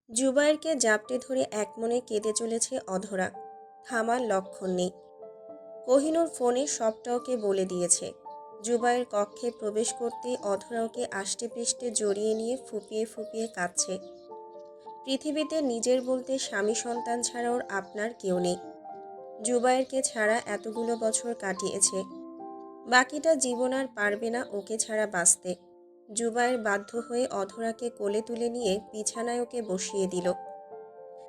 জুবায়েরকে জাপটে ধরে একমনে কেঁদে চলেছে অধরা। থামার লক্ষণ নেই। কোহিনূর ফোনে সবটা ওকে বলে দিয়েছে। জুবায়ের কক্ষে প্রবেশ করতেই অধরা ওকে আষ্টেপৃষ্ঠে জড়িয়ে নিয়ে ফুঁপিয়ে ফুঁপিয়ে কাঁদছে। পৃথিবীতে নিজের বলতে স্বামী সন্তান ছাড়া ওর আপনার কেউ নেই। জুবায়েরকে ছাড়া এতগুলো বছর কাটিয়েছে, বাকিটা জীবন আর পারবে না ওকে ছাড়া বাঁচতে। জুবায়ের বাধ্য হয়ে অধরাকে কোলে তুলে নিয়ে বিছানায় ওকে বসিয়ে দিল।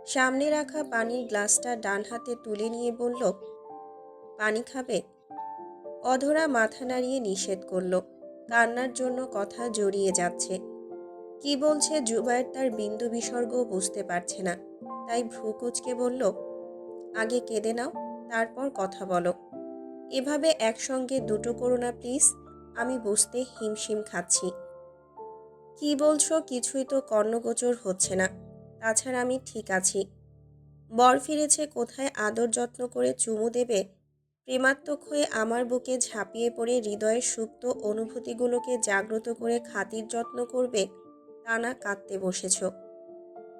সামনে রাখা পানির গ্লাসটা ডান হাতে তুলে নিয়ে বলল, পানি খাবে? অধরা মাথা নাড়িয়ে নিষেধ করল। কান্নার জন্য কথা জড়িয়ে যাচ্ছে। কি বলছে জুবায়ের তার বিন্দু বিসর্গও বুঝতে পারছে না। তাই ভ্রু কুঁচকে বলল, আগে কেঁদে নাও, তারপর কথা বলো। এভাবে একসঙ্গে দুটো করো না প্লিজ। আমি বুঝতে হিমশিম খাচ্ছি। কি বলছো কিছুই তো কর্ণগোচর হচ্ছে না। তাছাড়া আমি ঠিক আছি। বর ফিরেছে কোথায় আদর যত্ন করে চুমু দেবে, প্রেমাত্মক হয়ে আমার বুকে ঝাঁপিয়ে পড়ে হৃদয়ের সুপ্ত অনুভূতিগুলোকে জাগ্রত করে খাতির যত্ন করবে, তা না কাঁদতে বসেছ।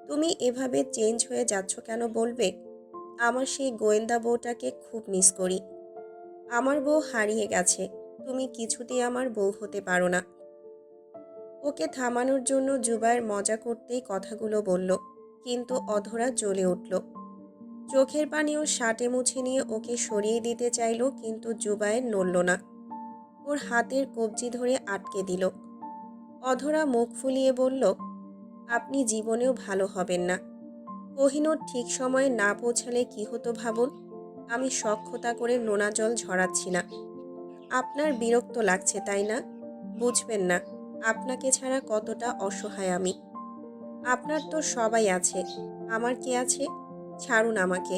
তুমি এভাবে চেঞ্জ হয়ে যাচ্ছ কেন বলবে? আমার সেই গোয়েন্দা বউটাকে খুব মিস করি। আমার বউ হারিয়ে গেছে, তুমি কিছুতেই আমার বউ হতে পারো না। ওকে থামানোর জন্য জুবায়ের মজা করতেই কথাগুলো বলল, কিন্তু অধরা জ্বলে উঠল। চোখের পানিও শাটে মুছে নিয়ে ওকে সরিয়ে দিতে চাইল, কিন্তু জুবায়ের নড়ল না। ওর হাতের কবজি ধরে আটকে দিল। অধরা মুখ ফুলিয়ে বলল, আপনি জীবনেও ভালো হবেন না। কোহিনূর ঠিক সময়ে না পৌঁছালে কি হতো ভাবুন। আমি সখ্যতা করে নোনা জল ঝরাচ্ছি না। আপনার বিরক্ত লাগছে তাই না? বুঝবেন না আপনাকে ছাড়া কতটা অসহায় আমি। আপনার তো সবাই আছে, আমার কে আছে? ছাড়ুন আমাকে।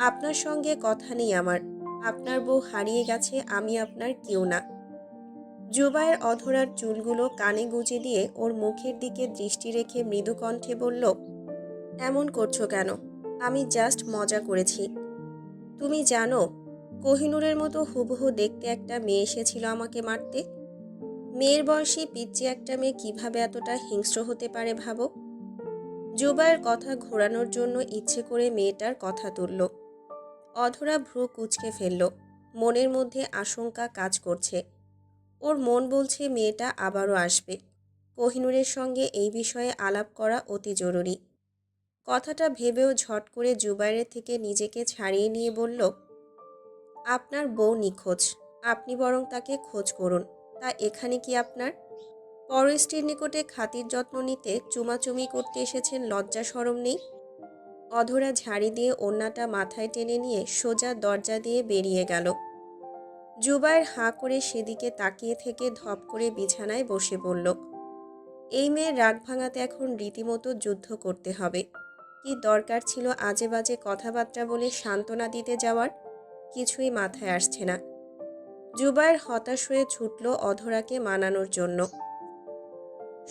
আপনার সঙ্গে কথা নেই আমার। আপনার বউ হারিয়ে গেছে, আমি আপনার কেউ না। জুবায়ের অধরার চুলগুলো কানে গুঁজে দিয়ে ওর মুখের দিকে দৃষ্টি রেখে মৃদু কণ্ঠে বলল, এমন করছো কেন? আমি জাস্ট মজা করেছি। তুমি জানো, কোহিনূরের মতো হুবহু দেখতে একটা মেয়ে এসেছিল আমাকে মারতে। মেয়ের বয়সী পিচ্চি একটা মেয়ে কিভাবে এতটা হিংস্র হতে পারে ভাবো। জুবায়ের কথা ঘোরানোর জন্য ইচ্ছে করে মেয়েটার কথা তুলল। অধরা ভ্রু কুঁচকে ফেলল। মনের মধ্যে আশঙ্কা কাজ করছে। ওর মন বলছে মেয়েটা আবারও আসবে। কোহিনূরের সঙ্গে এই বিষয়ে আলাপ করা অতি জরুরি। কথাটা ভেবেও ঝট করে জুবায়ের থেকে নিজেকে ছাড়িয়ে নিয়ে বলল, আপনার বউ নিখোঁজ, আপনি বরং তাকে খোঁজ করুন। তা এখানে কি আপনার? পরস্ত্রীর নিকটে খাতির যত্ন নিতে চুমাচুমি করতে এসেছেন, লজ্জা শরম নেই? অধরা ঝাড়ি দিয়ে ওড়নাটা মাথায় টেনে নিয়ে সোজা দরজা দিয়ে বেরিয়ে গেল। জুবায়ের হাঁ করে সেদিকে তাকিয়ে থেকে ধপ করে বিছানায় বসে পড়ল। এই মেয়ের রাগ ভাঙাতে এখন রীতিমতো যুদ্ধ করতে হবে। কি দরকার ছিল আজে বাজে কথাবার্তা বলে সান্ত্বনা দিতে যাওয়ার? কিছুই মাথায় আসছে না। জুবায়ের হতাশ হয়ে ছুটল অধরাকে মানানোর জন্য।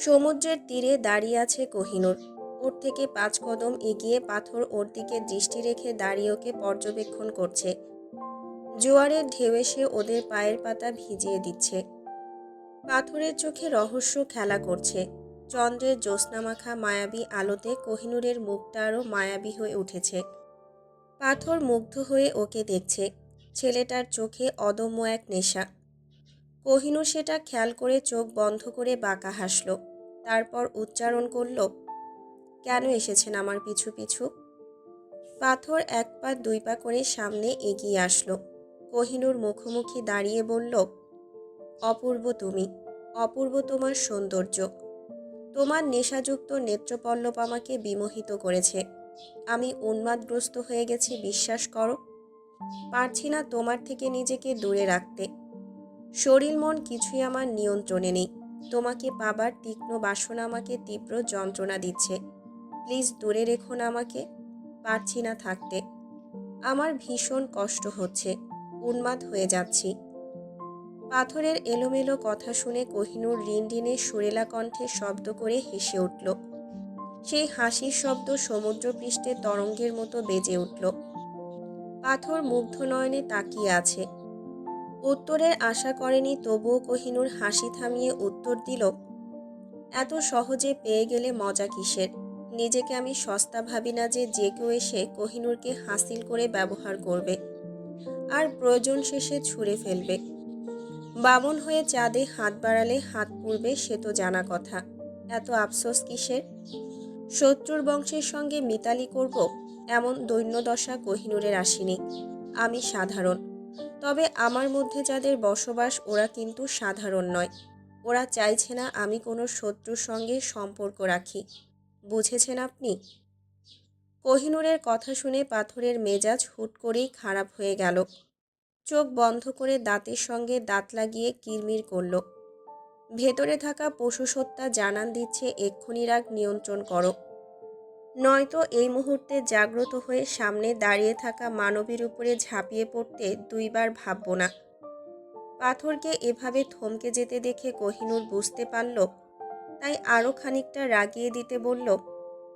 সমুদ্রের তীরে দাঁড়িয়ে আছে কোহিনূর। ওর থেকে 5 কদম এগিয়ে পাথর ওর দিকে দৃষ্টি রেখে দাঁড়িয়ে ওকে পর্যবেক্ষণ করছে। জোয়ারের ঢেউ এসে ওদের পায়ের পাতা ভিজিয়ে দিচ্ছে। পাথরের চোখে রহস্য খেলা করছে। চন্দ্রের জ্যোৎস্নামাখা মায়াবী আলোতে কোহিনূরের মুখটা আরও মায়াবী হয়ে উঠেছে। পাথর মুগ্ধ হয়ে ওকে দেখছে। ছেলেটার চোখে অদম্য এক নেশা। কোহিনূর সেটা খেয়াল করে চোখ বন্ধ করে বাঁকা হাসল। তারপর উচ্চারণ করল, কেন এসেছেন আমার পিছু পিছু? পাথর 1 পা 2 পা করে সামনে এগিয়ে আসলো। কোহিনূর মুখোমুখি দাঁড়িয়ে বলল, অপূর্ব তুমি, অপূর্ব তোমার সৌন্দর্য। তোমার নেশাযুক্ত নেত্রপল্লব আমাকে বিমোহিত করেছে। আমি উন্মাদগ্রস্ত হয়ে গেছি, বিশ্বাস করো। পারছি না তোমার থেকে নিজেকে দূরে রাখতে। শরীর মন কিছুই আমার নিয়ন্ত্রণে নেই। তোমাকে পাবার তীক্ষ্ণ বাসনা আমাকে তীব্র যন্ত্রণা দিচ্ছে। প্লিজ দূরে রেখো না আমাকে। পারছি না থাকতে। আমার ভীষণ কষ্ট হচ্ছে, উন্মাদ হয়ে যাচ্ছি। পাথরের এলোমেলো কথা শুনে কোহিনূর রিনরিনে সুরেলা কণ্ঠে শব্দ করে হেসে উঠল। সেই হাসির শব্দ সমুদ্রপৃষ্ঠে তরঙ্গের মতো বেজে উঠল। পাথর মুগ্ধ নয়নে তাকিয়ে আছে। উত্তরের আশা করেনি, তবুও কোহিনূর হাসি থামিয়ে উত্তর দিল, এত সহজে পেয়ে গেলে মজা কিসের? নিজেকে আমি সস্তা ভাবি না যে যে কেউ এসে কোহিনূরকে হাসিল করে ব্যবহার করবে আর প্রয়োজন শেষে ছুঁড়ে ফেলবে। বামন হয়ে চাঁদে হাত বাড়ালে হাত পুড়বে, সে তো জানা কথা। এত আফসোস কিসের? শত্রুর বংশের সঙ্গে মিতালি করব এমন দৈন্যদশা কোহিনূরের আসেনি। আমি সাধারণ, তবে আমার মধ্যে যাদের বসবাস ওরা কিন্তু সাধারণ নয়। ওরা চাইছে না আমি কোনো শত্রুর সঙ্গে সম্পর্ক রাখি। বুঝেছেন আপনি? কোহিনূরের কথা শুনে পাথরের মেজাজ হুট করেই খারাপ হয়ে গেল। চোখ বন্ধ করে দাঁতের সঙ্গে দাঁত লাগিয়ে কিরমির করল। ভেতরে থাকা পশুসত্তা জানান দিচ্ছে এক্ষুনি রাগ নিয়ন্ত্রণ করো, নয়তো এই মুহূর্তে জাগ্রত হয়ে সামনে দাঁড়িয়ে থাকা মানবীর উপরে ঝাঁপিয়ে পড়তে দুইবার ভাবব না। পাথরকে এভাবে থমকে যেতে দেখে কোহিনূর বুঝতে পারল, তাই আরও খানিকটা রাগিয়ে দিতে বলল,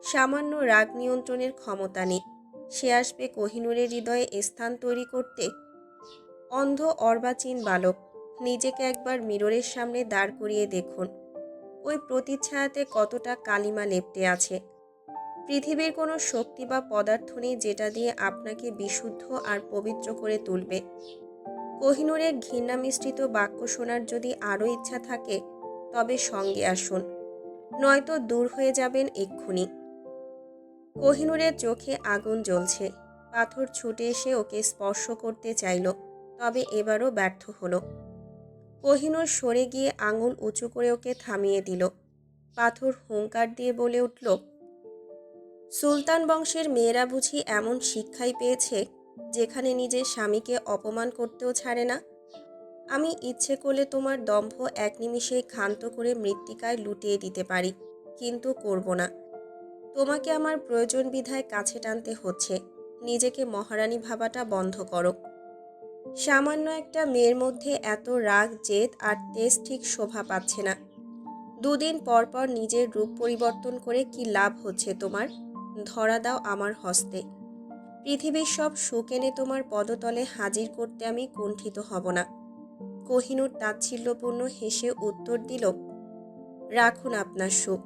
সামান্য রাগ নিয়ন্ত্রণের ক্ষমতা নেই। সে আসবে কোহিনূরের হৃদয়ে স্থান তৈরি করতে? অন্ধ অর্বাচীন বালক, নিজেকে একবার মিররের সামনে দাঁড় করিয়ে দেখুন। ওই প্রতিচ্ছায়াতে কতটা কালিমা লেপ্টে আছে। পৃথিবীর কোনো শক্তি বা পদার্থ নেই যেটা দিয়ে আপনাকে বিশুদ্ধ আর পবিত্র করে তুলবে। কোহিনূরের ঘৃণা মিশ্রিত বাক্য শোনার যদি আরও ইচ্ছা থাকে তবে সঙ্গে আসুন, নয়তো দূর হয়ে যাবেন এক্ষুনি। কোহিনূরের চোখে আগুন জ্বলছে। পাথর ছুটে এসে ওকে স্পর্শ করতে চাইল, তবে এবারও ব্যর্থ হলো। কোহিনূর সরে গিয়ে আঙুল উঁচু করে ওকে থামিয়ে দিল। পাথর হুঙ্কার দিয়ে বলে উঠল, সুলতান বংশের মেয়েরা বুঝি এমন শিক্ষাই পেয়েছে যেখানে নিজের স্বামীকে অপমান করতেও ছাড়ে না? আমি ইচ্ছে করলে তোমার দম্ভ এক নিমিষেই ক্ষান্ত করে মৃত্তিকায় লুটিয়ে দিতে পারি, কিন্তু করব না। তোমাকে আমার প্রয়োজন বিধায় কাছে টানতে হচ্ছে। নিজেকে মহারানী ভাবাটা বন্ধ করো। সামান্য একটা মেয়ের মধ্যে এত রাগ, জেদ আর তেজ ঠিক শোভা পাচ্ছে না। দুদিন পর পর নিজের রূপ পরিবর্তন করে কি লাভ হচ্ছে তোমার? ধরা দাও আমার হস্তে। পৃথিবীর সব সুখ এনে তোমার পদতলে হাজির করতে আমি কুণ্ঠিত হব না। কোহিনূর তাচ্ছিল্যপূর্ণ হেসে উত্তর দিল, রাখুন আপনার সুখ।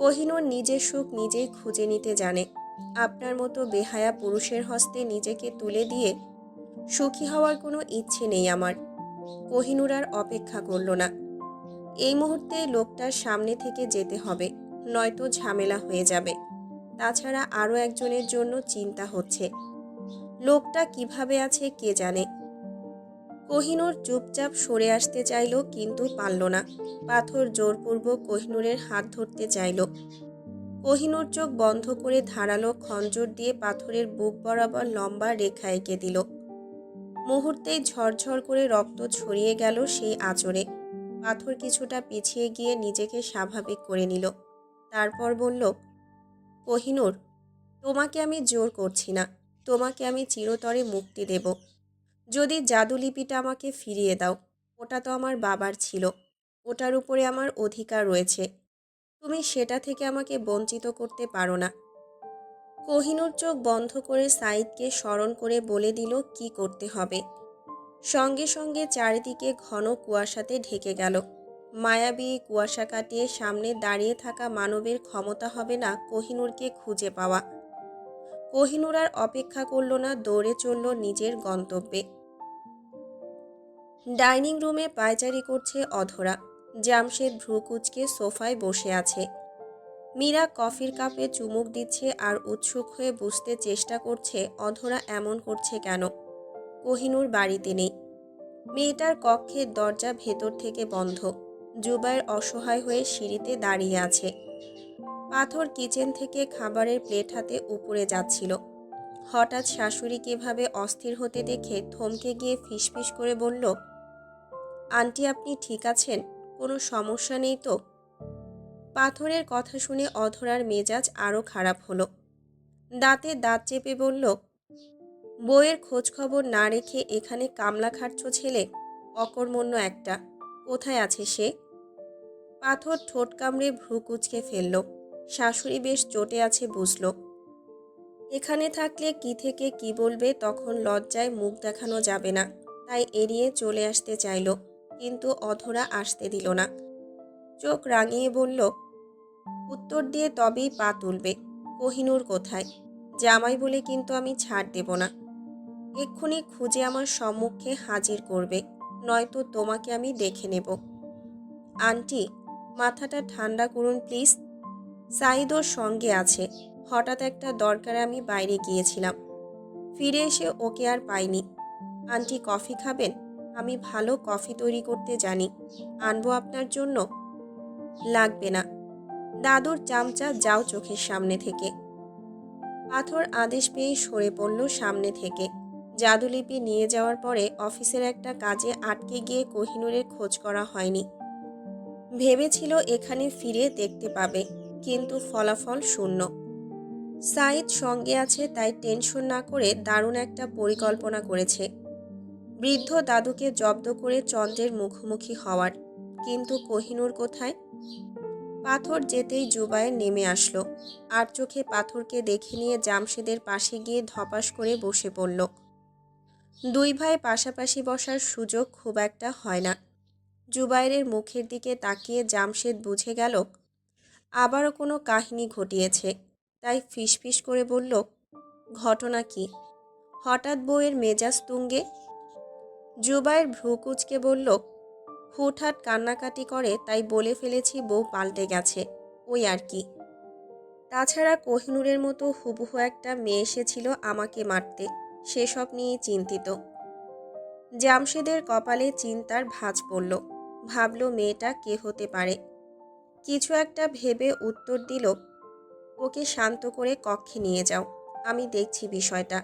কোহিনূর নিজের সুখ নিজেই খুঁজে নিতে জানে। আপনার মতো বেহায়া পুরুষের হস্তে নিজেকে তুলে দিয়ে সুখী হওয়ার কোনো ইচ্ছে নেই আমার। কোহিনূর আর অপেক্ষা করল না। এই মুহূর্তে লোকটার সামনে থেকে যেতে হবে, নয়তো ঝামেলা হয়ে যাবে। তাছাড়া আরও একজনের জন্য চিন্তা হচ্ছে। লোকটা কিভাবে আছে কে জানে। কোহিনূর চুপচাপ সরে আসতে চাইল, কিন্তু পারল না। পাথর জোরপূর্বক কোহিনূরের হাত ধরতে চাইল। কোহিনূর চোখ বন্ধ করে ধারালো খঞ্জর দিয়ে পাথরের বুক বরাবর লম্বা রেখা এঁকে দিল। মুহূর্তেই ঝরঝর করে রক্ত ছড়িয়ে গেল সেই আঁচড়ে। পাথর কিছুটা পিছিয়ে গিয়ে নিজেকে স্বাভাবিক করে নিল। তারপর বলল, কোহিনূর, তোমাকে আমি জোর করছি না। তোমাকে আমি চিরতরে মুক্তি দেব যদি জাদুলিপিটা আমাকে ফিরিয়ে দাও। ওটা তো আমার বাবার ছিল, ওটার উপরে আমার অধিকার রয়েছে। তুমি সেটা থেকে আমাকে বঞ্চিত করতে পারো না। কোহিনূর চোখ বন্ধ করে সাইদকে স্মরণ করে বলে দিল কি করতে হবে। সঙ্গে সঙ্গে চারিদিকে ঘন কুয়াশাতে ঢেকে গেল। মায়াবী কুয়াশা কাটিয়ে সামনে দাঁড়িয়ে থাকা মানবের ক্ষমতা হবে না কোহিনূরকে খুঁজে পাওয়া। কোহিনূর আর অপেক্ষা করল না, দৌড়ে চলল নিজের গন্তব্যে। ডাইনিং রুমে পায়চারি করছে অধরা। জামশেদ ভ্রুকুচকে সোফায় বসে আছে। মীরা কফির কাপে চুমুক দিচ্ছে আর উৎসুক হয়ে বুঝতে চেষ্টা করছে অধরা এমন করছে কেন। কোহিনূর বাড়িতে নেই। মেয়েটার কক্ষের দরজা ভেতর থেকে বন্ধ। জুবায়ের অসহায় হয়ে সিঁড়িতে দাঁড়িয়ে আছে। পাথর কিচেন থেকে খাবারের প্লেট হাতে উপরে যাচ্ছিল। হঠাৎ শাশুড়িকে এভাবে অস্থির হতে দেখে থমকে গিয়ে ফিসফিস করে বলল, আন্টি আপনি ঠিক আছেন? কোনো সমস্যা নেই তো? পাথরের কথা শুনে অধরার মেজাজ আরও খারাপ হলো। দাঁতে দাঁত চেপে বলল, বইয়ের খোঁজখবর না রেখে এখানে কামলা খাটছ ছেলে, অকর্মণ্য একটা। কোথায় আছে সে? পাথর ঠোঁট কামড়ে ভ্রু কুঁচকে ফেলল। শাশুড়ি বেশ চটে আছে বুঝল। এখানে থাকলে কি থেকে কি বলবে তখন লজ্জায় মুখ দেখানো যাবে না, তাই এড়িয়ে চলে আসতে চাইল, কিন্তু অধরা আসতে দিল না। চোখ রাঙিয়ে বলল, উত্তর দিয়ে তবেই পা তুলবে। কোহিনূর কোথায়? জামাই বলে কিন্তু আমি ছাড় দেব না। এক্ষুনি খুঁজে আমার সম্মুখে হাজির করবে, নয়তো তোমাকে আমি দেখে নেব। আন্টি, মাথাটা ঠান্ডা করুন প্লিজ। সাঈদ ওর সঙ্গে আছে। হঠাৎ একটা দরকারে আমি বাইরে গিয়েছিলাম। ফিরে এসে ওকে আর পাইনি। আন্টি, কফি খাবেন? আমি ভালো কফি তৈরি করতে জানি। আনবো আপনার জন্য? লাগবে না। দাদুর চামচা যাও চোখের সামনে থেকে। পাথর আদেশ পেয়ে সরে পড়ল সামনে থেকে। জাদুলিপি নিয়ে যাওয়ার পরে অফিসের একটা কাজে আটকে গিয়ে কোহিনূরের খোঁজ করা হয়নি। ভেবেছিল এখানে ফিরে দেখতে পাবে, কিন্তু ফলাফল শূন্য। সাঈদ সঙ্গে আছে তাই টেনশন না করে দারুণ একটা পরিকল্পনা করেছে। বৃদ্ধ দাদুকে জব্দ করে চন্দ্রের মুখোমুখি হওয়ার। কিন্তু কোহিনূর কোথায়? পাথর যেতেই জুবায়ের নেমে আসলো। আর চোখে পাথরকে দেখে নিয়ে জামশেদের পাশে গিয়ে ধপাস করে বসে পড়ল। দুই ভাই পাশাপাশি বসার সুযোগ খুব একটা হয় না। জুবায়ের মুখের দিকে তাকিয়ে জামশেদ বুঝে গেল আবারও কোনো কাহিনী ঘটিয়েছে, তাই ফিসফিস করে বলল, ঘটনা কি? হঠাৎ বউয়ের মেজাজ তুঙ্গে? জুবায়ের ভ্রু কুঁচকে বলল, হুটহাট কান্নাকাটি করে তাই বলে ফেলেছি বউ পাল্টে গেছে, ওই আর কি। তাছাড়া কোহিনূরের মতো হুবহু একটা মেয়ে এসেছিল আমাকে মারতে, সেসব নিয়েই চিন্তিত। জামশেদের কপালে চিন্তার ভাঁজ পড়ল। ভাবল মেয়েটা কে হতে পারে। কিছু একটা ভেবে উত্তর দিল, ওকে শান্ত করে কক্ষে নিয়ে যাও, আমি দেখছি বিষয়টা।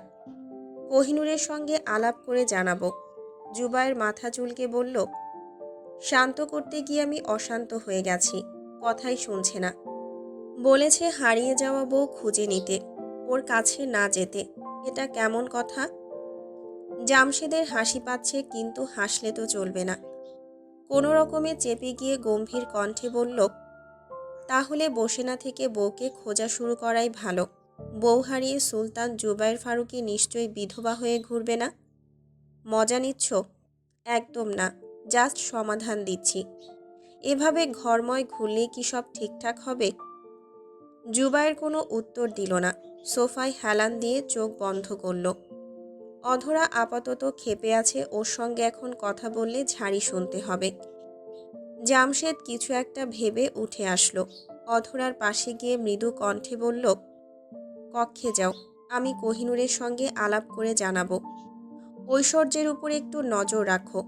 কোহিনূরের সঙ্গে আলাপ করে জানাবো। জুবায়ের মাথা চুলকে বলল, শান্ত করতে গিয়ে আমি অশান্ত হয়ে গেছি, কথাই শুনছে না। বলেছে হারিয়ে যাওয়া বউ খুঁজে নিতে, ওর কাছে না যেতে। এটা কেমন কথা? জামশেদের হাসি পাচ্ছে, কিন্তু হাসলে তো চলবে না। কোনো রকমে চেপে গিয়ে গম্ভীর কণ্ঠে বলল, তাহলে বসে না থেকে বউকে খোঁজা শুরু করাই ভালো। বউ হারিয়ে সুলতান জুবায়ের ফারুকী নিশ্চয়ই বিধবা হয়ে ঘুরবে না। মজা নিচ্ছ? একদম না, জাস্ট সমাধান দিচ্ছি। এভাবে ঘরময় ঘুরলেই কি সব ঠিকঠাক হবে? জুবায়ের কোনো উত্তর দিল না। সোফায় হেলান দিয়ে চোখ বন্ধ করল। অধরা আপাতত ক্ষেপে আছে, ওর সঙ্গে এখন কথা বললে ঝাড়ি শুনতে হবে। জামশেদ কিছু একটা ভেবে উঠে আসলো। অধরার পাশে গিয়ে মৃদু কণ্ঠে বলল, কক্ষে যাও, আমি কোহিনূরের সঙ্গে আলাপ করে জানাবো। ঐশ্বর্যের উপর একটু নজর রাখো।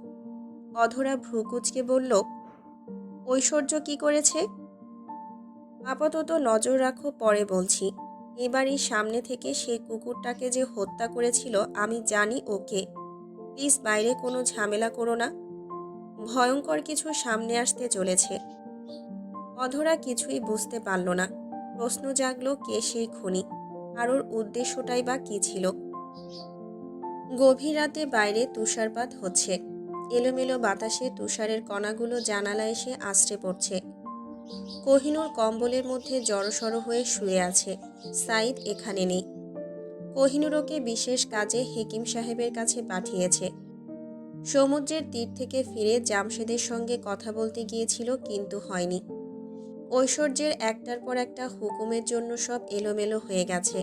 অধরা ভ্রু কুঁচকে বলল, ঐশ্বর্য কি করেছে? আপাতত নজর রাখো, পরে বলছি। এবারই সামনে থেকে সেই কুকুরটাকে যে হত্যা করেছিল আমি জানি ওকে। প্লিজ বাইরে কোনো ঝামেলা করো না। ভয়ঙ্কর কিছু সামনে আসতে চলেছে। অধরা কিছুই বুঝতে পারল না। প্রশ্ন জাগলো, কে সেই খুনি, আর ওর উদ্দেশ্যটাই বা কী ছিল। গভীর রাতে বাইরে তুষারপাত হচ্ছে। এলোমেলো বাতাসে তুষারের কণাগুলো জানালা এসে আছড়ে পড়ছে। কোহিনূর কম্বলের মধ্যে জড়সড় হয়ে শুয়ে আছে। সাঈদ এখানে নেই। কোহিনূর ওকে বিশেষ কাজে হেকিম সাহেবের কাছে পাঠিয়েছে। সমুদ্রের তীর থেকে ফিরে জামশেদের সঙ্গে কথা বলতে গিয়েছিল, কিন্তু হয়নি। ঐশ্বর্যের একটার পর একটা হুকুমের জন্য সব এলোমেলো হয়ে গেছে।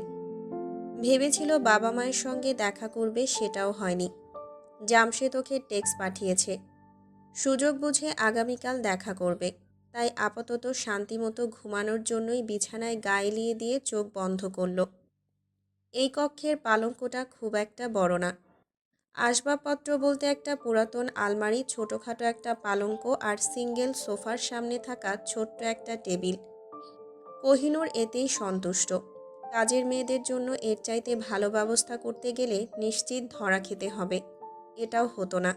ভেবেছিল বাবা মায়ের সঙ্গে দেখা করবে, সেটাও হয়নি। জামশেদ ওকে টেক্সট পাঠিয়েছে, সুযোগ বুঝে আগামীকাল দেখা করবে। তাই আপাতত শান্তিমতো ঘুমানোর জন্যই বিছানায় গা এলিয়ে দিয়ে চোখ বন্ধ করল। এই কক্ষের পালঙ্কটা খুব একটা বড় না। আসবাবপত্র বলতে একটা পুরাতন আলমারি, ছোটোখাটো একটা পালঙ্ক আর সিঙ্গেল সোফার সামনে থাকা ছোট্ট একটা টেবিল। কোহিনূর এতেই সন্তুষ্ট। কাজের মেয়েদের জন্য এর চাইতে ভালো ব্যবস্থা করতে গেলে নিশ্চিত ধরা খেতে হবে। এটাও হতো না।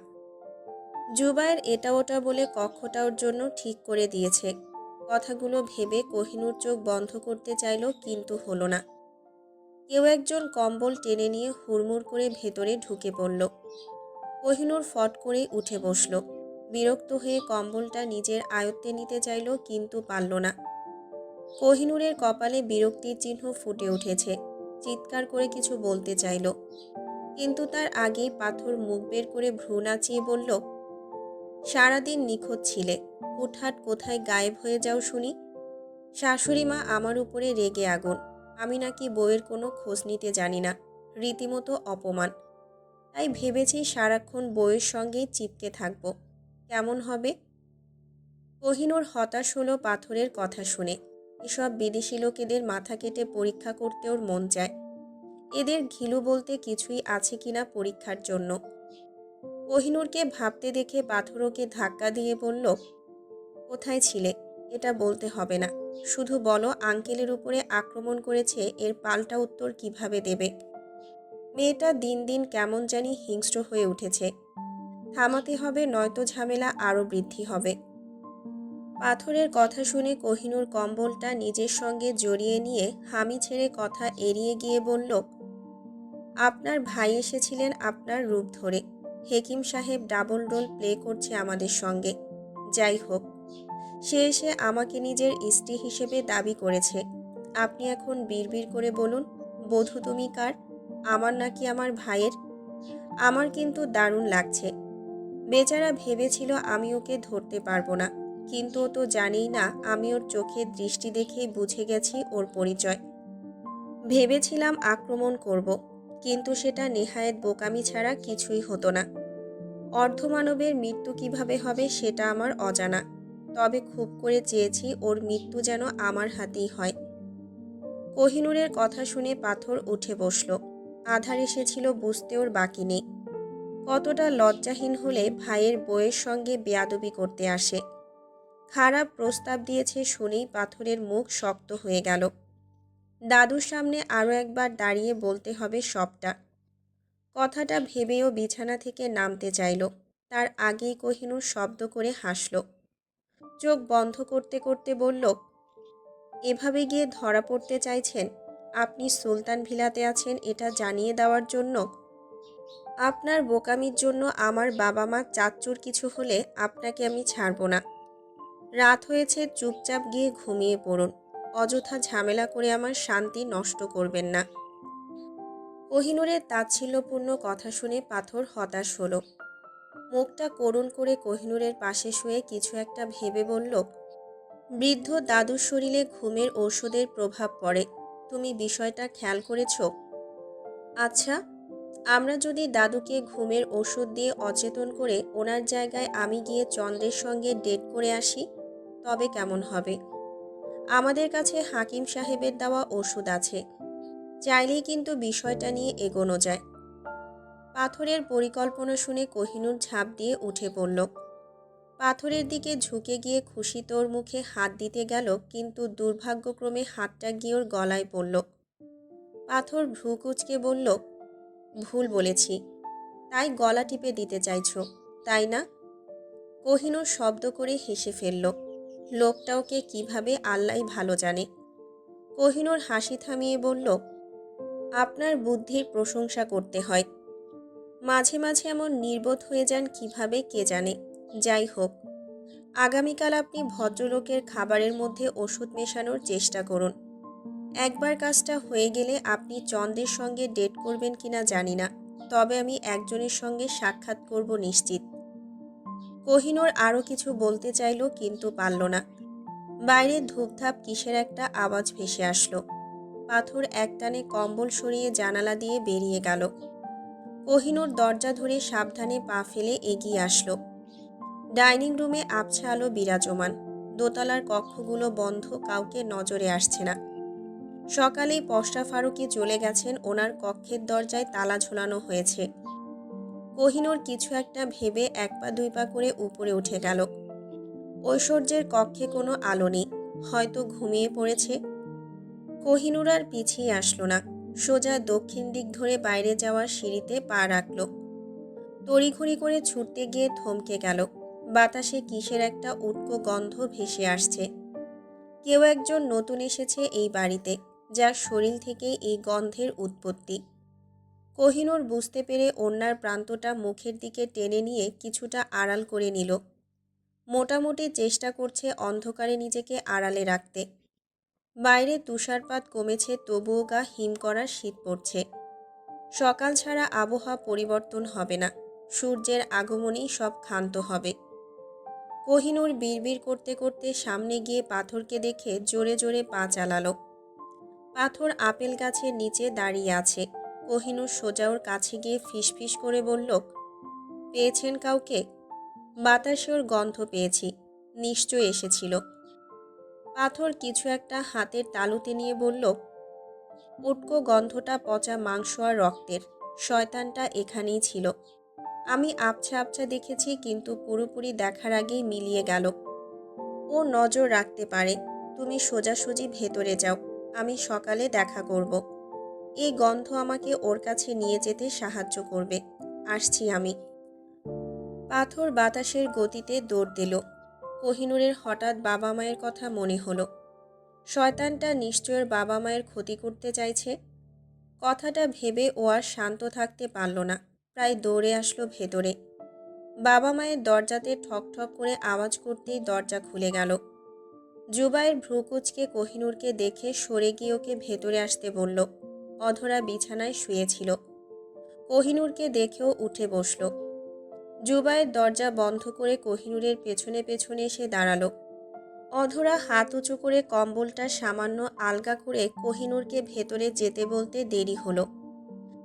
জুবায়ের এটা ওটা বলে কক্ষটা ওর জন্য ঠিক করে দিয়েছে। কথাগুলো ভেবে কোহিনূর চোখ বন্ধ করতে চাইল, কিন্তু হলো না। কেউ একজন কম্বল টেনে নিয়ে হুড়মুড় করে ভেতরে ঢুকে পড়ল। কোহিনূর ফট করে উঠে বসল। বিরক্ত হয়ে কম্বলটা নিজের আয়ত্তে নিতে চাইল, কিন্তু পারল না। কোহিনূরের কপালে বিরক্তির চিহ্ন ফুটে উঠেছে। চিৎকার করে কিছু বলতে চাইল, কিন্তু তার আগেই পাথর মুখ বের করে ভ্রু নাচিয়ে বলল, সারাদিন নিখোঁজ ছিলে, হুটহাট কোথায় গায়েব হয়ে যাও শুনি। শাশুড়ি মা আমার উপরে রেগে আগুন। আমি নাকি বউয়ের কোনো খোঁজ নিতে জানি না। রীতিমতো অপমান। তাই ভেবেছি সারাক্ষণ বউয়ের সঙ্গেই চিপকে থাকবো। কেমন হবে? কোহিনূর হতাশ হলো পাথরের কথা শুনে। এসব বিদেশি লোকেদের মাথা কেটে পরীক্ষা করতে ওর মন চায়। এদের ঘিলু বলতে কিছুই আছে কিনা পরীক্ষার জন্য। কোহিনূরকে ভাবতে দেখে পাথর ওকে ধাক্কা দিয়ে বলল, কোথায় ছিলে? এটা বলতে হবে না। শুধু বলো আঙ্কেলের উপরে আক্রমণ করেছে, এর পাল্টা উত্তর কিভাবে দেবে? মেয়েটা দিন দিন কেমন জানি হিংস্র হয়ে উঠেছে। থামাতে হবে, নয়তো ঝামেলা আরও বৃদ্ধি হবে। পাথরের কথা শুনে কোহিনূর কম্বলটা নিজের সঙ্গে জড়িয়ে নিয়ে হামি ছেড়ে কথা এড়িয়ে গিয়ে বলল, আপনার ভাই এসেছিলেন আপনার রূপ ধরে। হেকিম সাহেব ডাবল রোল প্লে করছে আমাদের সঙ্গে। যাই হোক, সে এসে আমাকে নিজের স্ত্রী হিসেবে দাবি করেছে। আপনি এখন বিড়বিড় করে বলুন, বধূ তুমি কার? আমার নাকি আমার ভাইয়ের? আমার কিন্তু দারুণ লাগছে। বেচারা ভেবেছিল আমি ওকে ধরতে পারবো না, কিন্তু ও তো জানেই না আমি ওর চোখের দৃষ্টি দেখেই বুঝে গেছি ওর পরিচয়। ভেবেছিলাম আক্রমণ করব, কিন্তু সেটা নেহায়েত বোকামি ছাড়া কিছুই হতো না। অর্ধমানবের মৃত্যু কিভাবে হবে সেটা আমার অজানা, তবে খুব করে চেয়েছি ওর মৃত্যু যেন আমার হাতেই হয়। কোহিনূরের কথা শুনে পাথর উঠে বসল। আধার এসেছিল বুঝতে ওর বাকি নেই। কতটা লজ্জাহীন হলে ভাইয়ের বউয়ের সঙ্গে বেয়াদবি করতে আসে। খারাপ প্রস্তাব দিয়েছে শুনেই পাথরের মুখ শক্ত হয়ে গেল। দাদুর সামনে আরও একবার দাঁড়িয়ে বলতে হবে সবটা। কথাটা ভেবেও বিছানা থেকে নামতে চাইল, তার আগেই কোহিনূর শব্দ করে হাসল। চোখ বন্ধ করতে করতে বলল, এভাবে গিয়ে ধরা পড়তে চাইছেন? আপনি সুলতান ভিলাতে আছেন এটা জানিয়ে দেওয়ার জন্য? আপনার বোকামির জন্য আমার বাবা মা চাচ্চুর কিছু হলে আপনাকে আমি ছাড়ব না। রাত হয়েছে, চুপচাপ গিয়ে ঘুমিয়ে পড়ুন। অযথা ঝামেলা করে আমার শান্তি নষ্ট করবেন না। কোহিনূরের তাচ্ছিল্যপূর্ণ কথা শুনে পাথর হতাশ হলো। মুখটা করুণ করে কোহিনূরের পাশে শুয়ে কিছু একটা ভেবে বলল, বৃদ্ধ দাদুর শরীরে ঘুমের ঔষধের প্রভাব পড়ে। তুমি বিষয়টা খেয়াল করেছ? আচ্ছা, আমরা যদি দাদুকে ঘুমের ওষুধ দিয়ে অচেতন করে ওনার জায়গায় আমি গিয়ে চন্দ্রের সঙ্গে ডেট করে আসি, তবে কেমন হবে? আমাদের কাছে হাকিম সাহেবের দেওয়া ওষুধ আছে, চাইলেই কিন্তু বিষয়টা নিয়ে এগোনো যায়। পাথরের পরিকল্পনা শুনে কোহিনূর ঝাঁপ দিয়ে উঠে পড়ল। পাথরের দিকে ঝুঁকে গিয়ে খুশিতে ওর মুখে হাত দিতে গেল, কিন্তু দুর্ভাগ্যক্রমে হাতটা গিয়ে ওর গলায় পড়ল। পাথর ভ্রু কুঁচকে বলল, ভুল বলেছি। তাই গলা টিপে দিতে চাইছো, তাই না? কোহিনূর শব্দ করে হেসে ফেলল। লোকটা ওকে কিভাবে আল্লাহই ভালো জানে। কোহিনূর হাসি থামিয়ে বলল, আপনার বুদ্ধির প্রশংসা করতে হয়। মাঝে মাঝে এমন নির্বোধ হয়ে যান কিভাবে কে জানে। যাই হোক, আগামীকাল আপনি ভদ্রলোকের খাবারের মধ্যে ওষুধ মেশানোর চেষ্টা করুন। একবার কাজটা হয়ে গেলে আপনি চন্দ্রের সঙ্গে ডেট করবেন কিনা জানি না, তবে আমি একজনের সঙ্গে সাক্ষাৎ করব নিশ্চিত। কোহিনূর আরও কিছু বলতে চাইল, কিন্তু পারল না। বাইরে ধূপধাপ কিসের একটা আওয়াজ ভেসে আসলো। পাথর একটানে কম্বল সরিয়ে জানালা দিয়ে বেরিয়ে গেল। কোহিনূর দরজা ধরে সাবধানে পা ফেলে এগিয়ে আসলো। ডাইনিং রুমে আবছা আলো বিরাজমান। দোতলার কক্ষগুলো বন্ধ, কাউকে নজরে আসছে না। সকালেই পশরা ফারুকী চলে গেছেন, ওনার কক্ষের দরজায় তালা ঝোলানো হয়েছে। কোহিনূর কিছু একটা ভেবে এক পা দুই পা করে উপরে উঠে গেল। ঐশ্বর্যের কক্ষে কোনো আলো নেই, হয়তো ঘুমিয়ে পড়েছে। কোহিনূর আর পিছিয়ে আসলো না, সোজা দক্ষিণ দিক ধরে বাইরে যাওয়ার সিঁড়িতে পা রাখল। তড়িঘড়ি করে ছুটতে গিয়ে থমকে গেল। বাতাসে কিসের একটা উটকো গন্ধ ভেসে আসছে। কেউ একজন নতুন এসেছে এই বাড়িতে, যার শরীর থেকে এই গন্ধের উৎপত্তি। কোহিনূর বুঝতে পেরে ওড়নার প্রান্তটা মুখের দিকে টেনে নিয়ে কিছুটা আড়াল করে নিল। মোটামুটি চেষ্টা করছে অন্ধকারে নিজেকে আড়ালে রাখতে। বাইরে তুষারপাত কমেছে, তবুও গা হিম করার শীত পড়ছে। সকাল ছাড়া আবহাওয়া পরিবর্তন হবে না, সূর্যের আগমনেই সব ক্ষান্ত হবে। কোহিনূর বিড়বিড় করতে করতে সামনে গিয়ে পাথরকে দেখে জোরে জোরে পা চালালো। পাথর আপেল গাছের নিচে দাঁড়িয়ে আছে। কোহিনূর সোজা ওর কাছে গিয়ে ফিসফিস করে বলল, পেয়েছেন কাউকে? বাতাসে ওর গন্ধ পেয়েছি, নিশ্চয় এসেছিল। পাথর কিছু একটা হাতের তালুতে নিয়ে বলল, উটকো গন্ধটা পচা মাংস আর রক্তের। শয়তানটা এখানেই ছিল। আমি আবছা আবছা দেখেছি, কিন্তু পুরোপুরি দেখার আগেই মিলিয়ে গেল। ও নজর রাখতে পারে। তুমি সোজাসুজি ভেতরে যাও, আমি সকালে দেখা করব। এই গন্ধ আমাকে ওর কাছে নিয়ে যেতে সাহায্য করবে। আসছি আমি। পাথর বাতাসের গতিতে দৌড় দিল। কোহিনূরের হঠাৎ বাবা মায়ের কথা মনে হলো। শয়তানটা নিশ্চয় ওর বাবা মায়ের ক্ষতি করতে চাইছে। কথাটা ভেবে ও আর শান্ত থাকতে পারল না। প্রায় দৌড়ে আসলো ভেতরে। বাবা মায়ের দরজাতে ঠক ঠক করে আওয়াজ করতেই দরজা খুলে গেল। জুবাইর ভ্রুকুচকে কোহিনূরকে দেখে সরে গিয়ে ওকে ভেতরে আসতে বলল। অধরা বিছানায় শুয়েছিল। কোহিনূরকে দেখেও উঠে বসল। জুবাইর দরজা বন্ধ করে কোহিনূরের পেছনে পেছনে এসে দাঁড়ালো। অধরা হাত উঁচু করে কম্বলটা সামান্য আলগা করে কোহিনূরকে ভেতরে যেতে বলতে দেরি হলো।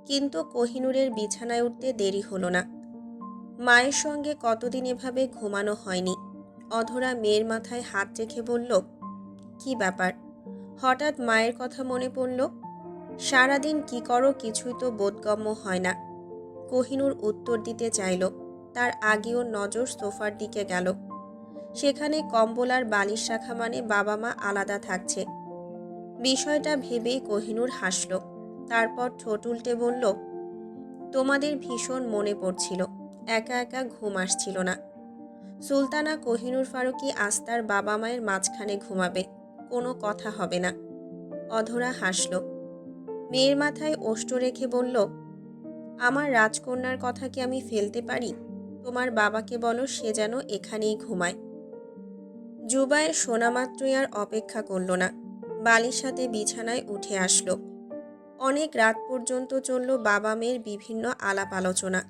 কিন্তু কোহিনূরের বিছানায় উঠতে দেরি হলো না। মায়ের সঙ্গে কতদিন এভাবে ঘুমানো হয়নি। অধরা মেয়ের মাথায় হাত রেখে বলল, কি ব্যাপার? হঠাৎ মায়ের কথা মনে পড়ল? সারাদিন কি করো কিছুই তো বোধগম্য হয় না। কোহিনূর উত্তর দিতে চাইল, তার আগেও নজর সোফার দিকে গেল। সেখানে কম্বল আর বালিশ রাখা মানে বাবা মা আলাদা থাকছে। বিষয়টা ভেবেই কোহিনূর হাসল। তারপর ঠোঁট উল্টে বলল, তোমাদের ভীষণ মনে পড়ছিল। একা একা ঘুম আসছিল না। সুলতানা কোহিনূর ফারুকী আজ তার বাবা মায়ের মাঝখানে ঘুমাবে, কোনো কথা হবে না। অধরা হাসল। মেয়ের মাথায় ওষ্ঠ রেখে বলল, আমার রাজকন্যার কথা কি আমি ফেলতে পারি? তোমার বাবাকে বলো সে যেন এখানেই ঘুমায়। জুবায়ের শোনা মাত্রই আর অপেক্ষা করল না। বালির সাথে বিছানায় উঠে আসলো। অনেক রাত পর্যন্ত চলল বাবা মেয়ের বিভিন্ন আলাপ আলোচনা।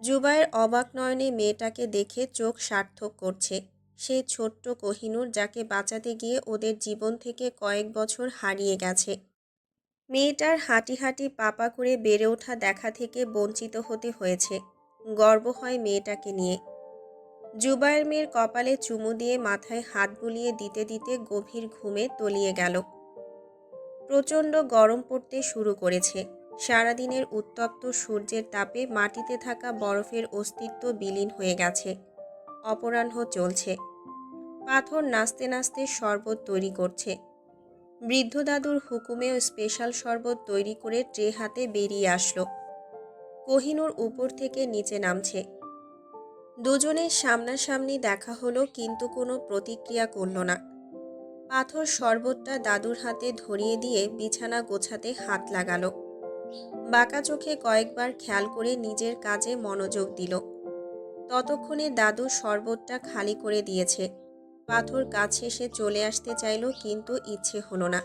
জুবায়ের অবাক নয়নে মেয়েটাকে দেখে চোখ সার্থক করছে। সে ছোট্ট কোহিনূর, যাকে বাঁচাতে গিয়ে ওদের জীবন থেকে কয়েক বছর হারিয়ে গেছে। মেয়েটার হাঁটি হাঁটি পাপা করে বেড়ে ওঠা দেখা থেকে বঞ্চিত হতে হয়েছে। গর্ব হয় মেয়েটাকে নিয়ে। জুবায়ের মেয়ের কপালে চুমু দিয়ে মাথায় হাত বুলিয়ে দিতে দিতে গভীর ঘুমে তলিয়ে গেল। প্রচণ্ড গরম পড়তে শুরু করেছে। সারাদিনের উত্তপ্ত সূর্যের তাপে মাটিতে থাকা বরফের অস্তিত্ব বিলীন হয়ে গেছে। অপরাহ্ন চলছে। পাথর নাচতে নাচতে শরবত তৈরি করছে। বৃদ্ধ দাদুর হুকুমেও স্পেশাল শরবত তৈরি করে ট্রে হাতে বেরিয়ে আসলো। কোহিনূর উপর থেকে নিচে নামছে। দুজনের সামনাসামনি দেখা হলো, কিন্তু কোনো প্রতিক্রিয়া করল না। পাথর শরবতটা দাদুর হাতে ধরিয়ে দিয়ে বিছানা গোছাতে হাত লাগালো। বাঁকা চোখে কয়েকবার খেয়াল করে নিজের কাজে মনোযোগ দিল। ততক্ষণে দাদু শরবতটা খালি করে দিয়েছে। পাথর কাছে এসে চলে আসতে চাইল, কিন্তু ইচ্ছে হলো না।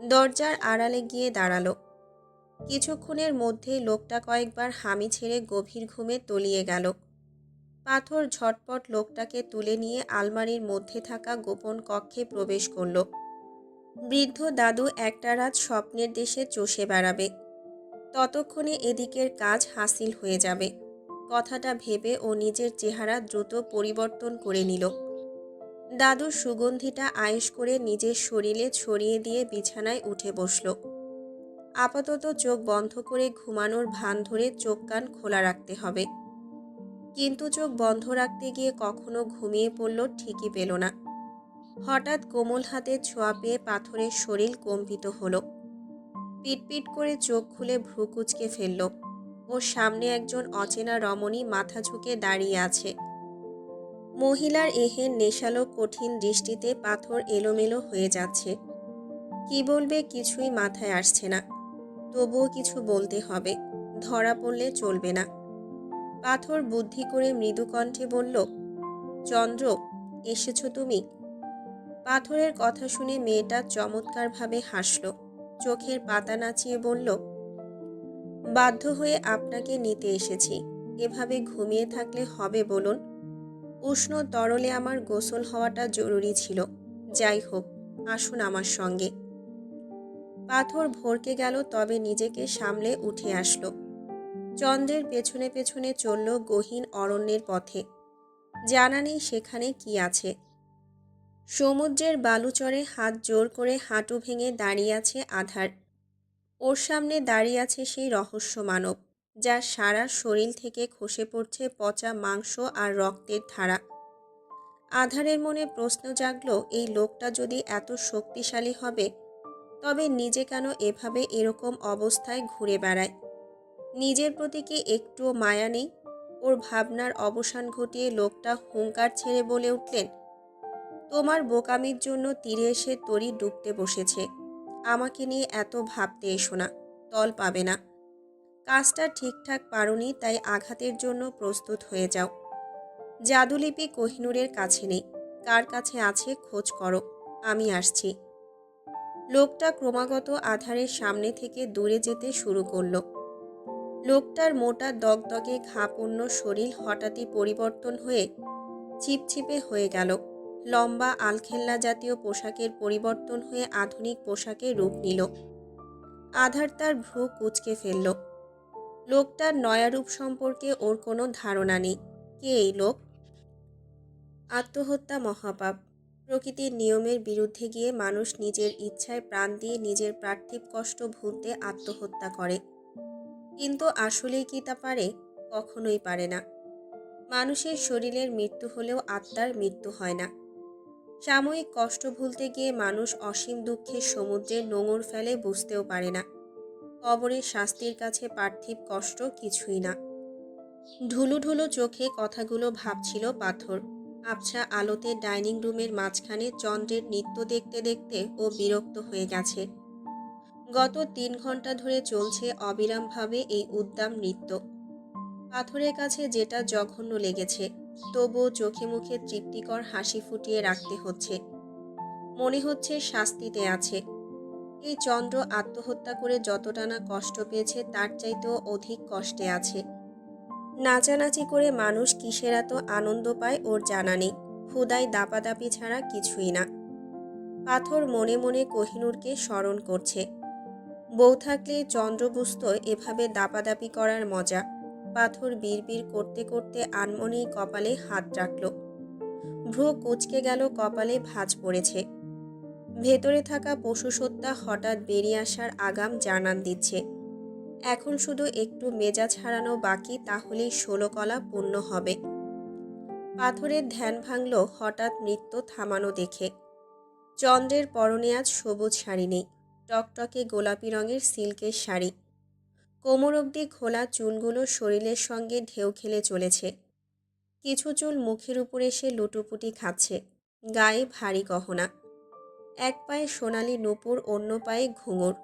দরজার আড়ালে গিয়ে দাঁড়ালো। কিছুক্ষণের মধ্যেই লোকটা কয়েকবার হামি ছেড়ে গভীর ঘুমে তলিয়ে গেল। পাথর ঝটপট লোকটাকে তুলে নিয়ে আলমারির মধ্যে থাকা গোপন কক্ষে প্রবেশ করল। বৃদ্ধ দাদু একটা রাত স্বপ্নের দেশে চষে বেড়াবে। ততক্ষণে এদিকের কাজ হাসিল হয়ে যাবে। কথাটা ভেবে ও নিজের চেহারা দ্রুত পরিবর্তন করে নিল। দাদুর সুগন্ধিটা আয়েশ করে নিজের শরীরে ছড়িয়ে দিয়ে বিছানায় উঠে বসল। আপাতত চোখ বন্ধ করে ঘুমানোর ভান ধরে চোখ কান খোলা রাখতে হবে। কিন্তু চোখ বন্ধ রাখতে গিয়ে কখনো ঘুমিয়ে পড়ল, ঠিকই পেল না। হঠাৎ কোমল হাতের ছোঁয়া পেয়ে পাথরের শরীর কম্পিত হলো। পিটপিট করে চোখ খুলে ভ্রু কুঁচকে ফেলল। ওর সামনে একজন অচেনা রমণী মাথা ঝুঁকে দাঁড়িয়ে আছে। মহিলার এহেন নেশালো কঠিন দৃষ্টিতে পাথর এলোমেলো হয়ে যাচ্ছে। কি বলবে কিছুই মাথায় আসছে না। তবুও কিছু বলতে হবে, ধরা পড়লে চলবে না। পাথর বুদ্ধি করে মৃদু কণ্ঠে বলল, চন্দ্র, এসেছো তুমি? পাথরের কথা শুনে মেয়েটা চমৎকারভাবে হাসল। চোখের পাতা নাচিয়ে বলল, বাধ্য হয়ে আপনাকে নিতে এসেছি। এভাবে ঘুমিয়ে থাকলে হবে বলুন? উষ্ণ তরলে আমার গোসল হওয়াটা জরুরি ছিল। যাই হোক, আসুন আমার সঙ্গে। পাথর ভরকে গেল, তবে নিজেকে সামলে উঠে আসলো। চন্দ্রের পেছনে পেছনে চলল গহীন অরণ্যের পথে। জানা নেই সেখানে কি আছে। সমুদ্রের বালুচরে হাত জোর করে হাঁটু ভেঙে দাঁড়িয়ে আছে আধার। ওর সামনে দাঁড়িয়ে আছে সেই রহস্য মানব, যার সারা শরীর থেকে খসে পড়ছে পচা মাংস আর রক্তের ধারা। আধারের মনে প্রশ্ন জাগলো, এই লোকটা যদি এত শক্তিশালী হবে, তবে নিজে কেন এভাবে এরকম অবস্থায় ঘুরে বেড়ায়? নিজের প্রতি কি একটুও মায়া নেই? ওর ভাবনার অবসান ঘটিয়ে লোকটা হুঙ্কার ছেড়ে বলে উঠলেন, তোমার বোকামির জন্য তীরে এসে তরি ডুবতে বসেছে। আমাকে নিয়ে এত ভাবতে এসো না, তল পাবে না। কাজটা ঠিকঠাক পারোনি, তাই আঘাতের জন্য প্রস্তুত হয়ে যাও। জাদুলিপি কোহিনূরের কাছে নেই, কার কাছে আছে খোঁজ করো, আমি আসছি। লোকটা ক্রমাগত আধারের সামনে থেকে দূরে যেতে শুরু করলো। লোকটার মোটা দগদগে ঘাপূর্ণ শরীর হঠাৎই পরিবর্তন হয়ে চিপচিপে হয়ে গেল। লম্বা আলখেল্লা জাতীয় পোশাকের পরিবর্তন হয়ে আধুনিক পোশাকে রূপ নিল। আধার তার ভ্রু কুঁচকে ফেলল। লোকটার নয়ারূপ সম্পর্কে ওর কোনো ধারণা নেই। কে এই লোক? আত্মহত্যা মহাপাপ। প্রকৃতির নিয়মের বিরুদ্ধে গিয়ে মানুষ নিজের ইচ্ছায় প্রাণ দিয়ে নিজের পার্থিব কষ্ট ভুলতে আত্মহত্যা করে। কিন্তু আসলেই কি তা পারে? কখনোই পারে না। মানুষের শরীরের মৃত্যু হলেও আত্মার মৃত্যু হয় না। সাময়িক কষ্ট ভুলতে গিয়ে মানুষ অসীম দুঃখের সমুদ্রে নোঙর ফেলে বুঝতেও পারে না। কবরের শাস্তির কাছে পার্থিব কষ্ট কিছুই না। ঢুলু ঢুলু চোখে কথাগুলো ভাবছিল পাথর। আবছা আলোতে ডাইনিং রুমের মাঝখানে চন্দ্রের নৃত্য দেখতে দেখতে ও বিরক্ত হয়ে গেছে। গত 3 ঘন্টা ধরে চলছে অবিরামভাবে এই উদ্দাম নৃত্য। পাথরের কাছে যেটা জঘন্য লেগেছে, তবুও চোখে মুখে তৃপ্তিকর হাসি ফুটিয়ে রাখতে হচ্ছে। মনে হচ্ছে শাস্তিতে আছে। এই চন্দ্র আত্মহত্যা করে যতটা না কষ্ট পেয়েছে, তার চাইতেও অধিক কষ্টে আছে। নাচানাচি করে মানুষ কিসের এত আনন্দ পায় ওর জানা নেই। ক্ষুদায় দাপাদাপি ছাড়া কিছুই না। পাথর মনে মনে কোহিনূরকে স্মরণ করছে। বউ থাকলে চন্দ্র বুঝত এভাবে দাপাদাপি করার মজা। পাথর বিড়বিড় করতে করতে আনমনেই কপালে হাত রাখল। ভ্রু কুঁচকে গেল, কপালে ভাঁজ পড়েছে। ভেতরে থাকা পশুসত্তা হঠাৎ বেরিয়ে আসার আগাম জানান দিচ্ছে। এখন শুধু একটু মেজাজ হারানো বাকি, তাহলেই 16 কলা পূর্ণ হবে। পাথরের ধ্যান ভাঙল হঠাৎ নৃত্য থামানো দেখে। চন্দ্রের পরনে আজ সবুজ শাড়ি নেই, টকটকে গোলাপি রঙের সিল্কের শাড়ি। কোমর অবধি খোলা চুলগুলো শরীরের সঙ্গে ঢেউ খেলে চলেছে। কিছু চুল মুখের উপর এসে লুটোপুটি খাচ্ছে। গায়ে ভারী গহনা। এক পায়ে সোনালি নূপুর, অন্য পায়ে ঘুঙুর।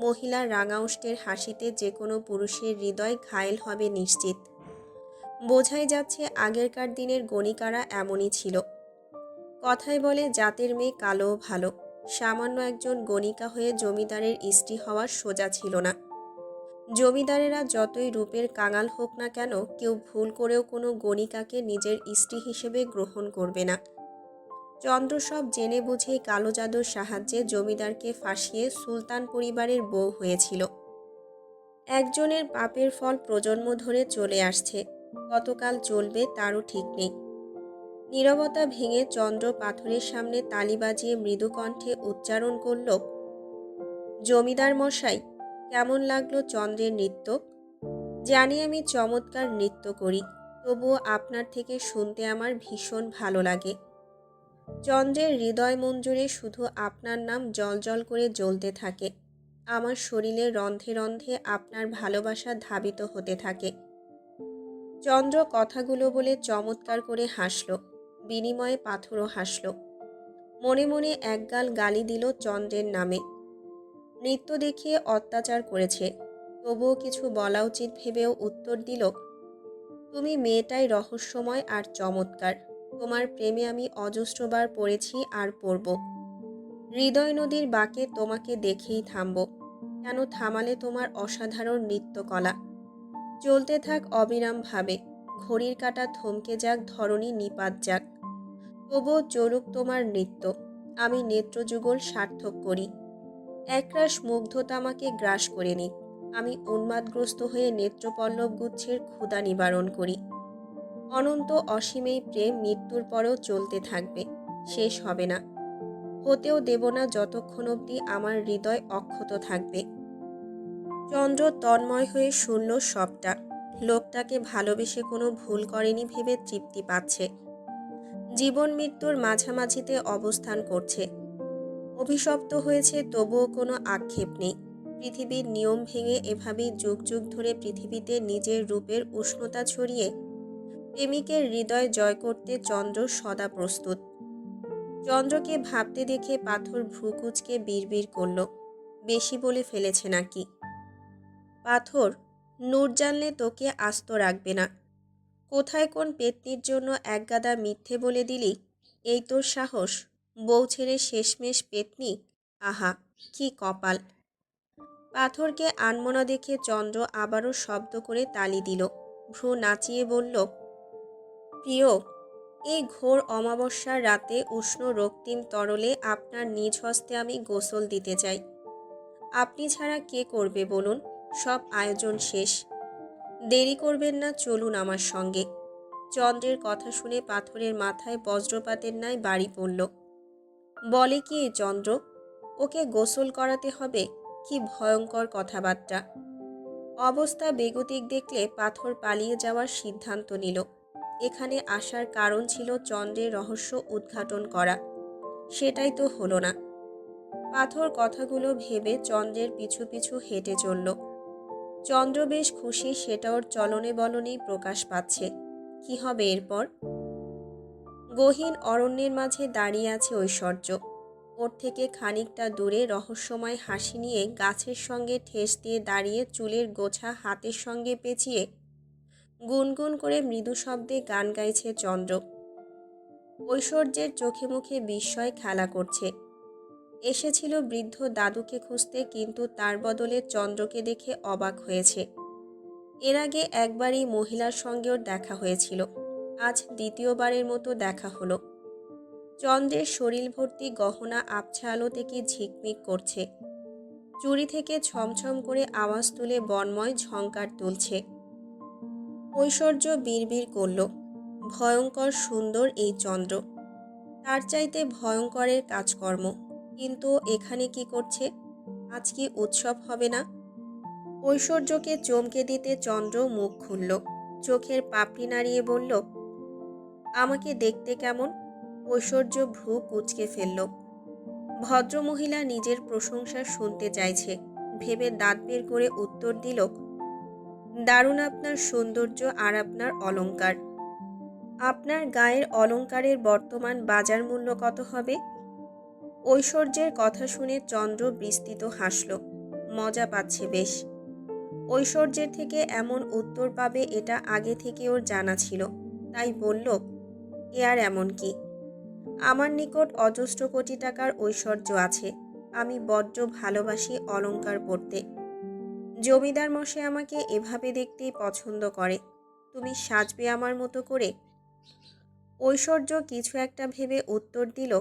মহিলার রাঙা ওষ্ঠের হাসিতে যে কোনো পুরুষের হৃদয় ঘায়েল হবে নিশ্চিত। বোঝাই যাচ্ছে আগেরকার দিনের গণিকারা এমনই ছিল। কথায় বলে জাতের মেয়ে কালো ভালো। সামান্য একজন গণিকা হয়ে জমিদারের স্ত্রী হওয়ার সোজা ছিল না। জমিদারেরা যতই রূপের কাঙাল হোক না কেন, কেউ ভুল করেও কোনো গণিকাকে নিজের স্ত্রী হিসেবে গ্রহণ করবে না। চন্দ্র সব জেনে বুঝেই কালো জাদুর সাহায্যে জমিদারকে ফাঁসিয়ে সুলতান পরিবারের বউ হয়েছিল। একজনের পাপের ফল প্রজন্ম ধরে চলে আসছে, কতকাল চলবে তারও ঠিক নেই। নীরবতা ভেঙে চন্দ্র পাথরের সামনে তালি বাজিয়ে মৃদু কণ্ঠে উচ্চারণ করল, জমিদার মশাই, কেমন লাগলো চন্দ্রের নৃত্য? জানি আমি চমৎকার নৃত্য করি, তবুও আপনার থেকে শুনতে আমার ভীষণ ভালো লাগে। চন্দ্রের হৃদয় মঞ্জুরে শুধু আপনার নাম জ্বলজ্বল করে জ্বলতে থাকে। আমার শরীরে রন্ধ্রে রন্ধ্রে আপনার ভালোবাসা ধাবিত হতে থাকে। চন্দ্র কথাগুলো বলে চমৎকার করে হাসল। বিনিময়ে পাথরও হাসল। মনে মনে একগাল গালি দিল চন্দ্রের নামে। নৃত্য দেখিয়ে অত্যাচার করেছে, তবুও কিছু বলা উচিত ভেবেও উত্তর দিল, তুমি মেয়েটাই রহস্যময় আর চমৎকার। তোমার প্রেমে আমি অজস্রবার পড়েছি আর পড়ব। হৃদয় নদীর বাঁকে তোমাকে দেখেই থামব। কেন থামালে তোমার অসাধারণ নৃত্যকলা? চলতে থাক অবিরামভাবে। ঘড়ির কাঁটা থমকে যাক, ধরনী নিপাত যাক, তবুও চলুক তোমার নৃত্য। আমি নেত্রযুগল সার্থক করি। একরাশ মুগ্ধতা আমাকে গ্রাস করে নিক। আমি উন্মাদগ্রস্ত হয়ে নেত্রপল্লব গুচ্ছের ক্ষুধা নিবারণ করি। অনন্ত অসীম এই প্রেম মৃত্যুর পরেও চলতে থাকবে, শেষ হবে না। হতেও দেব না যতক্ষণ অবধি আমার হৃদয় অক্ষত থাকবে। চন্দ্র তন্ময় হয়ে শুনল সবটা। লোকটাকে ভালোবেসে কোনো ভুল করেনি ভেবে তৃপ্তি পাচ্ছে। জীবন মৃত্যুর মাঝামাঝিতে অবস্থান করছে। অভিশপ্ত হয়েছে, তবুও কোনো আক্ষেপ নেই। পৃথিবীর নিয়ম ভেঙে এভাবেই যুগ যুগ ধরে পৃথিবীতে নিজের রূপের উষ্ণতা ছড়িয়ে প্রেমিকের হৃদয় জয় করতে চন্দ্র সদা প্রস্তুত। চন্দ্রকে ভাবতে দেখে পাথর ভ্রুকুচকে বিড়বিড় করল, বেশি বলে ফেলেছে নাকি? পাথর, নূর জানলে তোকে আস্ত রাখবে না। কোথায় কোন পেত্নির জন্য একগাদা মিথ্যে বলে দিলি? এই তোর সাহস? বউ ছেড়ে শেষমেশ পেত্নী? আহা, কি কপাল! পাথরকে আনমনা দেখে চন্দ্র আবারও শব্দ করে তালি দিল। ভ্রু নাচিয়ে বলল, প্রিয়, এই ঘোর অমাবস্যার রাতে উষ্ণ রক্তিম তরলে আপনার নিজ হস্তে আমি গোসল দিতে চাই। আপনি ছাড়া কে করবে বলুন? সব আয়োজন শেষ। দেরি করবেন না, চলুন আমার সঙ্গে। চন্দ্রের কথা শুনে পাথরের মাথায় বজ্রপাতের ন্যায় বাড়ি পড়ল। বলে কি এই চন্দ্র? ওকে গোসল করাতে হবে? কি ভয়ঙ্কর কথাবার্তা! অবস্থা বেগতিক দেখলে পাথর পালিয়ে যাওয়ার সিদ্ধান্ত নিল। এখানে আসার কারণ ছিল চন্দ্রের রহস্য উদ্ঘাটন করা। সেটাই তো হলো না। পাথর কথাগুলো ভেবে চন্দ্রের পিছু পিছু হেঁটে চলল। চন্দ্র বেশ খুশি, সেটা ওর চলনে বলনেই প্রকাশ পাচ্ছে। কি হবে এরপর? গহীন অরণ্যের মাঝে দাঁড়িয়ে আছে ঐশ্বর্য। ওর থেকে খানিকটা দূরে রহস্যময় হাসি নিয়ে গাছের সঙ্গে ঠেস দিয়ে দাঁড়িয়ে চুলের গোছা হাতের সঙ্গে পেঁচিয়ে গুনগুন করে মৃদু শব্দে গান গাইছে চন্দ্র। ঐশ্বর্যের চোখে মুখে বিস্ময় খেলা করছে। এসেছিল বৃদ্ধ দাদুকে খুঁজতে, কিন্তু তার বদলে চন্দ্রকে দেখে অবাক হয়েছে। এর আগে একবারই মহিলার সঙ্গে ওর দেখা হয়েছিল, আজ দ্বিতীয়বারের মতো দেখা হলো। চন্দ্রের শরীর ভর্তি গহনা আবছা আলোতে কি ঝিকমিক করছে। চুড়ি থেকে ছমছম করে আওয়াজ তুলে বনময় ঝংকার তুলছে। ঐশ্বর্য বিড়বিড় করল, ভয়ঙ্কর সুন্দর এই চন্দ্র, তার চাইতে ভয়ঙ্করের কাজকর্ম। কিন্তু এখানে কি করছে? আজ কি উৎসব হবে না? ঐশ্বর্যকে চমকে দিতে চন্দ্র মুখ খুলল, চোখের পাপড়ি নাড়িয়ে বলল, আমাকে দেখতে কেমন? ঐশ্বর্য ভ্রু কুঁচকে ফেলল। ভদ্রমহিলা নিজের প্রশংসা শুনতে চাইছে ভেবে দাঁত বের করে উত্তর দিল, দারুণ আপনার সৌন্দর্য আর আপনার অলংকার। আপনার গায়ের অলংকারের বর্তমান বাজার মূল্য কত হবে? ঐশ্বর্যের কথা শুনে চন্দ্র বিস্তৃত হাসল, মজা পাচ্ছে বেশ। ঐশ্বর্যের থেকে এমন উত্তর পাবে এটা আগে থেকে ওর জানা ছিল, তাই বলল, এ আর এমন কি? আমার নিকট অজস্র কোটি টাকার ঐশ্বর্য আছে। আমি বড্ড ভালোবাসি অলংকার পরতে। জমিদার মশাই আমাকে এভাবে দেখতেই পছন্দ করে। তুমি সাজবে আমার মতো করে? ঐশ্বর্য কিছু একটা ভেবে উত্তর দিল,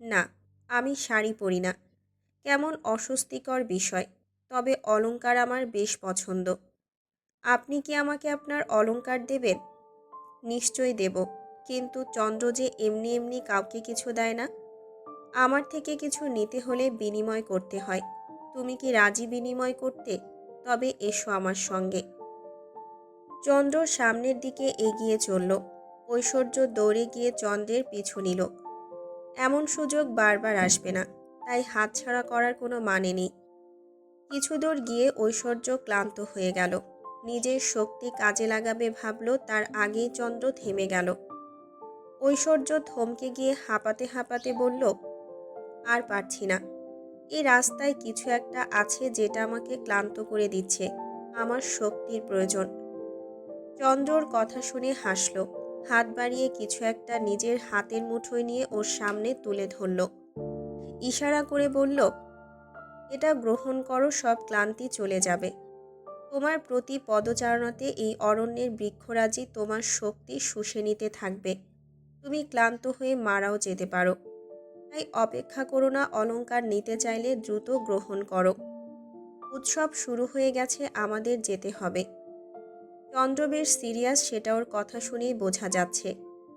না, আমি শাড়ি পরি না। কেমন অস্বস্তিকর বিষয়। তবে অলংকার আমার বেশ পছন্দ। আপনি কি আমাকে আপনার অলংকার দেবেন? নিশ্চয়ই দেব, কিন্তু চন্দ্র যে এমনি এমনি কাউকে কিছু দেয় না। আমার থেকে কিছু নিতে হলে বিনিময় করতে হয়। তুমি কি রাজি বিনিময় করতে? তবে এসো আমার সঙ্গে। চন্দ্র সামনের দিকে এগিয়ে চলল। ঐশ্বর্য দৌড়ে গিয়ে চন্দ্রের পিছু নিল। এমন সুযোগ বারবার আসবে না, তাই হাতছাড়া করার কোনো মানে নেই। কিছু দূর গিয়ে ঐশ্বর্য ক্লান্ত হয়ে গেল। নিজের শক্তি কাজে লাগাবে ভাবল, তার আগেই চন্দ্র থেমে গেল। ঐশ্বর্য থমকে গিয়ে হাঁপাতে হাঁপাতে বলল, আর পারছি না। এই রাস্তায় কিছু একটা আছে যেটা আমাকে ক্লান্ত করে দিচ্ছে। আমার শক্তির প্রয়োজন। চন্দ্রর কথা শুনে হাসল, হাত বাড়িয়ে কিছু একটা নিজের হাতের মুঠোয় নিয়ে ওর সামনে তুলে ধরল। ইশারা করে বলল, এটা গ্রহণ করো, সব ক্লান্তি চলে যাবে। তোমার প্রতি পদচারণাতে এই অরণ্যের বৃক্ষরাজি তোমার শক্তি শুষে নিতে থাকবে। তুমি ক্লান্ত হয়ে মারাও যেতে পারো। তাই অপেক্ষা করো না, অলংকার নিতে চাইলে দ্রুত গ্রহণ করো। উৎসব শুরু হয়ে গেছে, আমাদের যেতে হবে। চন্দ্র বেশ সিরিয়াস, সেটা ওর কথা শুনেই বোঝা যাচ্ছে।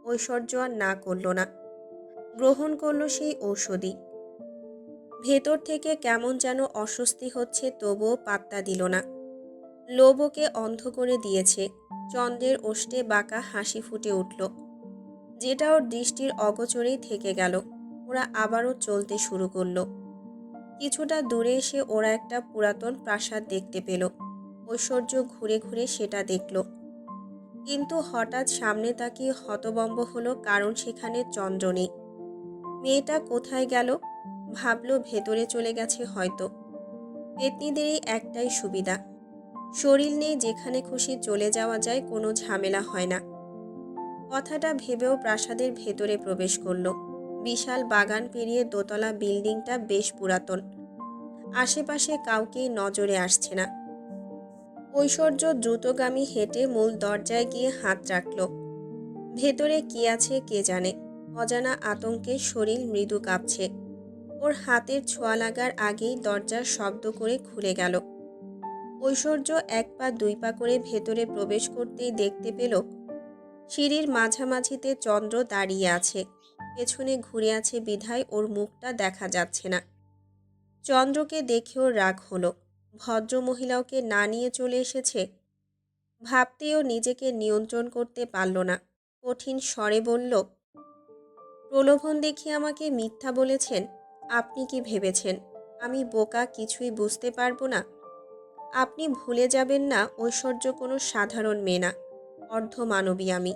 ঐশ্বর্য আর না করল না, গ্রহণ করল সেই ঔষধি। ভেতর থেকে কেমন যেন অস্বস্তি হচ্ছে, তবুও পাত্তা দিল না। লোভ ওকে অন্ধ করে দিয়েছে। চন্দ্রের ওষ্ঠে বাঁকা হাসি ফুটে উঠল, যেটা ওর দৃষ্টির অগোচরেই থেকে গেল। ওরা আবারও চলতে শুরু করলো। কিছুটা দূরে এসে ওরা একটা পুরাতন প্রাসাদ দেখতে পেল। ঐশ্বর্য ঘুরে ঘুরে সেটা দেখল, কিন্তু হঠাৎ সামনে তাকিয়ে হতবম্ব হলো, কারণ সেখানে চন্দ্র নেই। মেয়েটা কোথায় গেল? ভাবলো ভেতরে চলে গেছে হয়তো। পেত্নীদেরই একটাই সুবিধা, শরীর নেই, যেখানে খুশি চলে যাওয়া যায়, কোনো ঝামেলা হয় না। কথাটা ভেবেও প্রাসাদের ভেতরে প্রবেশ করলো। বিশাল বাগান পেরিয়ে দোতলা বিল্ডিংটা বেশ পুরাতন। আশেপাশে কাউকেই নজরে আসছে না। ঐশ্বর্য দ্রুতগামী হেঁটে মূল দরজায় গিয়ে হাত রাখল। ভেতরে কি আছে কে জানে। অজানা আতঙ্কে শরীর মৃদু কাঁপছে। ওর হাতের ছোঁয়া লাগার আগেই দরজার শব্দ করে খুলে গেল। ঐশ্বর্য এক পা দুই পা করে ভেতরে প্রবেশ করতেই দেখতে পেল সিঁড়ির মাঝামাঝিতে চন্দ্র দাঁড়িয়ে আছে। পেছনে ঘুরে আছে বিধায় ওর মুখটা দেখা যাচ্ছে না। চন্দ্রকে দেখেও রাগ হলো। ভদ্রমহিলাকে না নিয়ে চলে এসেছে। ভাবতেও নিজেকে নিয়ন্ত্রণ করতে পারল না। কঠিন স্বরে বলল, প্রলোভন দেখিয়ে আমাকে মিথ্যা বলেছেন। আপনি কি ভেবেছেন আমি বোকা, কিছুই বুঝতে পারবো না? আপনি ভুলে যাবেন না, ঐশ্বর্য কোনো সাধারণ মেয়ে না, অর্ধমানবী আমি।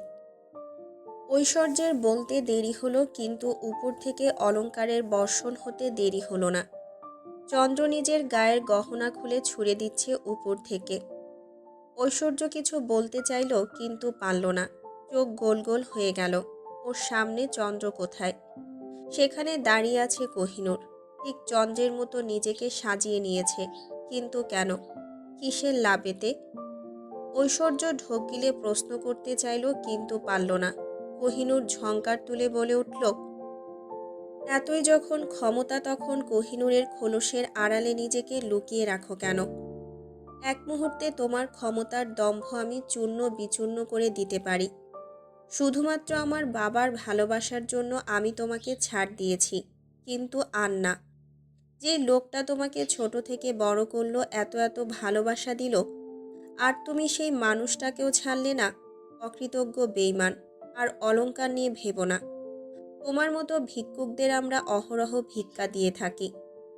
ঐশ্বর্যের বলতে দেরি হলো, কিন্তু উপর থেকে অলংকারের বর্ষণ হতে দেরি হলো না। চন্দ্র নিজের গায়ের গহনা খুলে ছুঁড়ে দিচ্ছে উপর থেকে। ঐশ্বর্য কিছু বলতে চাইল, কিন্তু পারল না। চোখ গোল গোল হয়ে গেল। ওর সামনে চন্দ্র কোথায়? সেখানে দাঁড়িয়ে আছে কোহিনূর। ঠিক চন্দ্রের মতো নিজেকে সাজিয়ে নিয়েছে, কিন্তু কেন? কিসের লাভেতে? ঐশ্বর্য ঢোক গিলে প্রশ্ন করতে চাইল, কিন্তু পারল না। কোহিনূর ঝংকার তুলে বলে উঠল, এতই যখন ক্ষমতা, তখন কোহিনূরের খোলসের আড়ালে নিজেকে লুকিয়ে রাখো কেন? এক মুহূর্তে তোমার ক্ষমতার দম্ভ আমি চূর্ণ বিচূর্ণ করে দিতে পারি। শুধুমাত্র আমার বাবার ভালোবাসার জন্য আমি তোমাকে ছাড় দিয়েছি, কিন্তু আর না। যে লোকটা তোমাকে ছোট থেকে বড় করলো, এত এত ভালোবাসা দিল, আর তুমি সেই মানুষটাকেও ছাড়লে না। অকৃতজ্ঞ বেঈমান। আর অলংকার নিয়ে ভেবো না। তোমার মতো ভিক্ষুকদের আমরা অহরহ ভিক্ষা দিয়ে থাকি।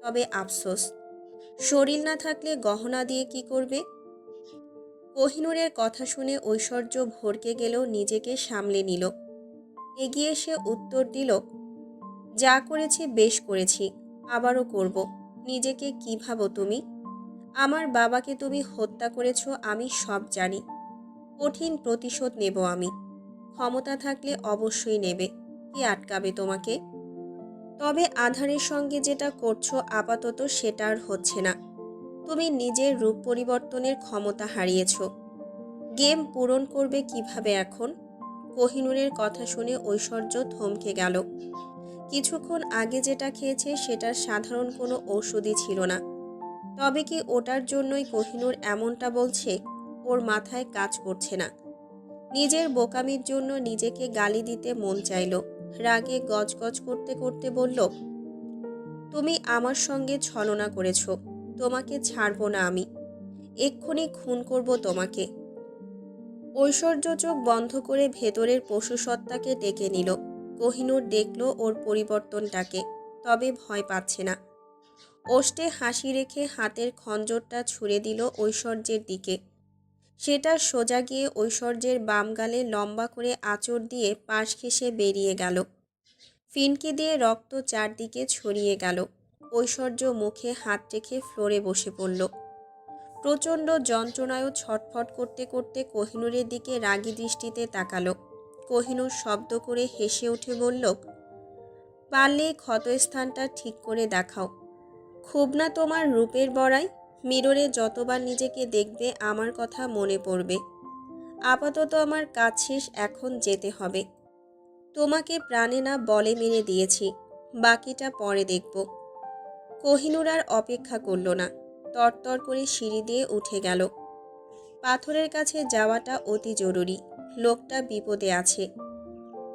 তবে আফসোস, শরীর না থাকলে গহনা দিয়ে কি করবে? কোহিনূরের কথা শুনে ঐশ্বর্য ভড়কে গেলেও নিজেকে সামলে নিল। এগিয়ে এসে উত্তর দিল, যা করেছি বেশ করেছি, আবারও করব। নিজেকে কি ভাবো তুমি? আমার বাবাকে তুমি হত্যা করেছ, আমি সব জানি। কঠিন প্রতিশোধ নেব আমি। ক্ষমতা থাকলে অবশ্যই নেবে। কে আটকাবে তোমাকে? তবে আধারের সঙ্গে যেটা করছো আপাতত সেটা আর হচ্ছে না। তুমি নিজের রূপ পরিবর্তনের ক্ষমতা হারিয়েছ। গেম পূরণ করবে কিভাবে এখন? কোহিনূরের কথা শুনে ঐশ্বর্য থমকে গেল। কিছুক্ষণ আগে যেটা খেয়েছে সেটার সাধারণ কোনো ঔষধই ছিল না। তবে কি ওটার জন্যই কোহিনূর এমনটা বলছে? ওর মাথায় কাজ করছে না। নিজের বোকামির জন্য নিজেকে গালি দিতে মন চাইল। রাগে গজগজ করতে করতে বলল, তুমি আমার সঙ্গে ছলনা করেছ। তোমাকে ছাড়ব না আমি। এক্ষুনি খুন করব তোমাকে। ঐশ্বর্য চোখ বন্ধ করে ভেতরের পশুসত্তাকে ডেকে নিল। কোহিনূর দেখল ওর পরিবর্তনটাকে, তবে ভয় পাচ্ছে না। ওষ্ঠে হাসি রেখে হাতের খঞ্জরটা ছুঁড়ে দিল ঐশ্বর্যের দিকে। সেটা সোজা গিয়ে ঐশ্বর্যের বাম গালে লম্বা করে আঁচড় দিয়ে পাশ ঘেঁষে বেরিয়ে গেল। ফিনকি দিয়ে রক্ত চারদিকে ছড়িয়ে গেল। ঐশ্বর্য মুখে হাত রেখে ফ্লোরে বসে পড়ল। প্রচণ্ড যন্ত্রণায়ও ছটফট করতে করতে কোহিনূরের দিকে রাগী দৃষ্টিতে তাকালো। কোহিনূর শব্দ করে হেসে উঠে বলল, পারলে ক্ষতস্থানটা ঠিক করে দেখাও। খুব না তোমার রূপের বড়াই? মিররে যতবার নিজেকে দেখবে আমার কথা মনে পড়বে। আপাতত আমার কাজ শেষ, এখন যেতে হবে। তোমাকে প্রাণে না বলে মেরে দিয়েছি, বাকিটা পরে দেখব। কোহিনূর আর অপেক্ষা করল না, তরতর করে সিঁড়ি দিয়ে উঠে গেল। পাথরের কাছে যাওয়াটা অতি জরুরি, লোকটা বিপদে আছে।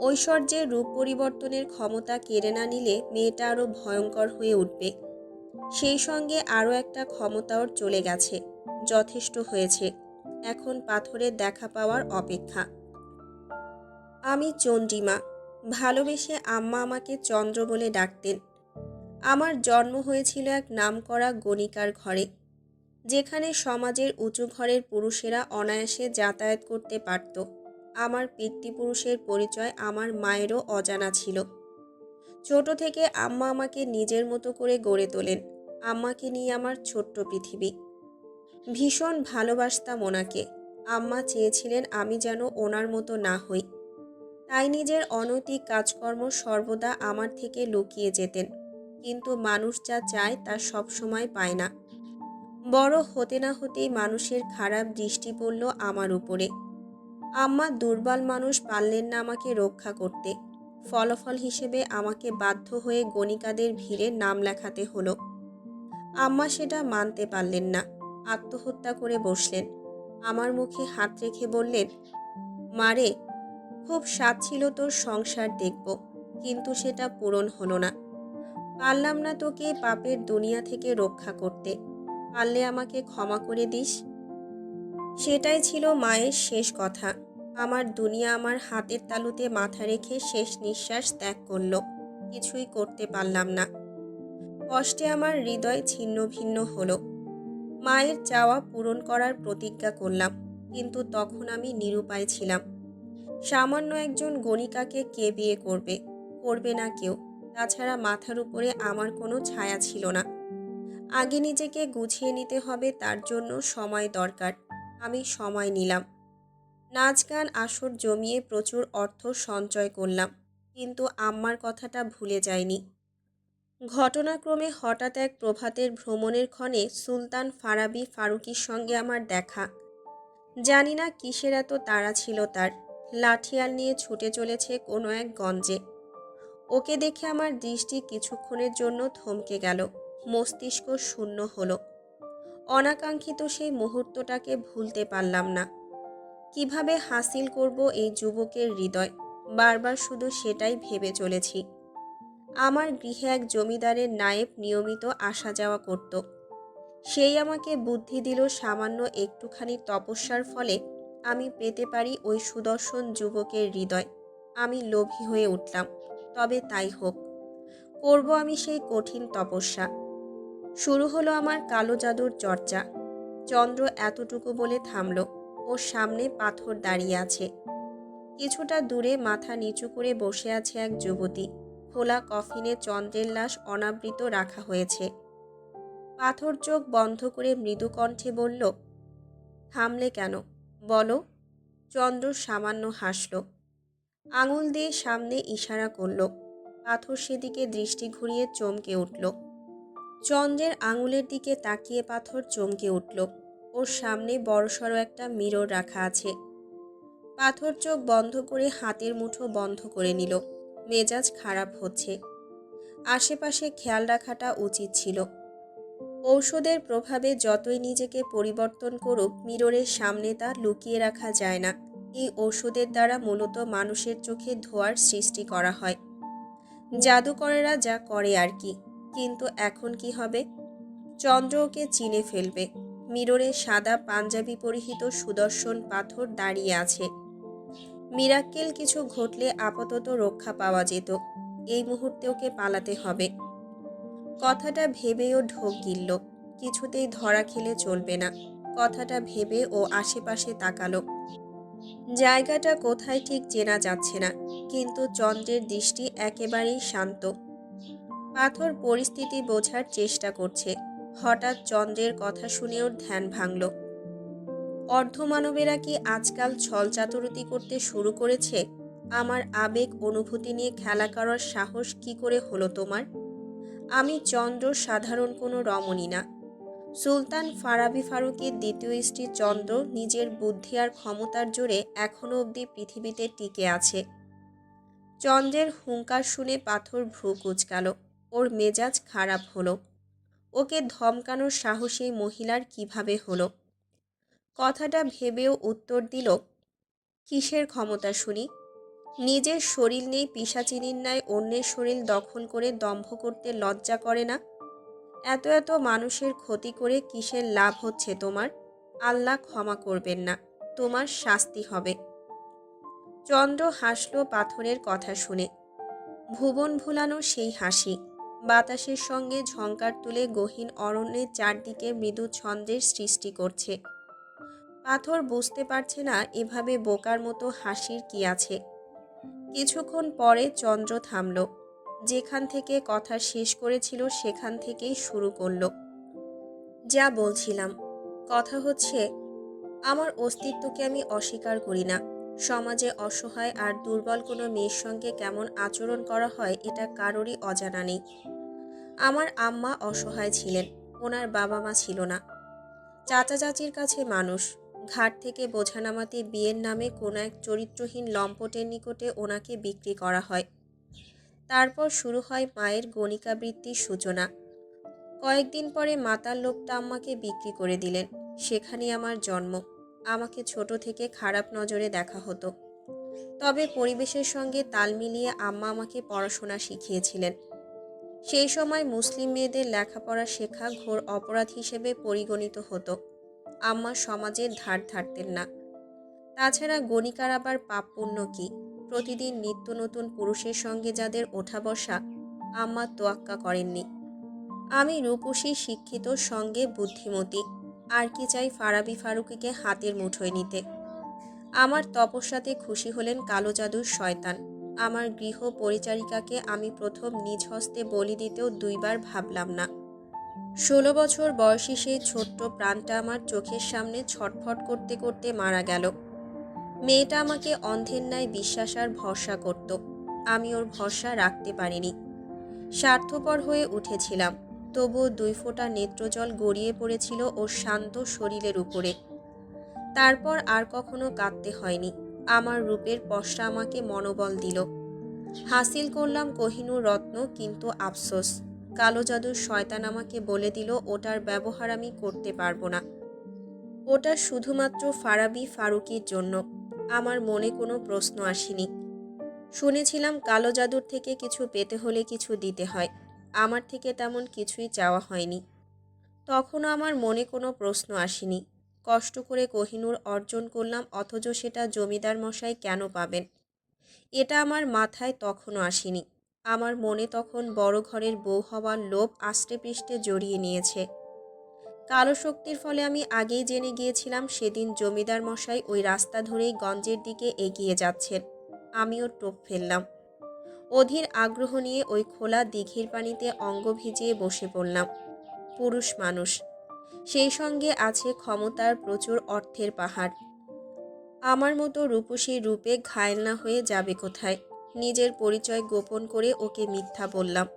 ঐশ্বর্যের রূপ পরিবর্তনের ক্ষমতা কেড়ে না নিলে মেয়েটা আরও ভয়ঙ্কর হয়ে উঠবে। সেই সঙ্গে আরও একটা ক্ষমতাও চলে গেছে, যথেষ্ট হয়েছে। এখন পাথরের দেখা পাওয়ার অপেক্ষা। আমি চন্ডিমা, ভালোবেসে আম্মা আমাকে চন্দ্র বলে ডাকতেন। আমার জন্ম হয়েছিল এক নামকরা গণিকার ঘরে, যেখানে সমাজের উঁচু ঘরের পুরুষেরা অনায়াসে যাতায়াত করতে পারত। আমার পিতৃপুরুষের পরিচয় আমার মায়েরও অজানা ছিল। ছোট থেকে আম্মা আমাকে নিজের মতো করে গড়ে তোলেন। আম্মাকে নিয়ে আমার ছোট্ট পৃথিবী। ভীষণ ভালোবাসতাম ওনাকে। আম্মা চেয়েছিলেন আমি যেন ওনার মতো না হই, তাই নিজের অনৈতিক কাজকর্ম সর্বদা আমার থেকে লুকিয়ে যেতেন। কিন্তু মানুষ যা চায় তা সবসময় পায় না। বড় হতে না হতেই মানুষের খারাপ দৃষ্টি পড়ল আমার উপরে। আম্মা দুর্বল মানুষ পারলেন না আমাকে রক্ষা করতে। ফলাফল হিসেবে আমাকে বাধ্য হয়ে গণিকাদের ভিড়ে নাম লেখাতে হলো। আম্মা সেটা মানতে পারলেন না, আত্মহত্যা করে বসলেন। আমার মুখে হাত রেখে বললেন, মারে, খুব স্বাদ ছিল তোর সংসার দেখব, কিন্তু সেটা পূরণ হলো না। পারলাম না তোকে পাপের দুনিয়া থেকে রক্ষা করতে। পারলে আমাকে ক্ষমা করে দিস। সেটাই ছিল মায়ের শেষ কথা। আমার দুনিয়া আমার হাতের তালুতে মাথা রেখে শেষ নিঃশ্বাস ত্যাগ করল। কিছুই করতে পারলাম না। কষ্টে আমার হৃদয় ছিন্ন ভিন্ন হলো। মায়ের চাওয়া পূরণ করার প্রতিজ্ঞা করলাম, কিন্তু তখন আমি নিরুপায় ছিলাম। সামান্য একজন গণিকাকে কে বিয়ে করবে? করবে না কেউ। তাছাড়া মাথার উপরে আমার কোনো ছায়া ছিল না। আগে নিজেকে গুছিয়ে নিতে হবে, তার জন্য সময় দরকার। আমি সময় নিলাম। নাচ গান আসর জমিয়ে প্রচুর অর্থ সঞ্চয় করলাম, কিন্তু আম্মার কথাটা ভুলে যায়নি। ঘটনাক্রমে হঠাৎ এক প্রভাতের ভ্রমণের ক্ষণে সুলতান ফারাবি ফারুকীর সঙ্গে আমার দেখা। জানি না কিসের এত তাড়া ছিল তার। লাঠিয়াল নিয়ে ছুটে চলেছে কোনো এক গঞ্জে। ওকে দেখে আমার দৃষ্টি কিছুক্ষণের জন্য থমকে গেল, মস্তিষ্ক শূন্য হলো। অনাকাঙ্ক্ষিত সেই মুহূর্তটাকে ভুলতে পারলাম না। কিভাবে হাসিল করব এই যুবকের হৃদয়, বারবার শুধু সেটাই ভেবে চলেছি। আমার গৃহে এক জমিদারের নায়েব নিয়মিত আসা যাওয়া করত। সেই আমাকে বুদ্ধি দিল সামান্য একটুখানি তপস্যার ফলে আমি পেতে পারি ওই সুদর্শন যুবকের হৃদয়। আমি লোভী হয়ে উঠলাম। তবে তাই হোক, করব আমি সেই কঠিন তপস্যা। শুরু হলো আমার কালো জাদুর চর্চা। চন্দ্র এতটুকু বলে থামল। ওর সামনে পাথর দাঁড়িয়ে আছে। কিছুটা দূরে মাথা নিচু করে বসে আছে এক যুবতী। খোলা কফিনে চন্দ্রের লাশ অনাবৃত রাখা হয়েছে। পাথর চোখ বন্ধ করে মৃদু কণ্ঠে বলল, থামলে কেন বলো? চন্দ্র সামান্য হাসল, আঙুল দিয়ে সামনে ইশারা করল। পাথর সেদিকে দৃষ্টি ঘুরিয়ে চমকে উঠল। চন্দ্রের আঙুলের দিকে তাকিয়ে পাথর চমকে উঠল। ওর সামনে বড়সড় একটা মিরর রাখা আছে। পাথর চোখ বন্ধ করে হাতের মুঠো বন্ধ করে নিল। মেজাজ খারাপ হচ্ছে। আশেপাশে খেয়াল রাখাটা উচিত ছিল। ঔষধের প্রভাবে যতই নিজেকে পরিবর্তন করুক, মিররের সামনে তা লুকিয়ে রাখা যায় না। এই ওষুধের দ্বারা মূলত মানুষের চোখে ধোঁয়ার সৃষ্টি করা হয়। জাদুকরেরা যা করে আর কি। কিন্তু এখন কি হবে? চন্দ্র ওকে চিনে ফেলবে। মিররে সাদা পাঞ্জাবি পরিহিত সুদর্শন পাথর দাঁড়িয়ে আছে। মিরাক্কেল কিছু ঘটলে আপাতত রক্ষা পাওয়া যেত। এই মুহূর্তে ওকে পালাতে হবে। কথাটা ভেবেও ঢোক গিলল। কিছুতেই ধরা খেলে চলবে না। কথাটা ভেবে ও আশেপাশে তাকালো। জায়গাটা কোথায় ঠিক চেনা যাচ্ছে না, কিন্তু চন্দ্রের দৃষ্টি একেবারেই শান্ত। পাথর পরিস্থিতি বোঝার চেষ্টা করছে। হঠাৎ চন্দ্রের কথা শুনে ওর ধ্যান ভাঙল। অর্ধমানবেরা কি আজকাল ছলচাতুরতি করতে শুরু করেছে? আমার আবেগ অনুভূতি নিয়ে খেলা করার সাহস কি করে হলো তোমার? আমি চন্দ্র সাধারণ কোনো রমণী না। সুলতান ফারাবি ফারুকের দ্বিতীয় স্ত্রী চন্দ্র নিজের বুদ্ধি আর ক্ষমতার জোরে এখনও অবধি পৃথিবীতে টিকে আছে। চন্দ্রের হুঙ্কার শুনে পাথর ভ্রু কুঁচকাল। ওর মেজাজ খারাপ হলো। ওকে ধমকানোর সাহস এই মহিলার কিভাবে হলো? কথাটা ভেবেও উত্তর দিল, কিসের ক্ষমতা শুনি? নিজের শরীর নেই পিশাচিনীর ন্যায় অন্যের শরীর দখল করে দম্ভ করতে লজ্জা করে না? এত এত মানুষের ক্ষতি করে কিসের লাভ হচ্ছে তোমার? আল্লাহ ক্ষমা করবেন না, তোমার শাস্তি হবে। চন্দ্র হাসল পাথরের কথা শুনে। ভুবন ভুলানো সেই হাসি বাতাসের সঙ্গে ঝংকার তুলে গহীন অরণ্যের চারদিকে মৃদু ছন্দের সৃষ্টি করছে। পাথর বুঝতে পারছে না এভাবে বোকার মতো হাসির কি আছে। কিছুক্ষণ পরে চন্দ্র থামল। যেখান থেকে কথা শেষ করেছিল সেখান থেকেই শুরু করল। যা বলছিলাম, কথা হচ্ছে, আমার অস্তিত্বকে আমি অস্বীকার করি না। সমাজে অসহায় আর দুর্বল কোনো মেয়ের সঙ্গে কেমন আচরণ করা হয় এটা কারোরই অজানা নেই। আমার আম্মা অসহায় ছিলেন, ওনার বাবা মা ছিল না। চাচা চাচির কাছে মানুষ, ঘাট থেকে বোঝা নামাতে বিয়ের নামে কোনো এক চরিত্রহীন লম্পটের নিকটে ওনাকে বিক্রি করা হয়। তারপর শুরু হয় মায়ের গণিকাবৃত্তির সূচনা। কয়েকদিন পরে মাতাল লোকটা আম্মাকে বিক্রি করে দিলেন। সেখানেই আমার জন্ম। আমাকে ছোট থেকে খারাপ নজরে দেখা হতো। তবে পরিবেশের সঙ্গে তাল মিলিয়ে আম্মা আমাকে পড়াশোনা শিখিয়েছিলেন। সেই সময় মুসলিম মেয়েদের লেখাপড়া শেখা ঘোর অপরাধ হিসেবে পরিগণিত হতো। আম্মা সমাজের ধার ধারতেন না। তাছাড়া গণিকার আবার পাপ পুণ্য কি? প্রতিদিন নিত্য নতুন পুরুষের সঙ্গে যাদের ওঠা বসা, আম্মা তোয়াক্কা করেননি। আমি রূপসী, শিক্ষিত, সঙ্গে বুদ্ধিমতী। আর কি চাই ফারাবি ফারুকীকে হাতের মুঠোয় নিতে? আমার তপস্যাতে খুশি হলেন কালো জাদুর শয়তান। আমার গৃহ পরিচারিকাকে আমি প্রথম নিজ হস্তে বলি দিতেও দুইবার ভাবলাম না। 16 বছর বয়সী সেই ছোট্ট প্রাণটা আমার চোখের সামনে ছটফট করতে করতে মারা গেল। মেয়েটা আমাকে অন্ধের ন্যায় বিশ্বাস আর ভরসা করত। আমি ওর ভরসা রাখতে পারিনি। স্বার্থপর হয়ে উঠেছিলাম। তবুও 2 ফোঁটা নেত্রজল গড়িয়ে পড়েছিল ওর শান্ত শরীরের উপরে। তারপর আর কখনো কাঁদতে হয়নি। আমার রূপের পসরা আমাকে মনোবল দিল। হাসিল করলাম কোহিনূর রত্ন, কিন্তু আফসোস, কালো জাদুর শয়তান আমাকে বলে দিল ওটার ব্যবহার আমি করতে পারবো না। ওটা শুধুমাত্র ফারাবি ফারুকীর জন্য। আমার মনে কোনো প্রশ্ন আসেনি। শুনেছিলাম কালো জাদুর থেকে কিছু পেতে হলে কিছু দিতে হয়। আমার থেকে তেমন কিছুই চাওয়া হয়নি। তখনও আমার মনে কোনো প্রশ্ন আসেনি। কষ্ট করে কোহিনূর অর্জন করলাম, অথচ সেটা জমিদার মশাই কেন পাবেন? এটা আমার মাথায় তখনও আসেনি। আমার মনে তখন বড় ঘরের বউ হওয়ার লোভ আষ্টে পৃষ্ঠে জড়িয়ে নিয়েছে। কালো শক্তির ফলে আমি আগেই জেনে গিয়েছিলাম সেদিন জমিদার মশাই ওই রাস্তা ধরেই গঞ্জের দিকে এগিয়ে যাচ্ছেন। আমিও টোপ ফেললাম। অধীর আগ্রহ নিয়ে ওই খোলা দিঘির পানিতে অঙ্গ ভিজিয়ে বসে পড়লাম। পুরুষ মানুষ, সেই সঙ্গে আছে ক্ষমতার প্রচুর অর্থের পাহাড়। আমার মতো রূপসী রূপে ঘায়েল না হয়ে যাবে কোথায়? নিজের পরিচয় গোপন করে ওকে মিথ্যা বললাম।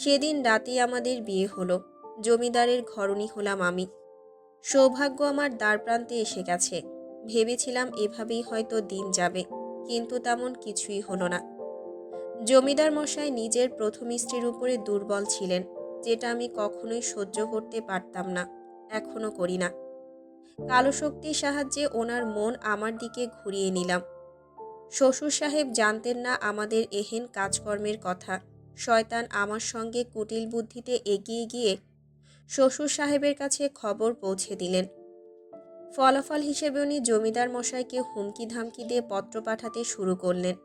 সেদিন রাতেই আমাদের বিয়ে হলো। জমিদারের ঘরণী হলাম আমি। সৌভাগ্য আমার দ্বারপ্রান্তে এসে গেছে। ভেবেছিলাম এভাবেই হয়তো দিন যাবে, কিন্তু তেমন কিছুই হলো না। জমিদার মশাই নিজের প্রথম স্ত্রীর উপরে দুর্বল ছিলেন, যেটা আমি কখনোই সহ্য করতে পারতাম না, এখনো করি না। কালো শক্তির সাহায্যে ওনার মন আমার দিকে ঘুরিয়ে নিলাম। শ্বশুর সাহেব জানতেন না আমাদের এহেন কাজকর্মের কথা। শয়তান আমার সঙ্গে কুটিল বুদ্ধিতে এগিয়ে গিয়ে শ্বশুর সাহেবের কাছে খবর পৌঁছে দিলেন। ফলাফল হিসেবে উনি জমিদার মশাইকে হুমকি ধামকি দিয়ে পত্র পাঠাতে শুরু করলেন।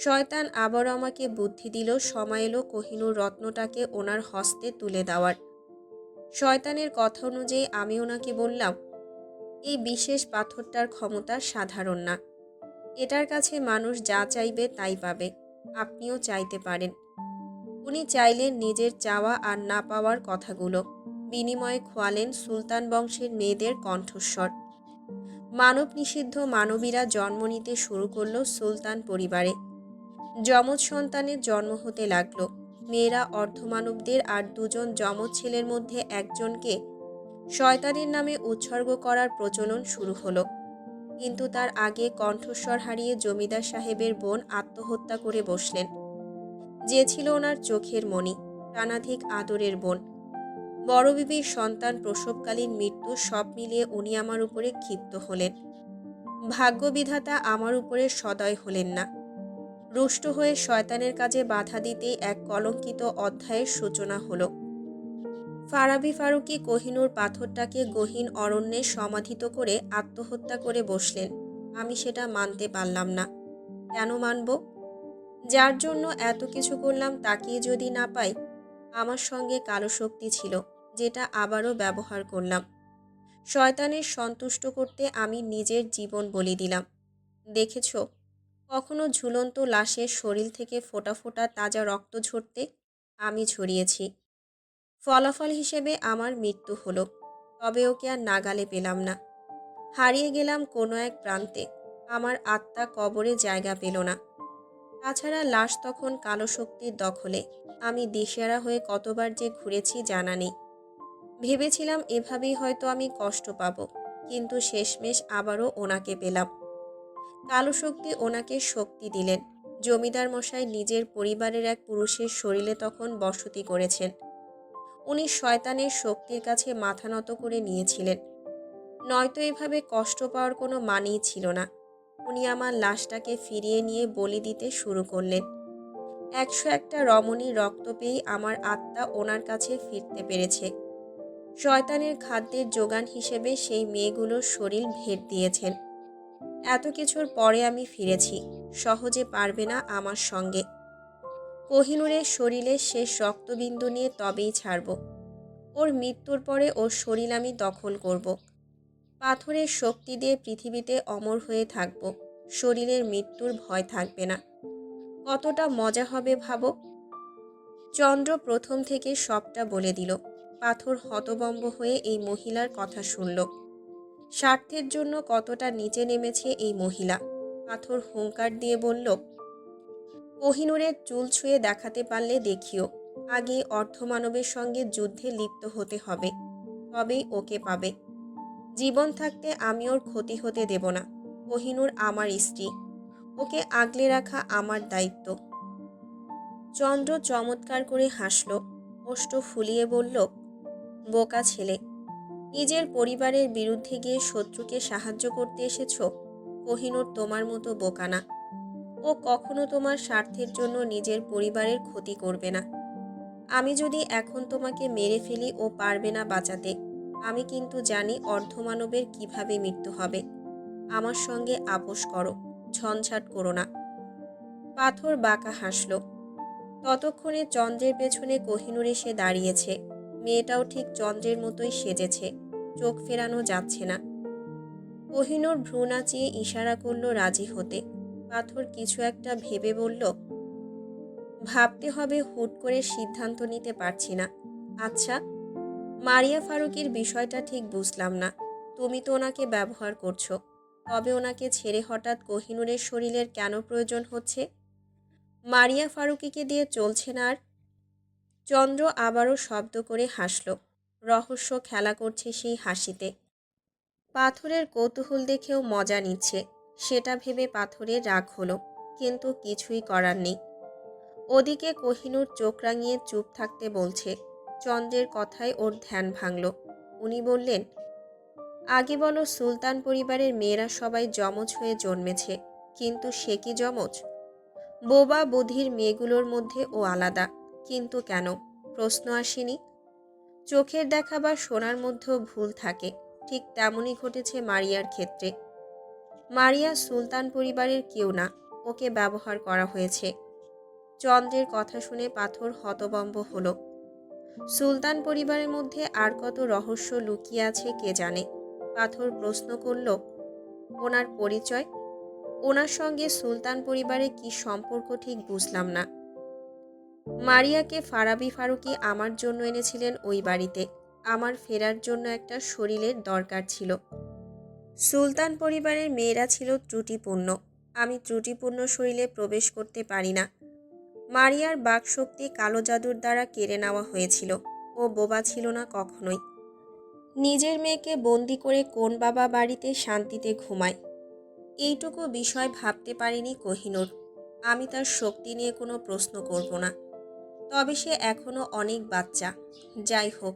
শয়তান আবারও আমাকে বুদ্ধি দিল, সময় এলো কোহিনূর রত্নটাকে ওনার হস্তে তুলে দেওয়ার। শয়তানের কথা অনুযায়ী আমি ওনাকে বললাম, এই বিশেষ পাথরটার ক্ষমতা সাধারণ না। এটার কাছে মানুষ যা চাইবে তাই পাবে। আপনিও চাইতে পারেন। উনি চাইলেন নিজের চাওয়া আর না পাওয়ার কথাগুলো। বিনিময়ে খোয়ালেন সুলতান বংশের মেয়েদের কণ্ঠস্বর। মানব নিষিদ্ধ মানবীরা জন্ম নিতে শুরু করলো সুলতান পরিবারে। যমজ সন্তানের জন্ম হতে লাগলো। মেয়েরা অর্ধমানবদের, আর 2 জন যমজ ছেলের মধ্যে একজনকে শয়তানের নামে উৎসর্গ করার প্রচলন শুরু হলো। কিন্তু তার আগে কণ্ঠস্বর হারিয়ে জমিদার সাহেবের বোন আত্মহত্যা করে বসলেন, যে ছিল ওনার চোখের মণি, প্রাণাধিক আদরের বোন। বড় বিবির সন্তান প্রসবকালীন মৃত্যু, সব মিলিয়ে উনি আমার উপরে ক্ষিপ্ত হলেন। ভাগ্যবিধাতা আমার উপরে সদয় হলেন না। রুষ্ট হয়ে শয়তানের কাজে বাধা দিতেই এক কলঙ্কিত অধ্যায়ের সূচনা হলো। ফারাবি ফারুকী কোহিনূর পাথরটাকে গহীন অরণ্যে সমাধিত করে আত্মহত্যা করে বসলেন। আমি সেটা মানতে পারলাম না। কেন মানব? যার জন্য এত কিছু করলাম তাকেই যদি না পাই। আমার সঙ্গে কালো শক্তি ছিল, যেটা আবারও ব্যবহার করলাম। শয়তানের সন্তুষ্ট করতে আমি নিজের জীবন বলি দিলাম। দেখেছ কখনো ঝুলন্ত লাশের শরীর থেকে ফোঁটা ফোঁটা তাজা রক্ত ঝরতে? আমি ঝরিয়েছি। ফলাফল হিসেবে আমার মৃত্যু হলো। তবে ওকে আর নাগালে পেলাম না। হারিয়ে গেলাম কোনো এক প্রান্তে। আমার আত্মা কবরে জায়গা পেল না। তাছাড়া লাশ তখন কালো শক্তির দখলে। আমি দিশেহারা হয়ে কতবার যে ঘুরেছি জানা নেই। ভেবেছিলাম এভাবেই হয়তো আমি কষ্ট পাব, কিন্তু শেষমেশ আবারও ওনাকে পেলাম। কালো শক্তি ওনাকে শক্তি দিলেন। জমিদার মশাই নিজের পরিবারের এক পুরুষের শরীরে তখন বসতি করেছেন। উনি শয়তানের শক্তির কাছে মাথা নত করে নিয়েছিলেন। নয়তো এভাবে কষ্ট পাওয়ার কোনো মানেই ছিল না। উনি আমার লাশটাকে ফিরিয়ে নিয়ে বলি দিতে শুরু করলেন। 101টা রমণীর রক্ত পেয়েই আমার আত্মা ওনার কাছে ফিরতে পেরেছে। শয়তানের খাদ্যের যোগান হিসেবে সেই মেয়েগুলোর শরীর ভেট দিয়েছেন। এত কিছুর পরে আমি ফিরেছি। সহজে পারবে না আমার সঙ্গে। কোহিনূরের শরীরের শেষ রক্তবিন্দু নিয়ে তবেই ছাড়ব। ওর মৃত্যুর পরে ওর শরীর আমি দখল করব। পাথরের শক্তি দিয়ে পৃথিবীতে অমর হয়ে থাকব। শরীরের মৃত্যুর ভয় থাকবে না। কতটা মজা হবে ভাবো। চন্দ্র প্রথম থেকে সবটা বলে দিল। পাথর হতবম্ব হয়ে এই মহিলার কথা শুনল। স্বার্থের জন্য কতটা নিচে নেমেছে এই মহিলা। পাথর হুঙ্কার দিয়ে বলল, কোহিনূরের চুল ছুঁয়ে দেখাতে পারলে দেখিও। আগে অর্ধমানবের সঙ্গে যুদ্ধে লিপ্ত হতে হবে, তবেই ওকে পাবে। জীবন থাকতে আমি ওর ক্ষতি হতে দেব না। কোহিনূর আমার স্ত্রী, ওকে আগলে রাখা আমার দায়িত্ব। চন্দ্র চমৎকার করে হাসল, ওষ্ঠ ফুলিয়ে বলল, বোকা ছেলে, নিজের পরিবারের বিরুদ্ধে গিয়ে শত্রুকে সাহায্য করতে এসেছ। কোহিনূর তোমার মতো বোকা না। ও কখনো তোমার স্বার্থের জন্য নিজের পরিবারের ক্ষতি করবে না। আমি যদি এখন তোমাকে মেরে ফেলি ও পারবে না বাঁচাতে। আমি কিন্তু জানি অর্ধমানবের কিভাবে মৃত্যু হবে। আমার সঙ্গে আপোষ করো, ঝঞ্ঝাট করো না। পাথর বাঁকা হাসল। ততক্ষণে চন্দ্রের পেছনে কোহিনূর এসে দাঁড়িয়েছে। মেয়েটাও ঠিক চন্দ্রের মতোই সেজেছে, চোখ ফেরানো যাচ্ছে না। কোহিনূর ভ্রু নাচিয়ে ইশারা করল রাজি হতে। পাথর কিছু একটা ভেবে বলল, ভাবতে হবে, হুট করে সিদ্ধান্ত নিতে পারছি না। আচ্ছা, মারিয়া ফারুকীর বিষয়টা ঠিক বুঝলাম না। তুমি তো ওনাকে ব্যবহার করছো, তবে ওনাকে ছেড়ে হঠাৎ কোহিনূরের শরীরের কেন প্রয়োজন হচ্ছে? মারিয়া ফারুকীকে দিয়ে চলছে না আর? চন্দ্র আবারও শব্দ করে হাসল। রহস্য খেলা করছে সেই হাসিতে। পাথরের কৌতূহল দেখেও মজা নিচ্ছে, সেটা ভেবে পাথরের রাগ হলো, কিন্তু কিছুই করার নেই। ওদিকে কোহিনূর চোখ রাঙিয়ে চুপ থাকতে বলছে। চন্দ্রের কথায় ওর ধ্যান ভাঙল। উনি বললেন, আগে বলো, সুলতান পরিবারের মেয়েরা সবাই যমজ হয়ে জন্মেছে, কিন্তু সে কি যমজ? বোবা বধির মেয়েগুলোর মধ্যে ও আলাদা, কিন্তু কেন? প্রশ্ন আসেনি। চোখের দেখা বা শোনার মধ্যেও ভুল থাকে, ঠিক তেমনই ঘটেছে মারিয়ার ক্ষেত্রে। মারিয়া সুলতান পরিবারের কেউ না, ওকে ব্যবহার করা হয়েছে। চন্দ্রের কথা শুনে পাথর হতবম্ব হলো। সুলতান পরিবারের মধ্যে আর কত রহস্য লুকিয়ে আছে কে জানে। পাথর প্রশ্ন করল, ওনার পরিচয়? ওনার সঙ্গে সুলতান পরিবারে কি সম্পর্ক ঠিক বুঝলাম না। মারিয়াকে ফারাবি ফারুকী আমার জন্য এনেছিলেন ওই বাড়িতে। আমার ফেরার জন্য একটা শরীরের দরকার ছিল। সুলতান পরিবারের মেয়েরা ছিল ত্রুটিপূর্ণ। আমি ত্রুটিপূর্ণ শরীরে প্রবেশ করতে পারি না। মারিয়ার বাকশক্তি কালো জাদুর দ্বারা কেড়ে নেওয়া হয়েছিল। ও বোবা ছিল না কখনোই। নিজের মেয়েকে বন্দি করে কোন বাবা বাড়িতে শান্তিতে ঘুমায়? এইটুকু বিষয় ভাবতে পারেনি কোহিনূর। আমি তার শক্তি নিয়ে কোনো প্রশ্ন করব না। তবে সে এখনো অনেক বাচ্চা। যাই হোক,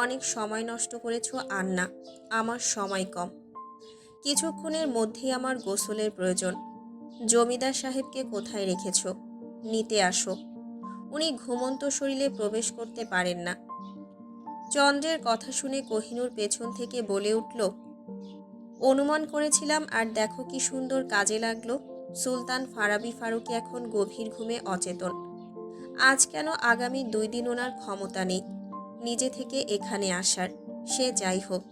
অনেক সময় নষ্ট করেছ আর না, আমার সময় কম। কিছুক্ষণের মধ্যেই আমার গোসলের প্রয়োজন। জমিদার সাহেবকে কোথায় রেখেছ? নিতে আসো। উনি ঘুমন্ত শরীরে প্রবেশ করতে পারেন না। চন্দ্রের কথা শুনে কোহিনূর পেছন থেকে বলে উঠল, অনুমান করেছিলাম, আর দেখো কি সুন্দর কাজে লাগলো। সুলতান ফারাবি ফারুকী এখন গভীর ঘুমে অচেতন। আজ কেন আগামী 2 দিন ওনার ক্ষমতা নেই নিজে থেকে এখানে আসার। সে যাই হোক,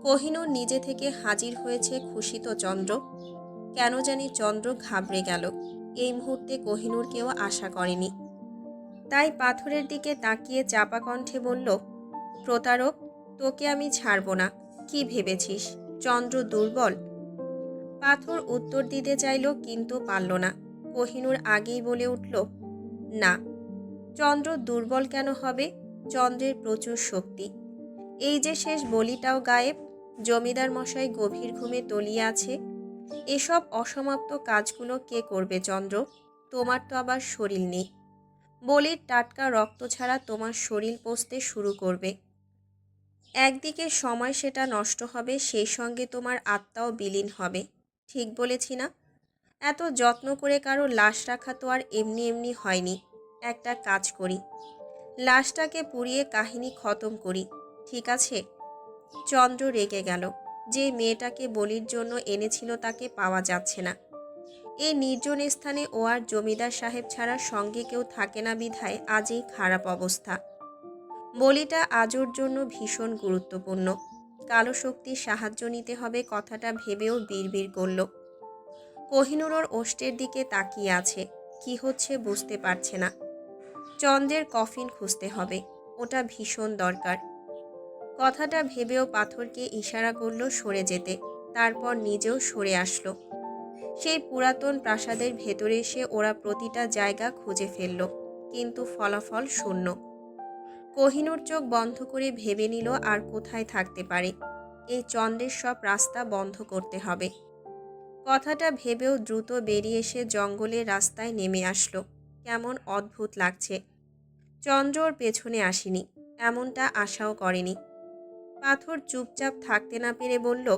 কোহিনূর নিজে থেকে হাজির হয়েছে খুশি তো চন্দ্র? কেন জানি চন্দ্র ঘাবড়ে গেল। এই মুহূর্তে কোহিনূর কেউ আশা করেনি। তাই পাথরের দিকে তাকিয়ে চাপা কণ্ঠে বলল, প্রতারক, তোকে আমি ছাড়ব না। কি ভেবেছিস চন্দ্র দুর্বল? পাথর উত্তর দিতে চাইল, কিন্তু পারল না। কোহিনূর আগেই বলে উঠল, না, চন্দ্র দুর্বল কেন হবে? চন্দ্রের প্রচুর শক্তি। এই যে শেষ বলিটাও গায়েব, জমিদার মশাই গভীর ঘুমে তলিয়ে আছে। এসব অসমাপ্ত কাজগুলো কে করবে চন্দ্র? তোমার তো আবার শরীর নেই। বলির টাটকা রক্ত ছাড়া তোমার শরীর পচতে শুরু করবে। একদিকে সময় সেটা নষ্ট হবে, সেই সঙ্গে তোমার আত্মাও বিলীন হবে। ঠিক বলেছি না? এত যত্ন করে কারো লাশ রাখা তো আর এমনি এমনি হয়নি। একটা কাজ করি, লাশটাকে পুড়িয়ে কাহিনী খতম করি, ঠিক আছে? চন্দ্র রেগে গেল। যে মেয়েটাকে বলির জন্য এনেছিল তাকে পাওয়া যাচ্ছে না। এই নির্জন স্থানে ও আর জমিদার সাহেব ছাড়া সঙ্গে কেউ থাকে না বিধায় আজই খারাপ অবস্থা। বলিটা আজর জন্য ভীষণ গুরুত্বপূর্ণ। কালো শক্তির সাহায্য নিতে হবে, কথাটা ভেবেও বিড়বিড় করল। কোহিনূর ওর ওষ্ঠের দিকে তাকিয়ে আছে। কি হচ্ছে বুঝতে পারছে না। চন্দ্রের কফিন খুঁজতে হবে, ওটা ভীষণ দরকার। কথাটা ভেবেও পাথরকে ইশারা করলো সরে যেতে। তারপর নিজেও সরে আসলো। সেই পুরাতন প্রাসাদের ভেতরে এসে ওরা প্রতিটা জায়গা খুঁজে ফেলল, কিন্তু ফলাফল শূন্য। কোহিনূর চোখ বন্ধ করে ভেবে নিল আর কোথায় থাকতে পারে। এই চন্দ্রের সব রাস্তা বন্ধ করতে হবে। কথাটা ভেবেও দ্রুত বেরিয়ে এসে জঙ্গলের রাস্তায় নেমে আসলো। কেমন অদ্ভুত লাগছে। চন্দ্র ওর পেছনে আসেনি, এমনটা আশাও করেনি। পাথর চুপচাপ থাকতে না পেরে বলল,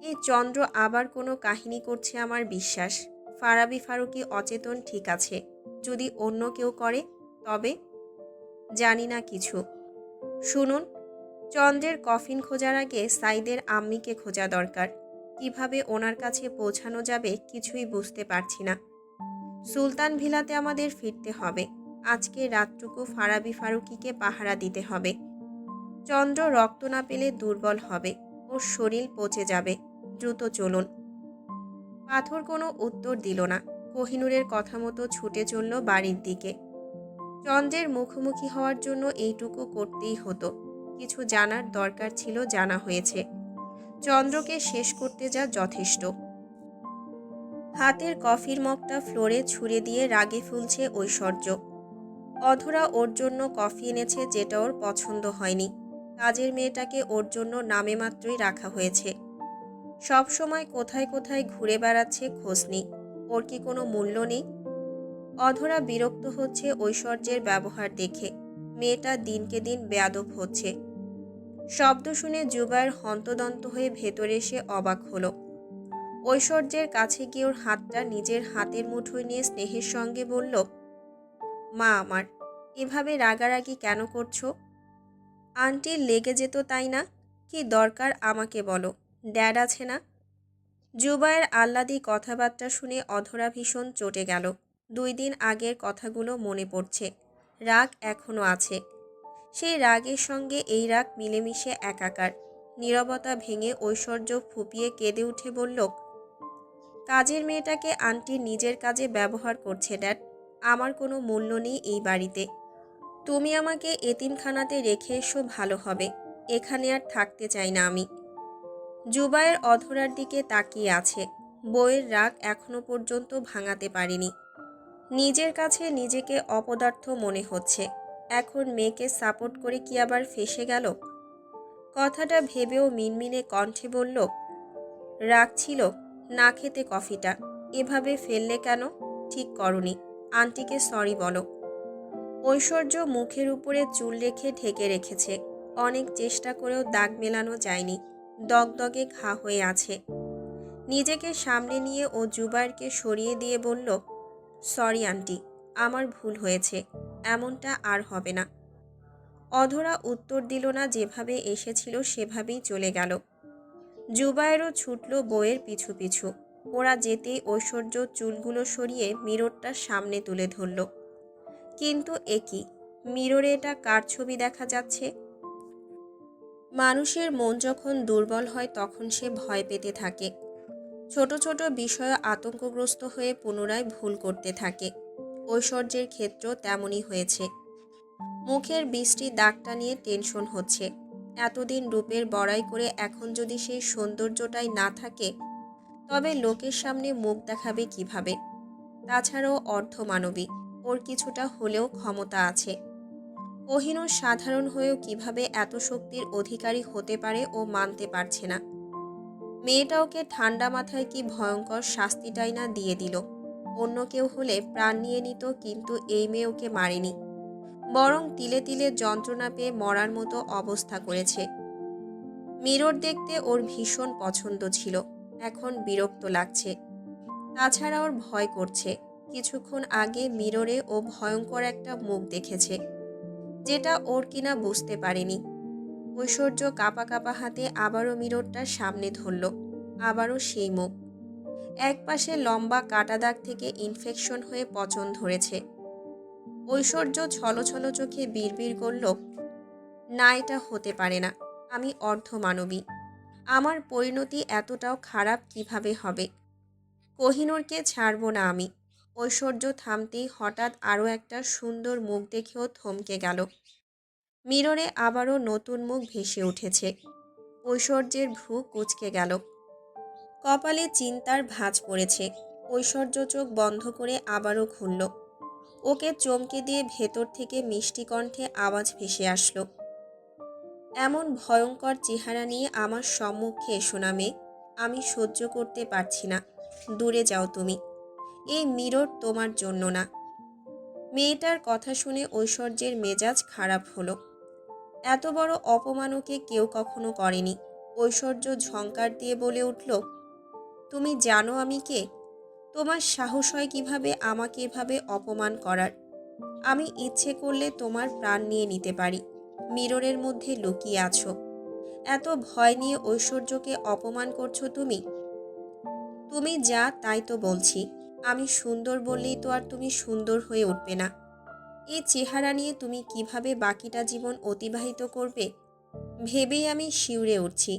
এই চন্দ্র আবার কোনো কাহিনী করছে আমার বিশ্বাস। ফারাবি ফারুকী অচেতন ঠিক আছে, যদি অন্য কেউ করে তবে? জানি না কিছু। শুনুন, চন্দ্রের কফিন খোঁজার আগে সাইদের আম্মিকে খোঁজা দরকার। কিভাবে ওনার কাছে পৌঁছানো যাবে কিছুই বুঝতে পারছি না। সুলতান ভিলাতে আমাদের ফিরতে হবে। আজকে রাতটুকু ফারাবি ফারুকীকে পাহারা দিতে হবে। চন্দ্র রক্ত না পেলে দুর্বল হবে, ওর শরীর পচে যাবে। দ্রুত চলুন। পাথর কোনো উত্তর দিল না। কোহিনূরের কথা মতো ছুটে চলল বাড়ির দিকে। চন্দ্রের মুখোমুখি হওয়ার জন্য এইটুকু করতেই হতো। কিছু জানার দরকার ছিল, জানা হয়েছে। চন্দ্রকে শেষ করতে যা যথেষ্ট। হাতের কফির মগটা ফ্লোরে ছুঁড়ে দিয়ে রাগে ফুলছে ঐশ্বর্য। অধরা ওর জন্য কফি এনেছে, যেটা ওর পছন্দ হয়নি। কাজের মেয়েটাকে ওর জন্য নামে মাত্রই রাখা হয়েছে। সব সময় কোথায় কোথায় ঘুরে বেড়াচ্ছে, খোঁজ নেই। ওর কি কোনো মূল্য নেই? অধরা বিরক্ত হচ্ছে ঐশ্বর্যের ব্যবহার দেখে। মেয়েটা দিনকে দিন বেয়াদব হচ্ছে। শব্দ শুনে জুবায়ের হন্তদন্ত হয়ে ভেতরে এসে অবাক হলো। ঐশ্বর্যের কাছে গিয়ে ওর হাতটা নিজের হাতের মুঠোয় নিয়ে স্নেহের সঙ্গে বলল, মা আমার, এভাবে রাগারাগি কেন করছো? আন্টির লেগে যেত তাই না? কি দরকার আমাকে বলো, ড্যাড আছে না? জুবায়ের আহ্লাদি কথাবার্তা শুনে অধরা ভীষণ চটে গেল। 2 দিন আগের কথাগুলো মনে পড়ছে। রাগ এখনো আছে। সেই রাগের সঙ্গে এই রাগ মিলেমিশে একাকার। নীরবতা ভেঙে ঐশ্বর্য ফুপিয়ে কেঁদে উঠে বলল, কাজের মেয়েটাকে আন্টি নিজের কাজে ব্যবহার করছে ড্যাড। আমার কোনো মূল্য নেই এই বাড়িতে। তুমি আমাকে এতিমখানাতে রেখে এসো, ভালো হবে। এখানে আর থাকতে চাই না আমি। জুবায়ের অধরার দিকে তাকিয়ে আছে। বউয়ের রাগ এখনো পর্যন্ত ভাঙাতে পারেনি। নিজের কাছে নিজেকে অপদার্থ মনে হচ্ছে। এখন মেয়েকে সাপোর্ট করে কি আবার ফেঁসে গেল? কথাটা ভেবেও মিনমিনে কণ্ঠে বলল, রাগ ছিল না খেতে কফিটা, এভাবে ফেললে কেন? ঠিক করনি, আন্টিকে সরি বলো। ঐশ্বর্য মুখের উপরে চুল রেখে ঢেকে রেখেছে, অনেক চেষ্টা করেও দাগ মেলানো যায়নি, দগদগে ঘা হয়ে আছে। নিজেকে সামনে নিয়ে ও জুবায়েরকে সরিয়ে দিয়ে বলল, সরি আন্টি, আমার ভুল হয়েছে, এমনটা আর হবে না। অধরা উত্তর দিল না, যেভাবে এসেছিল সেভাবেই চলে গেল। জুবায়েরও ছুটল বইয়ের পিছু পিছু। ওরা যেতেই ঐশ্বর্য চুলগুলো সরিয়ে মিররটার সামনে তুলে ধরল। কিন্তু একি, মিররে এটা কার ছবি দেখা যাচ্ছে? মানুষের মন যখন দুর্বল হয় তখন সে ভয় পেতে থাকে, ছোট ছোট বিষয়ে আতঙ্কগ্রস্ত হয়ে পুনরায় ভুল করতে থাকে। ঐশ্বর্যের ক্ষেত্রেও তেমনই হয়েছে। মুখের বৃষ্টি দাগটা নিয়ে টেনশন হচ্ছে। এতদিন রূপের বড়াই করে এখন যদি সেই সৌন্দর্যটাই না থাকে, তবে লোকের সামনে মুখ দেখাবে কিভাবে? তাছাড়াও অর্ধমানবী, ওর কিছুটা হলেও ক্ষমতা আছে। কোহিনূর সাধারণ হয়েও কিভাবে এত শক্তির অধিকারী হতে পারে ও মানতে পারছে না। মেয়েটা ওকে ঠান্ডা মাথায় কি ভয়ঙ্কর শাস্তিটাই না দিয়ে দিল। অন্য কেউ হলে প্রাণ নিয়ে নিত, কিন্তু এই মেয়ে ওকে মারেনি, বরং তিলে তিলে যন্ত্রণা পেয়ে মরার মতো অবস্থা করেছে। মিরর দেখতে ওর ভীষণ পছন্দ ছিল, এখন বিরক্ত লাগছে। তাছাড়া ওর ভয় করছে। কিছুক্ষণ আগে মিররে ও ভয়ঙ্কর একটা মুখ দেখেছে, যেটা ওর কিনা বুঝতে পারেনি। ঐশ্বর্য কাঁপা কাঁপা হাতে আবারও মিররটার সামনে ধরল। আবারও সেই মুখ। একপাশে লম্বা কাটা দাগ থেকে ইনফেকশন হয়ে পচন ধরেছে। ঐশ্বর্য ছলছল চোখে বিড়বিড় করল, না, এটা হতে পারে না। আমি অর্ধমানবী, আমার পরিণতি এতটাও খারাপ কিভাবে হবে? কোহিনূরকে ছাড়ব না আমি। ঐশ্বর্য থামতেই হঠাৎ আরও একটা সুন্দর মুখ দেখেও থমকে গেল। মিররে আবারও নতুন মুখ ভেসে উঠেছে। ঐশ্বর্যের ভ্রু কুঁচকে গেল, কপালে চিন্তার ভাঁজ পড়েছে। ঐশ্বর্য চোখ বন্ধ করে আবারও খুলল। ওকে চমকে দিয়ে ভেতর থেকে মিষ্টি কণ্ঠে আওয়াজ ভেসে আসলো, এমন ভয়ঙ্কর চেহারা নিয়ে আমার সম্মুখে এসো না মেয়ে, আমি সহ্য করতে পারছি না, দূরে যাও তুমি, এই মিরর তোমার জন্য না। মেয়েটার কথা শুনে ঐশ্বর্যের মেজাজ খারাপ হলো। এত বড় অপমান ওকে কেউ কখনো করেনি। ঐশ্বর্য ঝংকার দিয়ে বলে উঠল, তুমি জানো আমি কে? তোমার সাহস হয় কিভাবে আমাকে এভাবে অপমান করার? আমি ইচ্ছে করলে তোমার প্রাণ নিয়ে নিতে পারি। মিররের মধ্যে লুকিয়ে আছো, এত ভয় নিয়ে ঐশ্বর্যকে অপমান করছো তুমি? তুমি যা তাই তো বলছি। আমি সুন্দর বললেই তো আর তুমি সুন্দর হয়ে উঠবে না। এই চেহারা নিয়ে তুমি কিভাবে বাকিটা জীবন অতিবাহিত করবে ভেবেই আমি শিউরে উঠছি।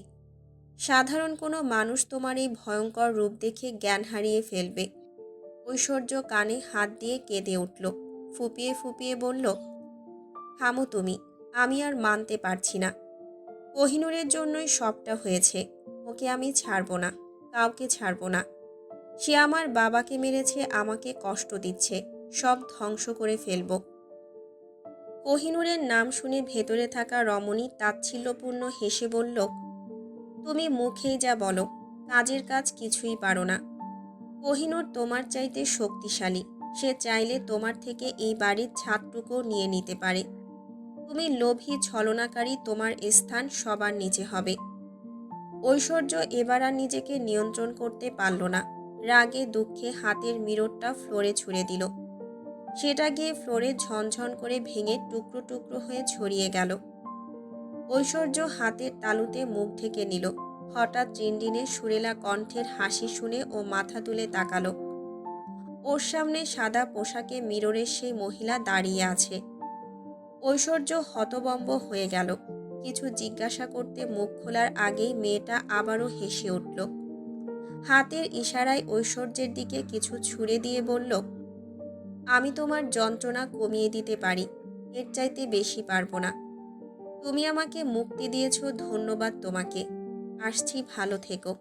সাধারণ কোনো মানুষ তোমার এই ভয়ঙ্কর রূপ দেখে জ্ঞান হারিয়ে ফেলবে। ঐশ্বর্য কানে হাত দিয়ে কেঁদে উঠল, ফুপিয়ে ফুপিয়ে বলল, থামো তুমি, আমি আর মানতে পারছি না। কোহিনূরের জন্যই সবটা হয়েছে। ওকে আমি ছাড়ব না, কাউকে ছাড়ব না। সে আমার বাবাকে মেরেছে, আমাকে কষ্ট দিচ্ছে, সব ধ্বংস করে ফেলব। কোহিনূরের নাম শুনে ভেতরে থাকা রমণী তাচ্ছিল্যপূর্ণ হেসে বলল, তুমি মুখেই যা বলো, কাজের কাজ কিছুই পারো না। কোহিনূর তোমার চাইতে শক্তিশালী, সে চাইলে তোমার থেকে এই বাড়ির ছাদটুকু নিয়ে নিতে পারে। তুমি লোভী ছলনাকারী, তোমার স্থান সবার নিচে হবে। ঐশ্বর্য এবার আর নিজেকে নিয়ন্ত্রণ করতে পারল না। রাগে দুঃখে হাতের মিররটা ফ্লোরে ছুঁড়ে দিল। সেটা গিয়ে ফ্লোরে ঝনঝন করে ভেঙে টুকরো টুকরো হয়ে ছড়িয়ে গেল। ঐশ্বর্য হাতের তালুতে মুখ ঢেকে নিল। হঠাৎ রিনরিনের সুরেলা কণ্ঠের হাসি শুনে ও মাথা তুলে তাকালো। ওর সামনে সাদা পোশাকে মিররের সেই মহিলা দাঁড়িয়ে আছে। ঐশ্বর্য হতবম্ব হয়ে গেল। কিছু জিজ্ঞাসা করতে মুখ খোলার আগেই মেয়েটা আবারও হেসে উঠল। হাতের ইশারায় ঐশ্বর্যের দিকে কিছু ছুঁড়ে দিয়ে বলল, আমি তোমার যন্ত্রণা কমিয়ে দিতে পারি, এর চাইতে বেশি পারবো না। তুমি আমাকে মুক্তি দিয়েছ, ধন্যবাদ তোমাকে। আসছি, ভালো থেকো।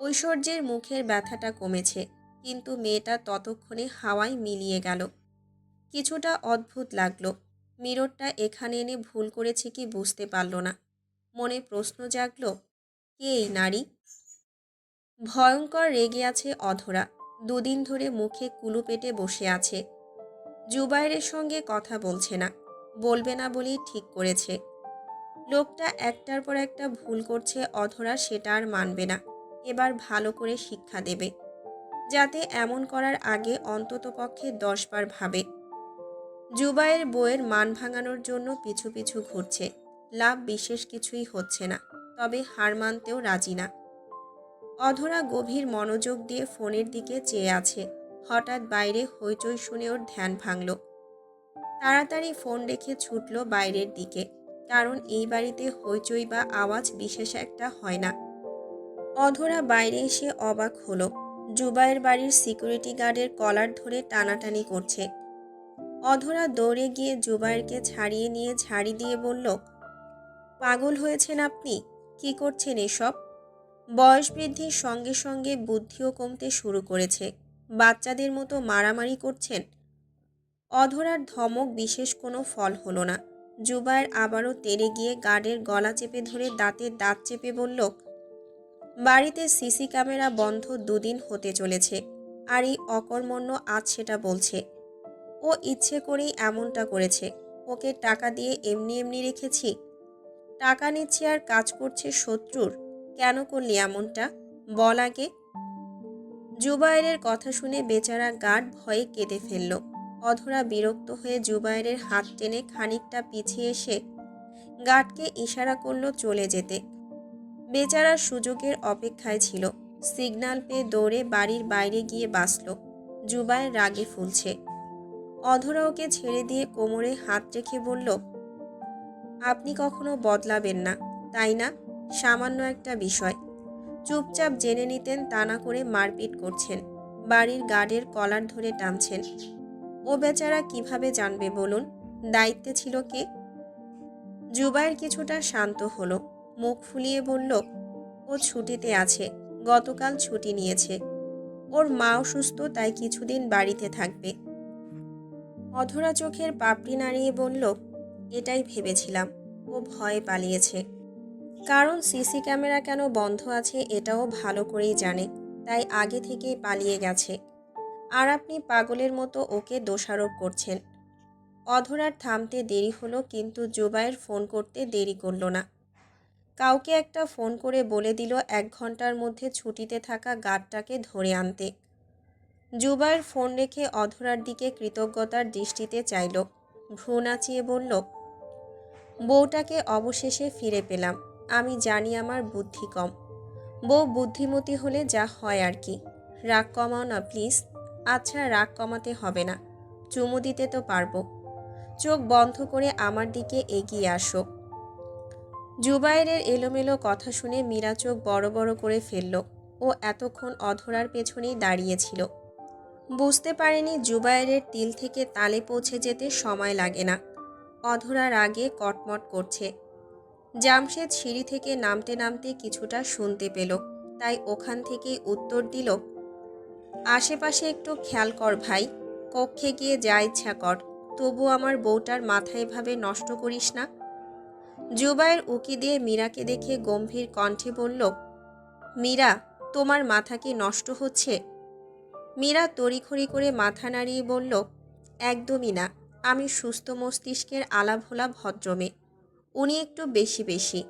ঐশ্বর্যের মুখের ব্যথাটা কমেছে, কিন্তু মেয়েটা ততক্ষণে হাওয়ায় মিলিয়ে গেল। কিছুটা অদ্ভুত লাগলো। মিররটা এখানে এনে ভুল করেছে কি বুঝতে পারল না। মনে প্রশ্ন জাগল, কে এই নারী? ভয়ঙ্কর রেগে আছে অধরা। দুদিন ধরে মুখে কুলু পেটে বসে আছে। জুবাইরের সঙ্গে কথা বলছে না, বলবে না বলেই ঠিক করেছে। লোকটা একটার পর একটা ভুল করছে, অধরা সেটা আর মানবে না। এবার ভালো করে শিক্ষা দেবে, যাতে এমন করার আগে অন্ততপক্ষে 10 বার ভাবে। জুবাইর বইয়ের মান ভাঙানোর জন্য পিছু পিছু ঘুরছে। লাভ বিশেষ কিছুই হচ্ছে না, তবে হার মানতেও রাজি না। অধরা গভীর মনোযোগ দিয়ে ফোনের দিকে চেয়ে আছে। হঠাৎ বাইরে হইচই শুনে ওর ধ্যান ভাঙল। তাড়াতাড়ি ফোন রেখে ছুটল বাইরের দিকে, কারণ এই বাড়িতে হইচই বা আওয়াজ বিশেষ একটা হয় না। অধরা বাইরে এসে অবাক হলো। জুবাইর বাড়ির সিকিউরিটি গার্ডের কলার ধরে টানাটানি করছে। অধরা দৌড়ে গিয়ে জুবাইরকে ছাড়িয়ে নিয়ে ঝাড়ি দিয়ে বলল, পাগল হয়েছেন আপনি? কি করছেন এসব? বয়স বৃদ্ধির সঙ্গে সঙ্গে বুদ্ধিও কমতে শুরু করেছে। বাচ্চাদের মতো মারামারি করছেন। অধরার ধমক বিশেষ কোনো ফল হলো না। জুবাইর আবারও তেড়ে গিয়ে গার্ডের গলা চেপে ধরে দাঁতে দাঁত চেপে বলল, বাড়িতে সিসি ক্যামেরা বন্ধ 2 দিন হতে চলেছে, আর এই অকর্মণ্য আজ সেটা বলছে। ও ইচ্ছে করেই এমনটা করেছে। ওকে টাকা দিয়ে এমনি এমনি রেখেছি? টাকা নিচ্ছে আর কাজ করছে শত্রুর। কেন করলি এমনটা? বল আগে। জুবাইরের কথা শুনে বেচারা গার্ড ভয়ে কেঁদে ফেলল। অধরা বিরক্ত হয়ে জুবাইরের হাত টেনে খানিকটা পিছিয়ে এসে গার্ডকে ইশারা করল চলে যেতে। বেচারা সুযোগের অপেক্ষায় ছিল। সিগন্যাল পেয়ে দৌড়ে বাড়ির বাইরে গিয়ে বাসল। জুবাইর রাগে ফুলছে। অধরা ওকে ছেড়ে দিয়ে কোমরে হাত রেখে বলল, আপনি কখনো বদলাবেন না, তাই না? সামান্য একটা বিষয়। চুপচাপ জেনে নিতেন, তা না করে মারপিট করছেন, বাড়ির গার্ডের কলার ধরে টানছেন। ও বেচারা কিভাবে জানবে বলুন? দায়িত্বে ছিল কে? জুবাইর কিছুটা শান্ত হলো। মুখ ফুলিয়ে বলল, ও ছুটিতে আছে, গতকাল ছুটি নিয়েছে। ওর মাও সুস্থ, তাই কিছুদিন বাড়িতে থাকবে। অধরা চোখের পাপড়ি নাড়িয়ে বলল, এটাই ভেবেছিলাম। ও ভয়ে পালিয়েছে। কারণ সিসি ক্যামেরা কেন বন্ধ আছে এটাও ভালো করেই জানে, তাই আগে থেকেই পালিয়ে গেছে। আর আপনি পাগলের মতো ওকে দোষারোপ করছেন। অধরার থামতে দেরি হলো, কিন্তু জুবাইর ফোন করতে দেরি করল না। কাউকে একটা ফোন করে বলে দিল 1 ঘন্টার মধ্যে ছুটিতে থাকা গার্ডটাকে ধরে আনতে। জুবাইর ফোন রেখে অধরার দিকে কৃতজ্ঞতার দৃষ্টিতে চাইল। ভ্রু নাচিয়ে বলল, বউটাকে অবশেষে ফিরে পেলাম। আমি জানি আমার বুদ্ধি কম। বউ বুদ্ধিমতী হলে যা হয় আর কি। রাগ কমাও না প্লিজ। আচ্ছা, রাগ কমাতে হবে না, চুমু দিতে তো পারবো। চোখ বন্ধ করে আমার দিকে এগিয়ে আসো। জুবাইরের এলোমেলো কথা শুনে মীরা চোখ বড় বড় করে ফেলল। ও এতক্ষণ অধরার পেছনেই দাঁড়িয়েছিল। বুঝতে পারেনি জুবাইরের তিল থেকে তালে পৌঁছে যেতে সময় লাগে না। অধরার আগে কটমট করছে। জামশেদ সিঁড়ি থেকে নামতে নামতে কিছুটা শুনতে পেল, তাই ওখান থেকেই উত্তর দিল, আশেপাশে একটু খেয়াল কর ভাই। কক্ষে গিয়ে যা ইচ্ছা কর, তবু আমার বউটার মাথা এভাবে নষ্ট করিস না। জুবাইর উকি দিয়ে মীরাকে দেখে গম্ভীর কণ্ঠে বলল, মীরা, তোমার মাথা কি নষ্ট হচ্ছে? মীরা তড়িঘড়ি করে মাথা নাড়িয়ে বলল, একদমই না। আমি সুস্থ মস্তিষ্কের আলাভোলা ভদ্রমেয়ে, উনি একটু বেশি বেশি।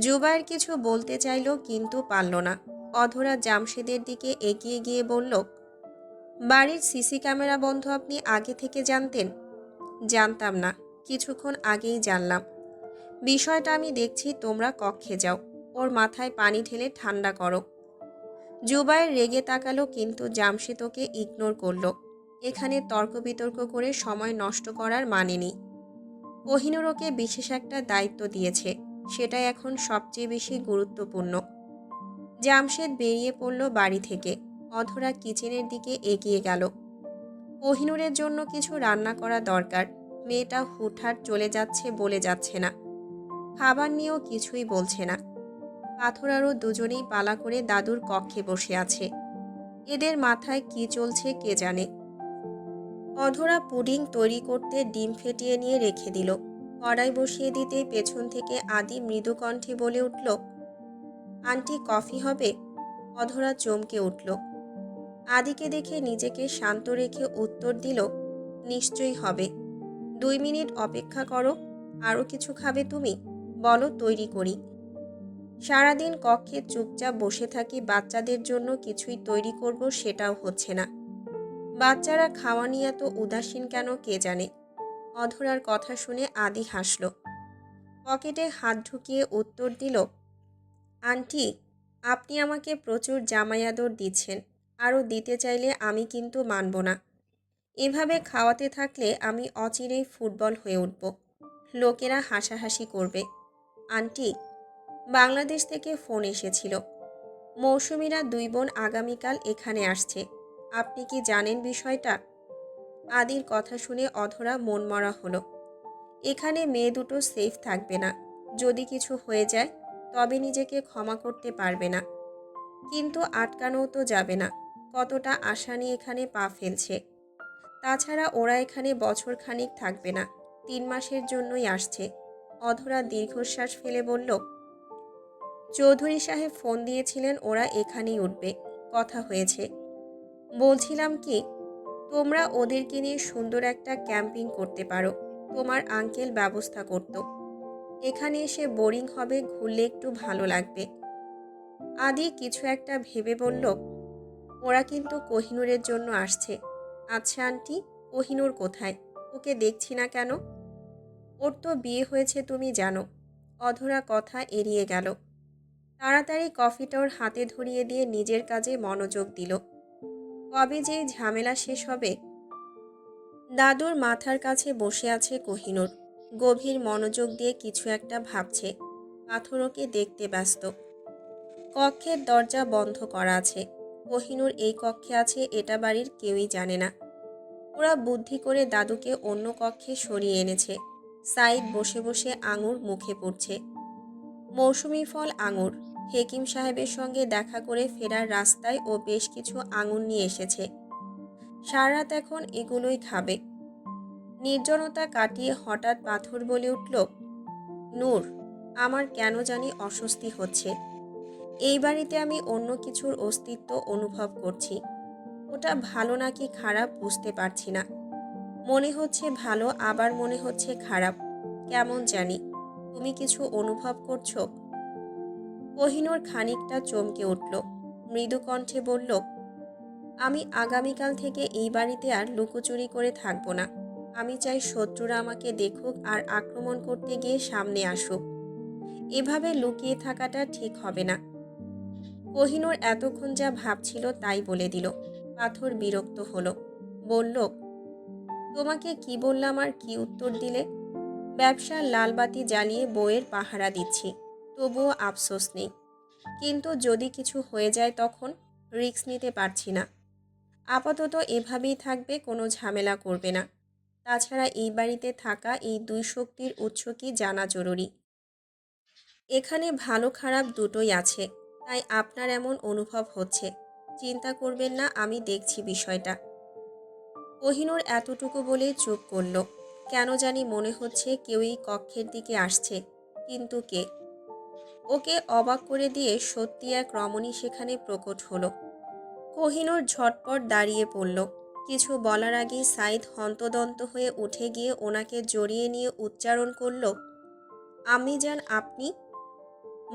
জুবাইর কিছু বলতে চাইল, কিন্তু পারল না। অধরা জামশেদের দিকে এগিয়ে গিয়ে বলল, বাড়ির সিসি ক্যামেরা বন্ধ আপনি আগে থেকে জানতেন? জানতাম না, কিছুক্ষণ আগেই জানলাম। বিষয়টা আমি দেখছি, তোমরা কক্ষে যাও। ওর মাথায় পানি ঢেলে ঠান্ডা করো। জুবাইর রেগে তাকালো, কিন্তু জামশেদ ওকে ইগনোর করল। এখানে তর্ক বিতর্ক করে সময় নষ্ট করার মানে নেই। কোহিনূর ওকে বিশেষ একটা দায়িত্ব দিয়েছে, সেটাই এখন সবচেয়ে বেশি গুরুত্বপূর্ণ। জামশেদ বেরিয়ে পড়ল বাড়ি থেকে। অধরা কিচেনের দিকে এগিয়ে গেল। কোহিনূরের জন্য কিছু রান্না করা দরকার। মেয়েটা হুটহাট চলে যাচ্ছে বলে যাচ্ছে না, খাবার নিয়েও কিছুই বলছে না। পাথর আরও দুজনেই পালা করে দাদুর কক্ষে বসে আছে। এদের মাথায় কি চলছে কে জানে। অধরা পুডিং তৈরি করতে ডিম ফেটিয়ে নিয়ে রেখে দিল। কড়াই বসিয়ে দিতেই পেছন থেকে আদি মৃদু কণ্ঠে বলে উঠল, আন্টি কফি হবে? অধরা চমকে উঠল। আদিকে দেখে নিজেকে শান্ত রেখে উত্তর দিল, নিশ্চয়ই হবে। 2 মিনিট অপেক্ষা করো। আরও কিছু খাবে তুমি? বলো তৈরি করি। সারাদিন কক্ষে চুপচাপ বসে থাকি, বাচ্চাদের জন্য কিছুই তৈরি করব সেটাও হচ্ছে না। বাচ্চারা খাওয়া নিয়ে এত উদাসীন কেন কে জানে। অধরার কথা শুনে আদি হাসল। পকেটে হাত ঢুকিয়ে উত্তর দিল, আন্টি আপনি আমাকে প্রচুর জামাই আদর দিচ্ছেন, আরও দিতে চাইলে আমি কিন্তু মানব না। এভাবে খাওয়াতে থাকলে আমি অচিরেই ফুটবল হয়ে উঠব, লোকেরা হাসাহাসি করবে। আন্টি বাংলাদেশ থেকে ফোন এসেছিল, মৌসুমীরা 2 বোন আগামীকাল এখানে আসছে। আপনি কি জানেন বিষয়টা? আদির কথা শুনে অধরা মনমরা হলো। এখানে মেয়ে দুটো সেফ থাকবে না, যদি কিছু হয়ে যায় তবে নিজেকে ক্ষমা করতে পারবে না। কিন্তু আটকানোও তো যাবে না, কতটা আশা নিয়ে এখানে পা ফেলছে। তাছাড়া ওরা এখানে বছর খানিক থাকবে না, 3 মাসের জন্যই আসছে। অধরা দীর্ঘশ্বাস ফেলে বলল, চৌধুরী সাহেব ফোন দিয়েছিলেন ওরা এখানেই উঠবে, কথা হয়েছে। বলছিলাম কি, তোমরা ওদেরকে নিয়ে সুন্দর একটা ক্যাম্পিং করতে পারো, তোমার আঙ্কেল ব্যবস্থা করত। এখানে এসে বোরিং হবে, ঘুরলে একটু ভালো লাগবে। আদি কিছু একটা ভেবে বলল, ওরা কিন্তু কোহিনূরের জন্য আসছে। আচ্ছা আন্টি, কোহিনূর কোথায়? ওকে দেখছি না কেন? ওর তো বিয়ে হয়েছে তুমি জানো। অধরা কথা এড়িয়ে গেল। তাড়াতাড়ি কফিটা ওর হাতে ধরিয়ে দিয়ে নিজের কাজে মনোযোগ দিল। কবে যেই ঝামেলা শেষ হবে। দাদুর মাথার কাছে বসে আছে কোহিনূর, গভীর মনোযোগ দিয়ে কিছু একটা ভাবছে। পাথর ওকে দেখতে ব্যস্ত। কক্ষের দরজা বন্ধ করা আছে। কোহিনূর এই কক্ষে আছে এটা বাড়ির কেউই জানে না। ওরা বুদ্ধি করে দাদুকে অন্য কক্ষে সরিয়ে এনেছে। সাইদ বসে বসে আঙুর মুখে পড়ছে। মৌসুমি ফল আঙুর। হেকিম সাহেবের সঙ্গে দেখা করে ফেরার রাস্তায় ও বেশ কিছু আঙুর নিয়ে এসেছে। সারারাত এখন এগুলোই খাবে। নির্জনতা কাটিয়ে হঠাৎ পাথর বলে উঠল, নূর, আমার কেন জানি অস্বস্তি হচ্ছে। এই বাড়িতে আমি অন্য কিছুর অস্তিত্ব অনুভব করছি। ওটা ভালো নাকি খারাপ বুঝতে পারছি না। মনে হচ্ছে ভালো, আবার মনে হচ্ছে খারাপ। কেমন জানি। তুমি কিছু অনুভব করছো? কোহিনূর খানিকটা চমকে উঠল। মৃদু কণ্ঠে বলল, আমি আগামীকাল থেকে এই বাড়িতে আর লুকোচুরি করে থাকবো না। আমি চাই শত্রুরা আমাকে দেখুক আর আক্রমণ করতে গিয়ে সামনে আসুক। এভাবে লুকিয়ে থাকাটা ঠিক হবে না। কোহিনূর এতক্ষণ যা ভাবছিল তাই বলে দিল। পাথর বিরক্ত হলো। বলল, তোমাকে কি বললাম আর কি উত্তর দিলে? ব্যবসার লালবাতি জ্বালিয়ে বইয়ের পাহারা দিচ্ছি, তবুও আফসোস নেই। কিন্তু যদি কিছু হয়ে যায় তখন? রিস্ক নিতে পারছি না। আপাতত এভাবেই থাকবে, কোনো ঝামেলা করবে না। তাছাড়া এই বাড়িতে থাকা এই 2 শক্তির উৎস কি জানা জরুরি। এখানে ভালো খারাপ দুটোই আছে, তাই আপনার এমন অনুভব হচ্ছে। চিন্তা করবেন না, আমি দেখছি বিষয়টা। কোহিনূর এতটুকু বলেই চুপ করল। কেন জানি মনে হচ্ছে কেউ এই কক্ষের দিকে আসছে, কিন্তু কে? ওকে অবাক করে দিয়ে সত্যি এক রমণী সেখানে প্রকট হলো। কোহিনূর ঝটপট দাঁড়িয়ে পড়ল। কিছু বলার আগেই সাইদ হন্তদন্ত হয়ে উঠে গিয়ে ওনাকে জড়িয়ে নিয়ে উচ্চারণ করল, আম্মি জান আপনি?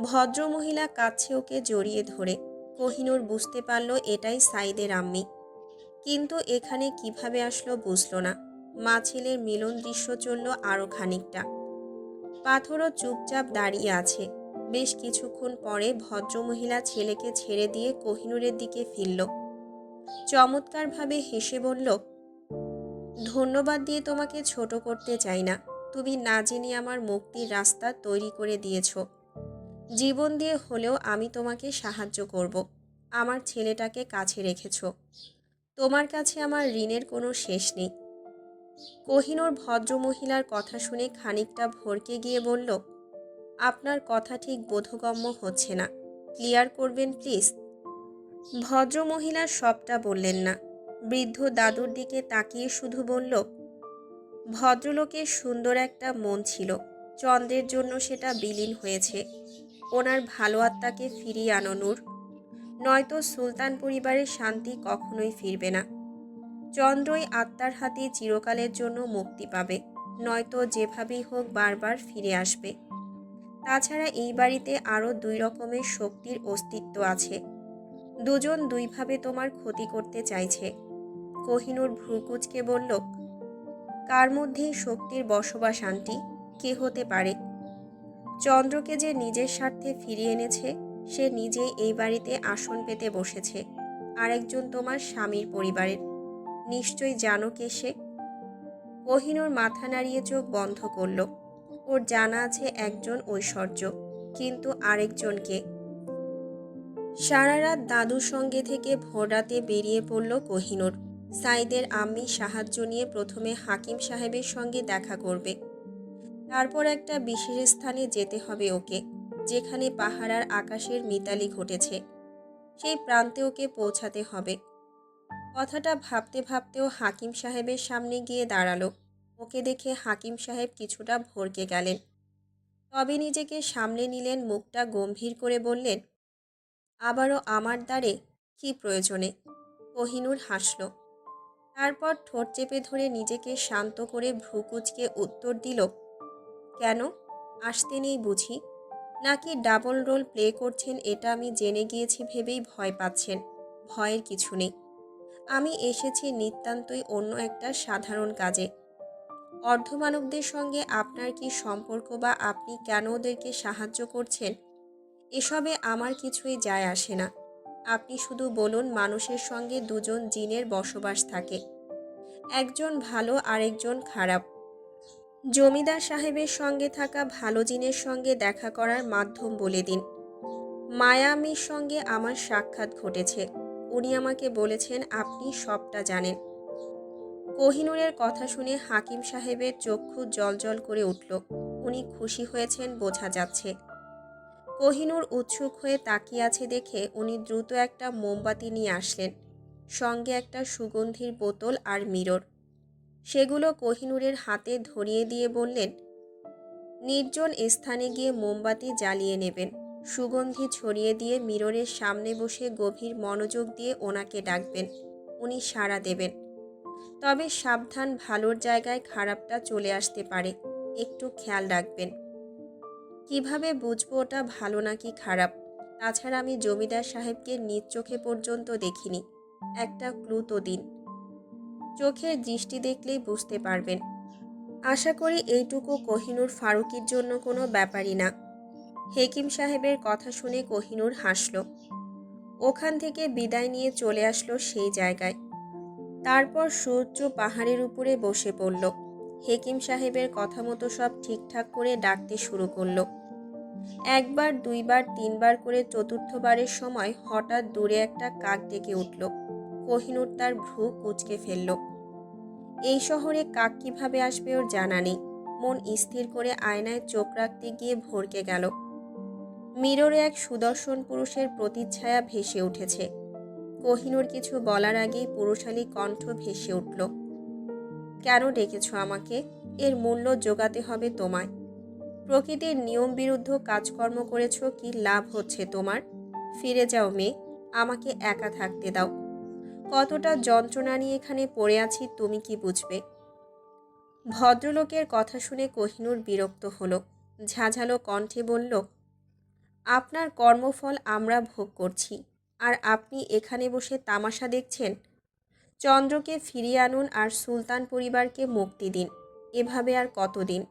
ভদ্রমহিলা কাছে ওকে জড়িয়ে ধরে। কোহিনূর বুঝতে পারল এটাই সাইদের আম্মি। কিন্তু এখানে কিভাবে আসলো বুঝল না। মা ছেলের মিলন দৃশ্য চলল আরও খানিকটা। পাথরও চুপচাপ দাঁড়িয়ে আছে। বেশ কিছুক্ষণ পরে ভদ্রমহিলা ছেলেকে ছেড়ে দিয়ে কোহিনূরের দিকে ফিরল। চমৎকারভাবে হেসে বলল, ধন্যবাদ দিয়ে তোমাকে ছোট করতে চাই না। তুমি না জেনে আমার মুক্তির রাস্তা তৈরি করে দিয়েছ। জীবন দিয়ে হলেও আমি তোমাকে সাহায্য করব। আমার ছেলেটাকে কাছে রেখেছ। তোমার কাছে আমার ঋণের কোনো শেষ নেই। কোহিনূর ভদ্রমহিলার কথা শুনে খানিকটা ভড়কে গিয়ে বলল, আপনার কথা ঠিক বোধগম্য হচ্ছে না, ক্লিয়ার করবেন প্লিজ। ভদ্রমহিলা সবটা বললেন না। বৃদ্ধ দাদুর দিকে তাকিয়ে শুধু বলল, ভদ্রলোকের সুন্দর একটা মন ছিল, চন্দ্রের জন্য সেটা বিলীন হয়েছে। ওনার ভালো আত্মাকে ফিরিয়ে আনো নূর, নয়তো সুলতান পরিবারের শান্তি কখনোই ফিরবে না। চন্দ্রই আত্মার হাতে চিরকালের জন্য মুক্তি পাবে, নয়তো যেভাবেই হোক বারবার ফিরে আসবে। তাছাড়া এই বাড়িতে আরও 2 রকমের শক্তির অস্তিত্ব আছে। দুজন দুইভাবে তোমার ক্ষতি করতে চাইছে। কোহিনূর ভ্রুকুচকে বলল, কার মধ্যেই শক্তির বসবাস আন্টি? কে হতে পারে? চন্দ্রকে যে নিজের স্বার্থে ফিরিয়ে এনেছে, সে নিজেই এই বাড়িতে আসন পেতে বসেছে। আরেকজন তোমার স্বামীর পরিবারের। নিশ্চয়ই জানো কে সে? কোহিনূর মাথা নাড়িয়ে চোখ বন্ধ করল। ওর জানা আছে একজন ঐশ্বর্য, কিন্তু আরেকজন কে? সারা রাত দাদুর সঙ্গে থেকে ভোররাতে বেরিয়ে পড়ল কোহিনূর। সাইদের আম্মি সাহায্য নিয়ে প্রথমে হাকিম সাহেবের সঙ্গে দেখা করবে। তারপর একটা বিশেষ স্থানে যেতে হবে ওকে, যেখানে পাহাড় আকাশের মিতালি ঘটেছে। সেই প্রান্তে ওকে পৌঁছাতে হবে। কথাটা ভাবতে ভাবতেও হাকিম সাহেবের সামনে গিয়ে দাঁড়ালো। ওকে দেখে হাকিম সাহেব কিছুটা ভড়কে গেলেন। তবে নিজেকে সামলে নিলেন, মুখটা গম্ভীর করে বললেন, আবারও আমার দ্বারে? কি প্রয়োজনে? কোহিনূর হাসল। তারপর ঠোঁট চেপে ধরে নিজেকে শান্ত করে ভ্রুকুচকে উত্তর দিল, কেন? আসতে নেই বুঝি? নাকি ডাবল রোল প্লে করছেন এটা আমি জেনে গিয়েছি ভেবেই ভয় পাচ্ছেন? ভয়ের কিছু নেই। আমি এসেছি নিতান্তই অন্য একটা সাধারণ কাজে। অর্ধমানবদের সঙ্গে আপনার কি সম্পর্ক বা আপনি কেন ওদেরকে সাহায্য করছেন, এসবে আমার কিছুই যায় আসে না। আপনি শুধু বলুন মানুষের সঙ্গে দুজন জিনের বসবাস থাকে, একজন ভালো আরেকজন খারাপ। জমিদার সাহেবের সঙ্গে থাকা ভালো জিনের সঙ্গে দেখা করার মাধ্যম বলে দিন। মায়ামির সঙ্গে আমার সাক্ষাৎ ঘটেছে। উনি আমাকে বলেছেন আপনি সবটা জানেন। কোহিনূরের কথা শুনে হাকিম সাহেবের চক্ষু জ্বলজ্বল করে উঠল। উনি খুশি হয়েছেন বোঝা যাচ্ছে। কোহিনূর উৎসুক হয়ে তাকিয়ে আছে দেখে উনি দ্রুত একটা মোমবাতি নিয়ে আসলেন, সঙ্গে একটা সুগন্ধির বোতল আর মিরর। সেগুলো কোহিনূরের হাতে ধরিয়ে দিয়ে বললেন, নির্জন স্থানে গিয়ে মোমবাতি জ্বালিয়ে নেবেন। সুগন্ধি ছড়িয়ে দিয়ে মিররের সামনে বসে গভীর মনোযোগ দিয়ে ওনাকে ডাকবেন। উনি সাড়া দেবেন। তবে সাবধান, ভালোর জায়গায় খারাপটা চলে আসতে পারে, একটু খেয়াল রাখবেন। কিভাবে বুঝবো ওটা ভালো নাকি খারাপ? তাছাড়া আমি জমিদার সাহেবকে নিজ চোখে পর্যন্ত দেখিনি। একটা ক্লু তো দিন। চোখের দৃষ্টি দেখলেই বুঝতে পারবেন। আশা করি এইটুকু কোহিনূর ফারুকীর জন্য কোনো ব্যাপারই না। হেকিম সাহেবের কথা শুনে কোহিনূর হাসল। ওখান থেকে বিদায় নিয়ে চলে আসলো সেই জায়গায়। তারপর সূর্য পাহাড়ের উপরে বসে পড়ল। হেকিম সাহেবের কথা মতো সব ঠিকঠাক করে ডাকতে শুরু করলো। একবার, দুইবার, তিনবার করে চতুর্থবারের সময় হঠাৎ দূরে একটা কাক ডেকে উঠল। কোহিনূর তার ভ্রু কুঁচকে ফেলল। এই শহরে কাক কিভাবে আসবে ওর জানা নেই। মন স্থির করে আয়নায় চোখ রাখতে গিয়ে ভড়কে গেল। মিররে এক সুদর্শন পুরুষের প্রতিচ্ছায়া ভেসে উঠেছে। কোহিনূর কিছু বলার আগেই পুরুষালী কণ্ঠ ভেসে উঠল, কেন ডেকেছ আমাকে? এর মূল্য জোগাতে হবে তোমায়। প্রকৃতির নিয়ম বিরুদ্ধ কাজকর্ম করেছ, কি লাভ হচ্ছে তোমার? ফিরে যাও মেয়ে, আমাকে একা থাকতে দাও। কতটা যন্ত্রণা নিয়ে এখানে পড়ে আছি তুমি কি বুঝবে? ভদ্রলোকের কথা শুনে কোহিনূর বিরক্ত হলো। ঝাঝালো কণ্ঠে বলল, আপনার কর্মফল আমরা ভোগ করছি, আর আপনি এখানে বসে তামাশা দেখছেন? চন্দ্রকে ফিরিয়ে আনুন আর সুলতান পরিবারকে মুক্তি দিন। এভাবে আর কতদিন?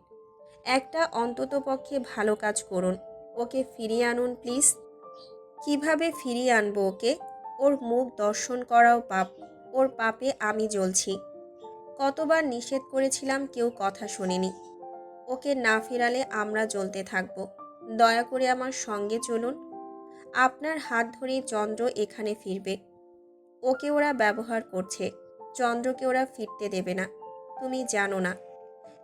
একটা অন্ততপক্ষে ভালো কাজ করুন, ওকে ফিরিয়ে আনুন প্লিজ। কিভাবে ফিরিয়ে আনবো ওকে? ওর মুখ দর্শন করাও পাপ। ওর পাপে আমি জ্বলছি। কতবার নিষেধ করেছিলাম, কেউ কথা শোনেনি। ওকে না ফেরালে আমরা জ্বলতে থাকব। দয়া করে আমার সঙ্গে চলুন। আপনার হাত ধরেই চন্দ্র এখানে ফিরবে। ওকে ওরা ব্যবহার করছে, চন্দ্রকে ওরা ফিরতে দেবে না। তুমি জানো না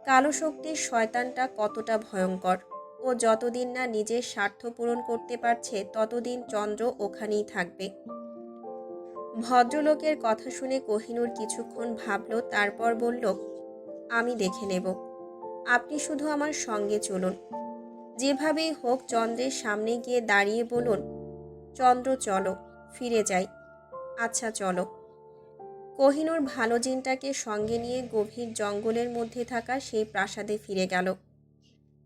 কালো শক্তির শয়তানটা কতটা ভয়ঙ্কর। ও যতদিন না নিজের স্বার্থ পূরণ করতে পারছে ততদিন চন্দ্র ওখানেই থাকবে। ভদ্রলোকের কথা শুনে কোহিনূর কিছুক্ষণ ভাবল, তারপর বলল, আমি দেখে নেব। আপনি শুধু আমার সঙ্গে চলুন। যেভাবেই হোক চন্দ্রের সামনে গিয়ে দাঁড়িয়ে বলুন, চন্দ্র চলো, ফিরে যাই। আচ্ছা চলো। কোহিনূর ভালো জিনটাকে সঙ্গে নিয়ে গভীর জঙ্গলের মধ্যে থাকা সেই প্রাসাদে ফিরে গেল।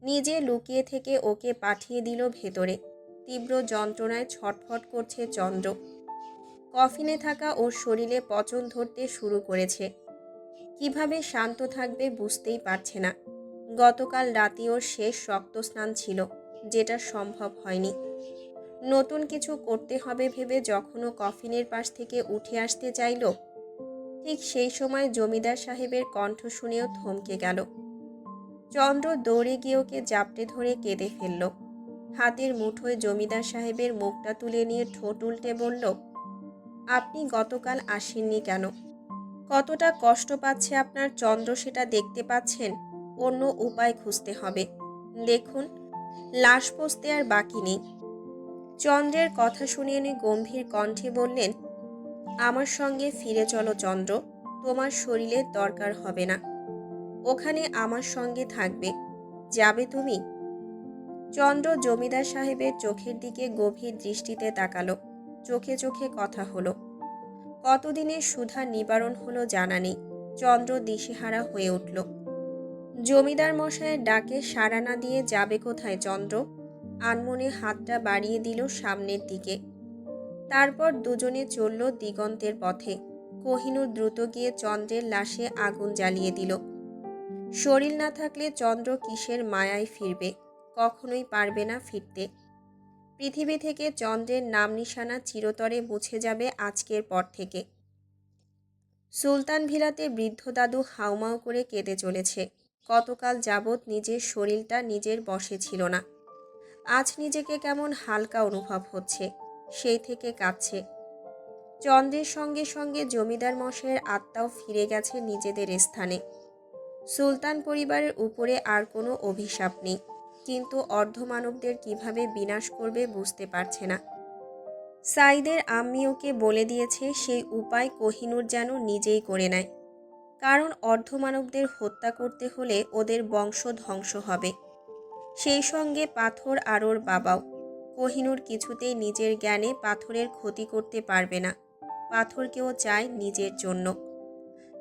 নিজে লুকিয়ে থেকে ওকে পাঠিয়ে দিল ভেতরে। তীব্র যন্ত্রণায় ছটফট করছে চন্দ্র। কফিনে থাকা ওর শরীরে পচন ধরতে শুরু করেছে। কিভাবে শান্ত থাকবে বুঝতেই পারছে না। গতকাল রাতে ওর শেষ রক্তস্নান ছিল, যেটা সম্ভব হয়নি। নতুন কিছু করতে হবে ভেবে যখন ও কফিনের পাশ থেকে উঠে আসতে চাইল, ঠিক সেই সময় জমিদার সাহেবের কণ্ঠ শুনেও থমকে গেল। চন্দ্র দৌড়ে গিয়ে ওকে জাপটে ধরে কেঁদে ফেলল। হাতের মুঠোয় জমিদার সাহেবের মুখটা তুলে নিয়ে ঠোঁট উল্টে বলল, আপনি গতকাল আসেননি কেন? কতটা কষ্ট পাচ্ছে আপনার চন্দ্র সেটা দেখতে পাচ্ছেন? অন্য উপায় খুঁজতে হবে। দেখুন, লাশ পোষতে আর বাকি নেই। চন্দ্রের কথা শুনে উনি গম্ভীর কণ্ঠে বললেন, আমার সঙ্গে ফিরে চলো চন্দ্র, তোমার শরীরের দরকার হবে না। ওখানে আমার সঙ্গে থাকবে। যাবে তুমি? চন্দ্র জমিদার সাহেবের চোখের দিকে গভীর দৃষ্টিতে তাকালো। চোখে চোখে কথা হলো। কতদিনের সুধা নিবারণ হলো জানা নেই। চন্দ্র দিশেহারা হয়ে উঠল। জমিদার মশাইয়ের ডাকে সাড়া না দিয়ে যাবে কোথায় চন্দ্র? আনমনে হাতটা বাড়িয়ে দিল সামনের দিকে। তারপর দুজনে চলল দিগন্তের পথে। কোহিনূর দ্রুত গিয়ে চন্দ্রের লাশে আগুন জ্বালিয়ে দিল। শরীর না থাকলে চন্দ্র কিসের মায়ায় ফিরবে? কখনোই পারবে না ফিরতে। পৃথিবী থেকে চন্দ্রের নাম নিশানা চিরতরে মুছে যাবে আজকের পর থেকে। সুলতান ভিলাতে বৃদ্ধ দাদু হাউমাউ করে কেঁদে চলেছে। কতকাল যাবৎ নিজের শরীরটা নিজের বশে ছিল না। আজ নিজেকে কেমন হালকা অনুভব হচ্ছে, সেই থেকে কাঁদছে। চন্দ্রের সঙ্গে সঙ্গে জমিদার মশাইয়ের আত্মাও ফিরে গেছে নিজেদের স্থানে। সুলতান পরিবারের উপরে আর কোনো অভিশাপ নেই, কিন্তু অর্ধমানবদের কিভাবে বিনাশ করবে বুঝতে পারছে না। সাইদের আম্মি ওকে বলে দিয়েছে সেই উপায় কোহিনূর যেন নিজেই করে নেয়, কারণ অর্ধমানবদের হত্যা করতে হলে ওদের বংশ ধ্বংস হবে। সেই সঙ্গে পাথর আর ওর বাবাও। কোহিনূর কিছুতেই নিজের জ্ঞানে পাথরের ক্ষতি করতে পারবে না। পাথরকেও চায় নিজের জন্য।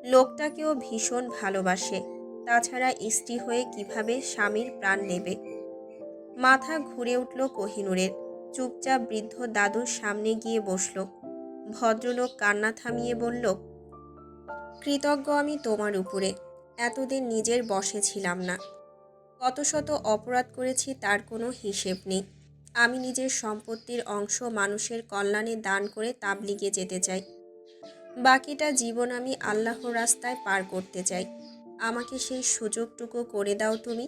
লোকটাকেও ভীষণ ভালোবাসে। তাছাড়া স্ত্রী হয়ে কিভাবে স্বামীর প্রাণ নেবে? মাথা ঘুরে উঠল কোহিনূরের। চুপচাপ বৃদ্ধ দাদুর সামনে গিয়ে বসল। ভদ্রলোক কান্না থামিয়ে বলল, কৃতজ্ঞ আমি তোমার উপরে। এতদিন নিজের বশে ছিলাম না। কত শত অপরাধ করেছি তার কোনো হিসেব নেই। আমি নিজের সম্পত্তির অংশ মানুষের কল্যাণে দান করে তাবলিগে যেতে চাই। বাকিটা জীবন আমি আল্লাহর রাস্তায় পার করতে চাই। আমাকে সেই সুযোগটুকু করে দাও তুমি।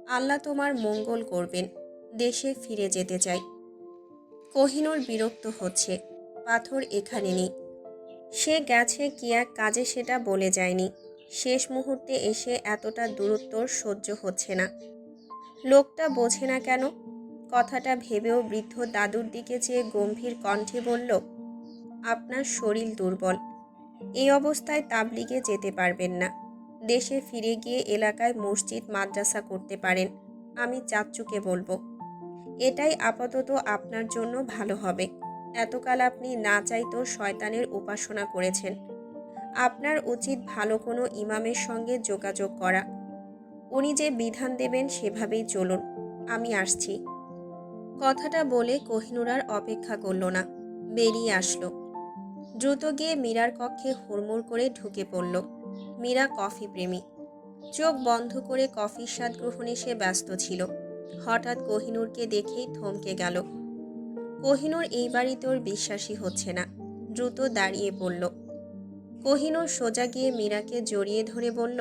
আল্লাহ তোমার মঙ্গল করবেন। দেশে ফিরে যেতে চাই। কোহিনূর বিরক্ত হচ্ছে। পাথর এখানে নেই। সে গেছে কি এক কাজে সেটা বলে যায়নি। শেষ মুহূর্তে এসে এতটা দূরত্ব সহ্য হচ্ছে না। লোকটা বোঝে না কেন? কথাটা ভেবেও বৃদ্ধ দাদুর দিকে চেয়ে গম্ভীর কণ্ঠে বলল, আপনার শরীর দুর্বল। এই অবস্থায় তাবলিগে যেতে পারবেন না। দেশে ফিরে গিয়ে এলাকায় মসজিদ মাদ্রাসা করতে পারেন। আমি চাচ্চুকে বলবো। এটাই আপাতত আপনার জন্য ভালো হবে। এতকাল আপনি না চাইতেও শয়তানের উপাসনা করেছেন। আপনার উচিত ভালো কোনো ইমামের সঙ্গে যোগাযোগ করা। উনি যে বিধান দেবেন সেভাবেই চলুন। আমি আসছি। কথাটা বলে কোহিনূর আর অপেক্ষা করল না, বেরিয়ে আসলো। দ্রুত গিয়ে মীরার কক্ষে হুড়মুড় করে ঢুকে পড়ল। মীরা কফি প্রেমী। চোখ বন্ধ করে কফির স্বাদ গ্রহণে সে ব্যস্ত ছিল। হঠাৎ কোহিনূরকে দেখেই থমকে গেল। কোহিনূর এই বাড়িতে ওর বিশ্বাসই হচ্ছে না। দ্রুত দাঁড়িয়ে পড়ল। কোহিনূর সোজা গিয়ে মীরাকে জড়িয়ে ধরে বলল,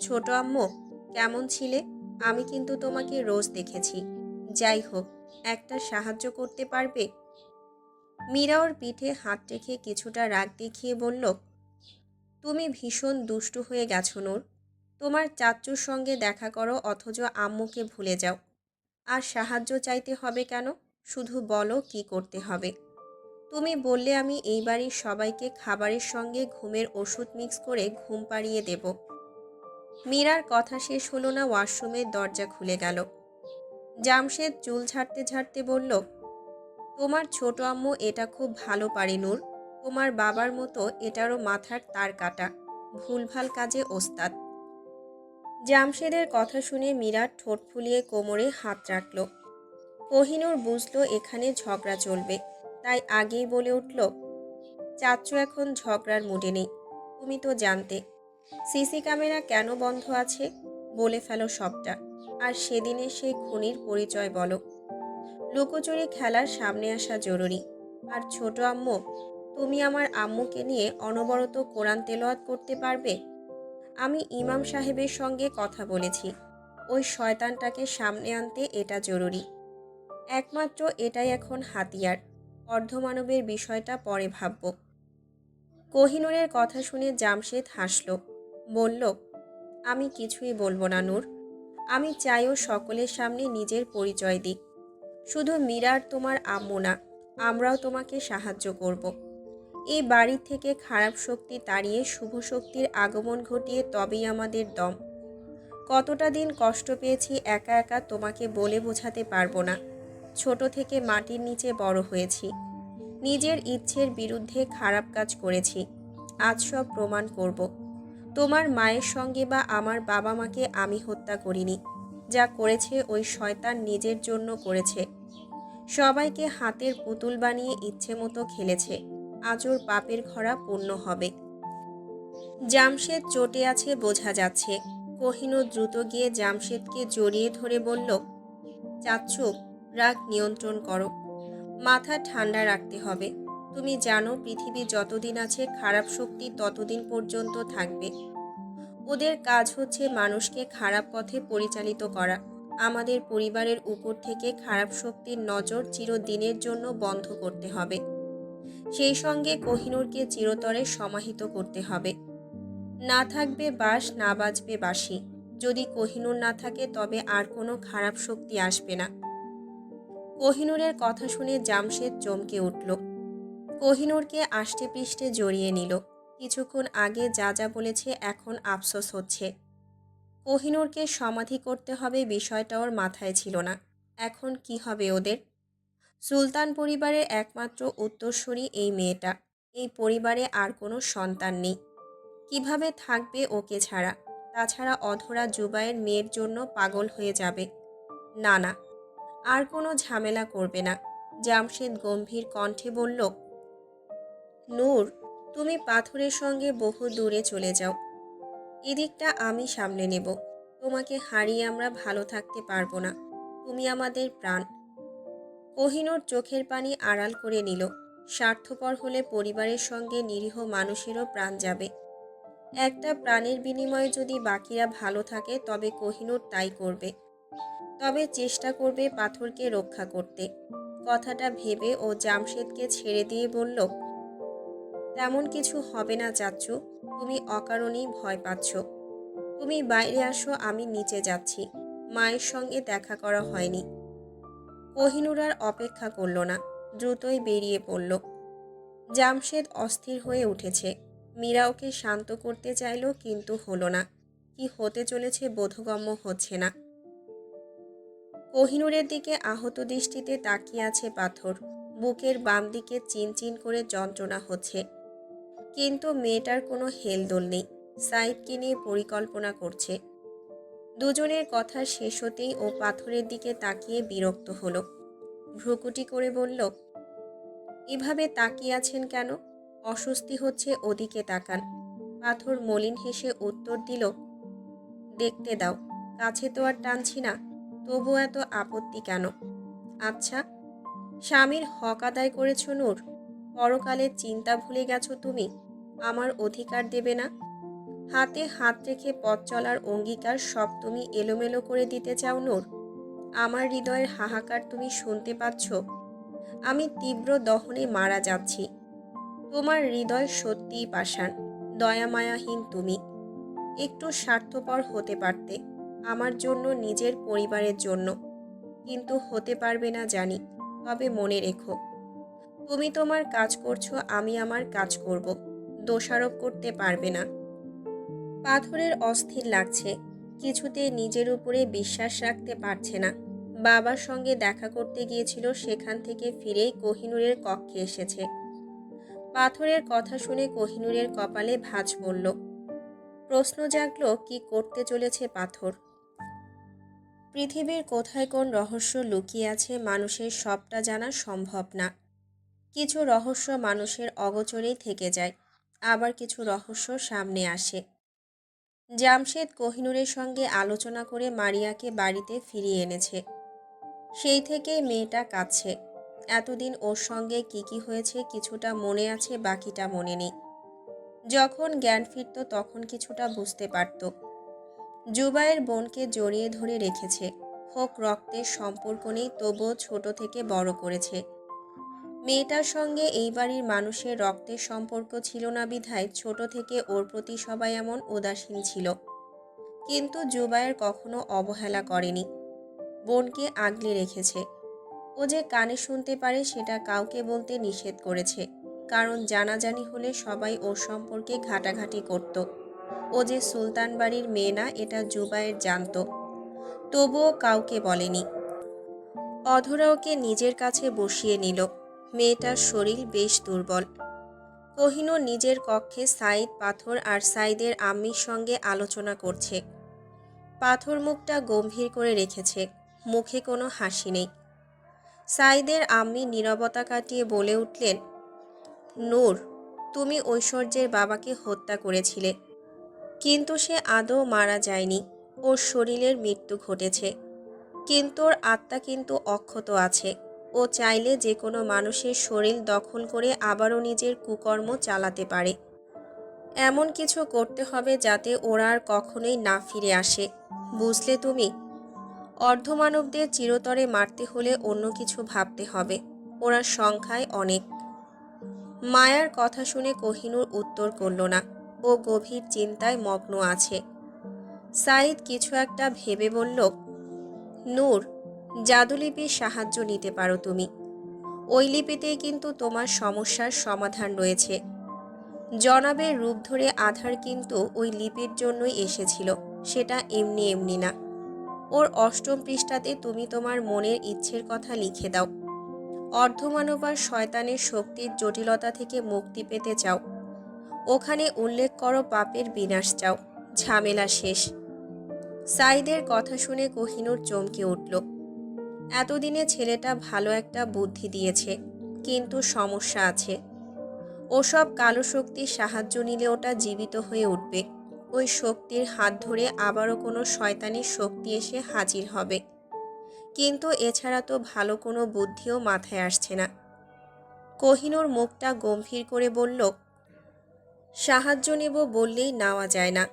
ছোট আম্মু, কেমন ছিলে? আমি কিন্তু তোমাকে রোজ দেখেছি। যাই হোক, একটা সাহায্য করতে পারবে? মীরা ওর পিঠে হাত রেখে কিছুটা রাগ দেখিয়ে বলল, তুমি ভীষণ দুষ্টু হয়ে গেছো নূর। তোমার চাচ্চুর সঙ্গে দেখা করো অথচ আম্মুকে ভুলে যাও। আর সাহায্য চাইতে হবে কেন? শুধু বলো কি করতে হবে। তুমি বললে আমি এই বাড়ির সবাইকে খাবারের সঙ্গে ঘুমের ওষুধ মিক্স করে ঘুম পাড়িয়ে দেব। মীরার কথা শেষ হলো না, ওয়াশরুমের দরজা খুলে গেল। জামশেদ চুল ঝাড়তে ঝাড়তে বলল, তোমার ছোট আম্মু এটা খুব ভালো পারে নূর। তোমার বাবার মতো এটারও মাথার তার কাটা, ভুলভাল কাজে ওস্তাদ। জামশেদের কথা শুনে মীরা ঠোঁট ফুলিয়ে কোমরে হাত রাখল। কোহিনূর বুঝল এখানে ঝগড়া চলবে, তাই আগেই বলে উঠল, চাচ্চু এখন ঝগড়ার মুডে নেই। তুমি তো জানতে সিসি ক্যামেরা কেন বন্ধ আছে। বলে ফেলো সবটা, আর সেদিনের সেই খুনির পরিচয় বলো। লুকোচুরি খেলার সামনে আসা জরুরি। আর ছোট আম্মু, তুমি আমার আম্মুকে নিয়ে অনবরত কোরআন তেলাওয়াত করতে পারবে? আমি ইমাম সাহেবের সঙ্গে কথা বলেছি, ওই শয়তানটাকে সামনে আনতে এটা জরুরি। একমাত্র এটাই এখন হাতিয়ার। অর্ধমানবের বিষয়টা পরে ভাবব। কোহিনূরের কথা শুনে জামশেদ হাসল, বলল, আমি কিছুই বলবো না নূর। আমি চাইও সকলের সামনে নিজের পরিচয় দিক। শুধু মীরার তোমার আম্মু না, আমরাও তোমাকে সাহায্য করব। এই বাড়ি থেকে খারাপ শক্তি তাড়িয়ে শুভ শক্তির আগমন ঘটিয়ে তবেই আমাদের দম। কতটা দিন কষ্ট পেয়েছি একা একা তোমাকে বলে বোঝাতে পারবো না। ছোট থেকে মাটির নিচে বড় হয়েছি, নিজের ইচ্ছের বিরুদ্ধে খারাপ কাজ করেছি। আজ সব প্রমাণ করব। তোমার মায়ের সঙ্গে বা আমার বাবা মাকে আমি হত্যা করিনি। যা করেছে ওই শয়তান নিজের জন্য করেছে। সবাইকে হাতের পুতুল বানিয়ে ইচ্ছে মতো খেলেছে। আজ ওর পাপের ঘরা পূর্ণ হবে। জামশেদ চটে আছে বোঝা যাচ্ছে। কোহিনূর দ্রুত গিয়ে জামশেদকে জড়িয়ে ধরে বলল, চাচ্চু, রাগ নিয়ন্ত্রণ করো। মাথা ঠান্ডা রাখতে হবে। তুমি জানো পৃথিবী যতদিন আছে খারাপ শক্তি ততদিন পর্যন্ত থাকবে। ওদের কাজ হচ্ছে মানুষকে খারাপ পথে পরিচালিত করা। আমাদের পরিবারের উপর থেকে খারাপ শক্তির নজর চিরদিনের জন্য বন্ধ করতে হবে। সেই সঙ্গে কোহিনূরকে চিরতরে সমাহিত করতে হবে। না থাকবে বাঁশ, না বাজবে বাঁশি। যদি কোহিনূর না থাকে তবে আর কোনো খারাপ শক্তি আসবে না। কোহিনূরের কথা শুনে জামশেদ চমকে উঠল। কোহিনূরকে আষ্টে পৃষ্ঠে জড়িয়ে নিল। কিছুক্ষণ আগে যা যা বলেছে এখন আফসোস হচ্ছে। কোহিনূরকে সমাধি করতে হবে বিষয়টা ওর মাথায় ছিল না। এখন কি হবে ওদের? সুলতান পরিবারের একমাত্র উত্তরসূরি এই মেয়েটা। এই পরিবারে আর কোনো সন্তান নেই। কিভাবে থাকবে ওকে ছাড়া? তাছাড়া অধরা জুবাইয়ের মেয়ের জন্য পাগল হয়ে যাবে। না না, আর কোনো ঝামেলা করবে না। জামশেদ গম্ভীর কণ্ঠে বলল, নূর, তুমি পাথরের সঙ্গে বহু দূরে চলে যাও। এদিকটা আমি সামলে নেব। তোমাকে হারিয়ে আমরা ভালো থাকতে পারবো না। তুমি আমাদের প্রাণ। কোহিনূর চোখের পানি আড়াল করে নিল। স্বার্থপর হলে পরিবারের সঙ্গে নিরীহ মানুষেরও প্রাণ যাবে। একটা প্রাণের বিনিময়ে যদি বাকিরা ভালো থাকে তবে কোহিনূর তাই করবে। তবে চেষ্টা করবে পাথরকে রক্ষা করতে। কথাটা ভেবে ও জামশেদকে ছেড়ে দিয়ে বলল, তেমন কিছু হবে না চাচ্চু। তুমি অকারণেই ভয় পাচ্ছ। তুমি বাইরে আসো, আমি নিচে যাচ্ছি। মায়ের সঙ্গে দেখা করা হয়নি। কোহিনূর আর অপেক্ষা করল না, দ্রুতই বেরিয়ে পড়ল। জামশেদ অস্থির হয়ে উঠেছে। মীরা ওকে শান্ত করতে চাইল, কিন্তু হলো না। কি হতে চলেছে বোধগম্য হচ্ছে না। কোহিনূরের দিকে আহত দৃষ্টিতে তাকিয়ে আছে পাথর। বুকের বাম দিকে চিনচিন করে যন্ত্রণা হচ্ছে। কিন্তু মেয়েটার কোনো হেলদোল নেই। সাইদকে নিয়ে পরিকল্পনা করছে। দুজনের কথা শেষ হতেই ও পাথরের দিকে তাকিয়ে বিরক্ত হলো। ভ্রুকুটি করে বলল, এভাবে তাকিয়ে আছেন কেন? অস্বস্তি হচ্ছে, ওদিকে তাকান। পাথর মলিন হেসে উত্তর দিল, দেখতে দাও, কাছে তো আর টানছি না, তবু এত আপত্তি কেন? আচ্ছা, স্বামীর হক আদায় করেছ নূর? পরকালের চিন্তা ভুলে গেছো তুমি? আমার অধিকার দেবে না? হাতে হাত রেখে পথ চলার অঙ্গীকার সব তুমি এলোমেলো করে দিতে চাও নূর? আমার হৃদয়ের হাহাকার তুমি শুনতে পাচ্ছ? আমি তীব্র দহনে মারা যাচ্ছি। তোমার হৃদয় সত্যিই পাষাণ, দয়ামায়াহীন তুমি। একটু স্বার্থপর হতে পারতে, আমার জন্য, নিজের পরিবারের জন্য। কিন্তু হতে পারবে না জানি। তবে মনে রেখো, তুমি তোমার কাজ করছো, আমি আমার কাজ করব। দোষারোপ করতে পারবে না। পাথরের অস্থির লাগছে, কিছুতে নিজের উপরে বিশ্বাস রাখতে পারছে না। বাবার সঙ্গে দেখা করতে গিয়েছিল, সেখান থেকে ফিরেই কোহিনূরের কক্ষে এসেছে। পাথরের কথা শুনে কোহিনূরের কপালে ভাঁজ পড়ল। প্রশ্ন জাগল, কি করতে চলেছে পাথর? পৃথিবীর কোথায় কোন রহস্য লুকিয়ে আছে মানুষের সবটা জানা সম্ভব না। কিছু রহস্য মানুষের অগোচরেই থেকে যায়, আবার কিছু রহস্য সামনে আসে। জামশেদ কোহিনূরের সঙ্গে আলোচনা করে মারিয়াকে বাড়িতে ফিরিয়ে এনেছে। সেই থেকেই মেয়েটা কাঁদছে। এতদিন ওর সঙ্গে কি হয়েছে কিছুটা মনে আছে, বাকিটা মনে নেই। যখন জ্ঞান ফিরত তখন কিছুটা বুঝতে পারত। জুবাইয়ের বোনকে জড়িয়ে ধরে রেখেছে, হোক রক্তের সম্পর্ক নেই তবুও ছোট থেকে বড় করেছে। মেয়েটার সঙ্গে এই বাড়ির মানুষের রক্তের সম্পর্ক ছিল না বিধায় ছোট থেকে ওর প্রতি সবাই এমন উদাসীন ছিল। কিন্তু জুবাইর কখনো অবহেলা করেনি, বোনকে আগলে রেখেছে। ও যে কানে শুনতে পারে সেটা কাউকে বলতে নিষেধ করেছে, কারণ জানাজানি হলে সবাই ওর সম্পর্কে ঘাটাঘাটি করত। ও যে সুলতান বাড়ির মেয়ে না এটা জুবাইর জানত, তবুও কাউকে বলেনি। অধরা ওকে নিজের কাছে বসিয়ে নিল। মেয়েটার শরীর বেশ দুর্বল। কোহিনূর নিজের কক্ষে সাইদ, পাথর আর সাইদের আম্মির সঙ্গে আলোচনা করছে। পাথর মুখটা গম্ভীর করে রেখেছে, মুখে কোনো হাসি নেই। সাইদের আম্মি নীরবতা কাটিয়ে বলে উঠলেন, নূর, তুমি ঐশ্বর্যের বাবাকে হত্যা করেছিলে, কিন্তু সে আদৌ মারা যায়নি। ওর শরীরের মৃত্যু ঘটেছে, কিন্তু ওর আত্মা কিন্তু অক্ষত আছে। ও চাইলে যে কোনো মানুষের শরীর দখল করে আবারও নিজের কুকর্ম চালাতে পারে। এমন কিছু করতে হবে যাতে ওরা আর কখনোই না ফিরে আসে, বুঝলে তুমি? অর্ধমানবদের চিরতরে মারতে হলে অন্য কিছু ভাবতে হবে, ওরা সংখ্যায় অনেক। মায়ার কথা শুনে কোহিনূর উত্তর করল না, ও গভীর চিন্তায় মগ্ন আছে। সাইদ কিছু একটা ভেবে বলল, নূর, জাদুলিপির সাহায্য নিতে পারো তুমি। ওই লিপিতেই কিন্তু তোমার সমস্যার সমাধান রয়েছে। জনাবের রূপ ধরে আধার কিন্তু ওই লিপির জন্যই এসেছিল, সেটা এমনি এমনি না। ওর ৮ম পৃষ্ঠাতে তুমি তোমার মনের ইচ্ছের কথা লিখে দাও। অর্ধমানব আর শয়তানের শক্তির জটিলতা থেকে মুক্তি পেতে চাও, ওখানে উল্লেখ করো পাপের বিনাশ চাও, ঝামেলা শেষ। সাইদের কথা শুনে কোহিনূর চমকে উঠল। এতদিনে ছেলেটা ভালো একটা বুদ্ধি দিয়েছে, কিন্তু সমস্যা আছে। ওসব কালো শক্তির সাহায্য নিলে ওটা জীবিত হয়ে উঠবে। ওই শক্তির হাত ধরে আবারও কোনো শয়তানি শক্তি এসে হাজির হবে। কিন্তু এছাড়া তো ভালো কোনো বুদ্ধিও মাথায় আসছে না। কোহিনূর মুখটা গম্ভীর করে বলল, সাহায্য নেব বললেই নেওয়া যায় না।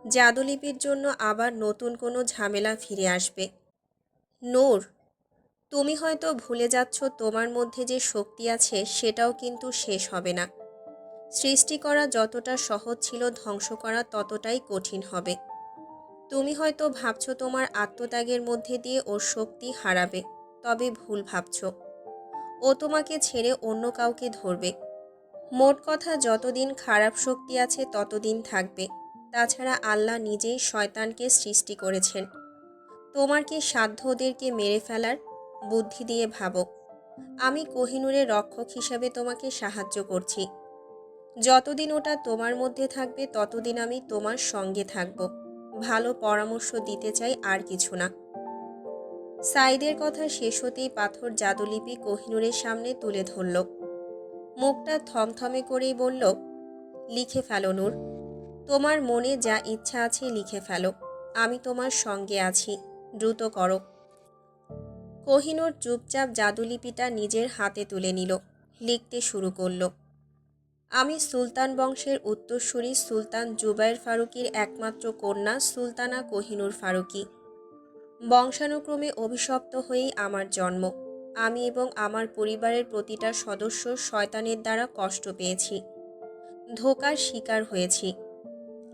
জাদুলিপির জন্য আবার নতুন কোনো ঝামেলা ফিরে আসবে। নূর, তুমি হয়তো ভুলে যাচ্ছ তোমার মধ্যে যে শক্তি আছে সেটাও কিন্তু শেষ হবে না। সৃষ্টি করা যতটা সহজ ছিল ধ্বংস করা ততটাই কঠিন হবে। তুমি হয়তো ভাবছো তোমার আত্মত্যাগের মধ্যে দিয়ে ওর শক্তি হারাবে, তবে ভুল ভাবছ। ও তোমাকে ছেড়ে অন্য কাউকে ধরবে। মোট কথা, যতদিন খারাপ শক্তি আছে ততদিন থাকবে। তাছাড়া আল্লাহ নিজেই শয়তানকে সৃষ্টি করেছেন। তোমার কি সাধ্য ওদেরকে মেরে ফেলার? বুদ্ধি দিয়ে ভাবো। আমি কোহিনূরের রক্ষক হিসাবে তোমাকে সাহায্য করছি। যতদিন ওটা তোমার মধ্যে থাকবে ততদিন আমি তোমার সঙ্গে থাকব। ভালো পরামর্শ দিতে চাই, আর কিছু না। সাইদের কথা শেষ হতেই পাথর জাদুলিপি কোহিনূরের সামনে তুলে ধরল। মুখটা থমথমে করেই বলল, লিখে ফেলো নূর, তোমার মনে যা ইচ্ছা আছে লিখে ফেলো। আমি তোমার সঙ্গে আছি, দ্রুত করো। কোহিনূর চুপচাপ জাদুলিপিটা নিজের হাতে তুলে নিল, লিখতে শুরু করল। আমি সুলতান বংশের উত্তরসূরি সুলতান জুবাইর ফারুকীর একমাত্র কন্যা সুলতানা কোহিনূর ফারুকী। বংশানুক্রমে অভিশপ্ত হয়েই আমার জন্ম। আমি এবং আমার পরিবারের প্রতিটা সদস্য শয়তানের দ্বারা কষ্ট পেয়েছি, ধোঁকার শিকার হয়েছি।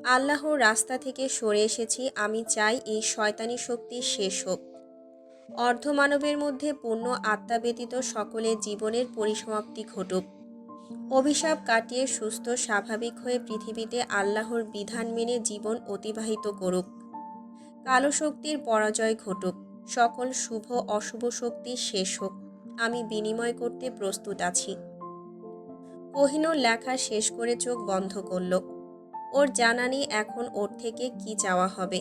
আল্লাহর রাস্তা থেকে সরে এসেছি। আমি চাই এই শয়তানি শক্তি শেষ হোক। অর্ধমানবের মধ্যে পূর্ণ আত্মা ব্যতীত সকলের জীবনের পরিসমাপ্তি ঘটুক। অভিশাপ কাটিয়ে সুস্থ স্বাভাবিক হয়ে পৃথিবীতে আল্লাহর বিধান মেনে জীবন অতিবাহিত করুক। কালো শক্তির পরাজয় ঘটুক। সকল শুভ অশুভ শক্তি শেষ হোক। আমি বিনিময় করতে প্রস্তুত আছি। কোহিনূর লেখা শেষ করে চোখ বন্ধ করল। ওর জানা নেই এখন ওর থেকে কি চাওয়া হবে।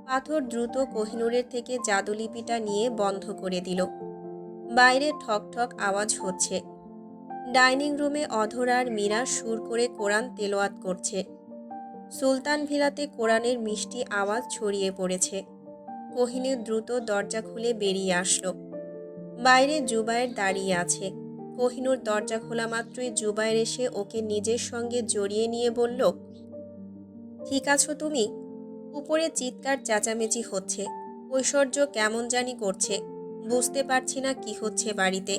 পাথর দ্রুত কোহিনূরের থেকে জাদুলিপিটা নিয়ে বন্ধ করে দিল। বাইরে ঠক ঠক আওয়াজ হচ্ছে। ডাইনিং রুমে অধরা আর মীরা সুর করে কোরআন তেলাওয়াত করছে। সুলতান ভিলাতে কোরআনের মিষ্টি আওয়াজ ছড়িয়ে পড়েছে। কোহিনূর দ্রুত দরজা খুলে বেরিয়ে আসলো। বাইরে জুবায়ের দাঁড়িয়ে আছে। কোহিনূর দরজা খোলা মাত্রই জুবায়ের এসে ওকে নিজের সঙ্গে জড়িয়ে নিয়ে বলল, ঠিক আছো তুমি? উপরে চিৎকার চেঁচামেচি হচ্ছে। ঐশ্বর্য কেমন জানি করছে। বুঝতে পারছি না কি হচ্ছে বাড়িতে।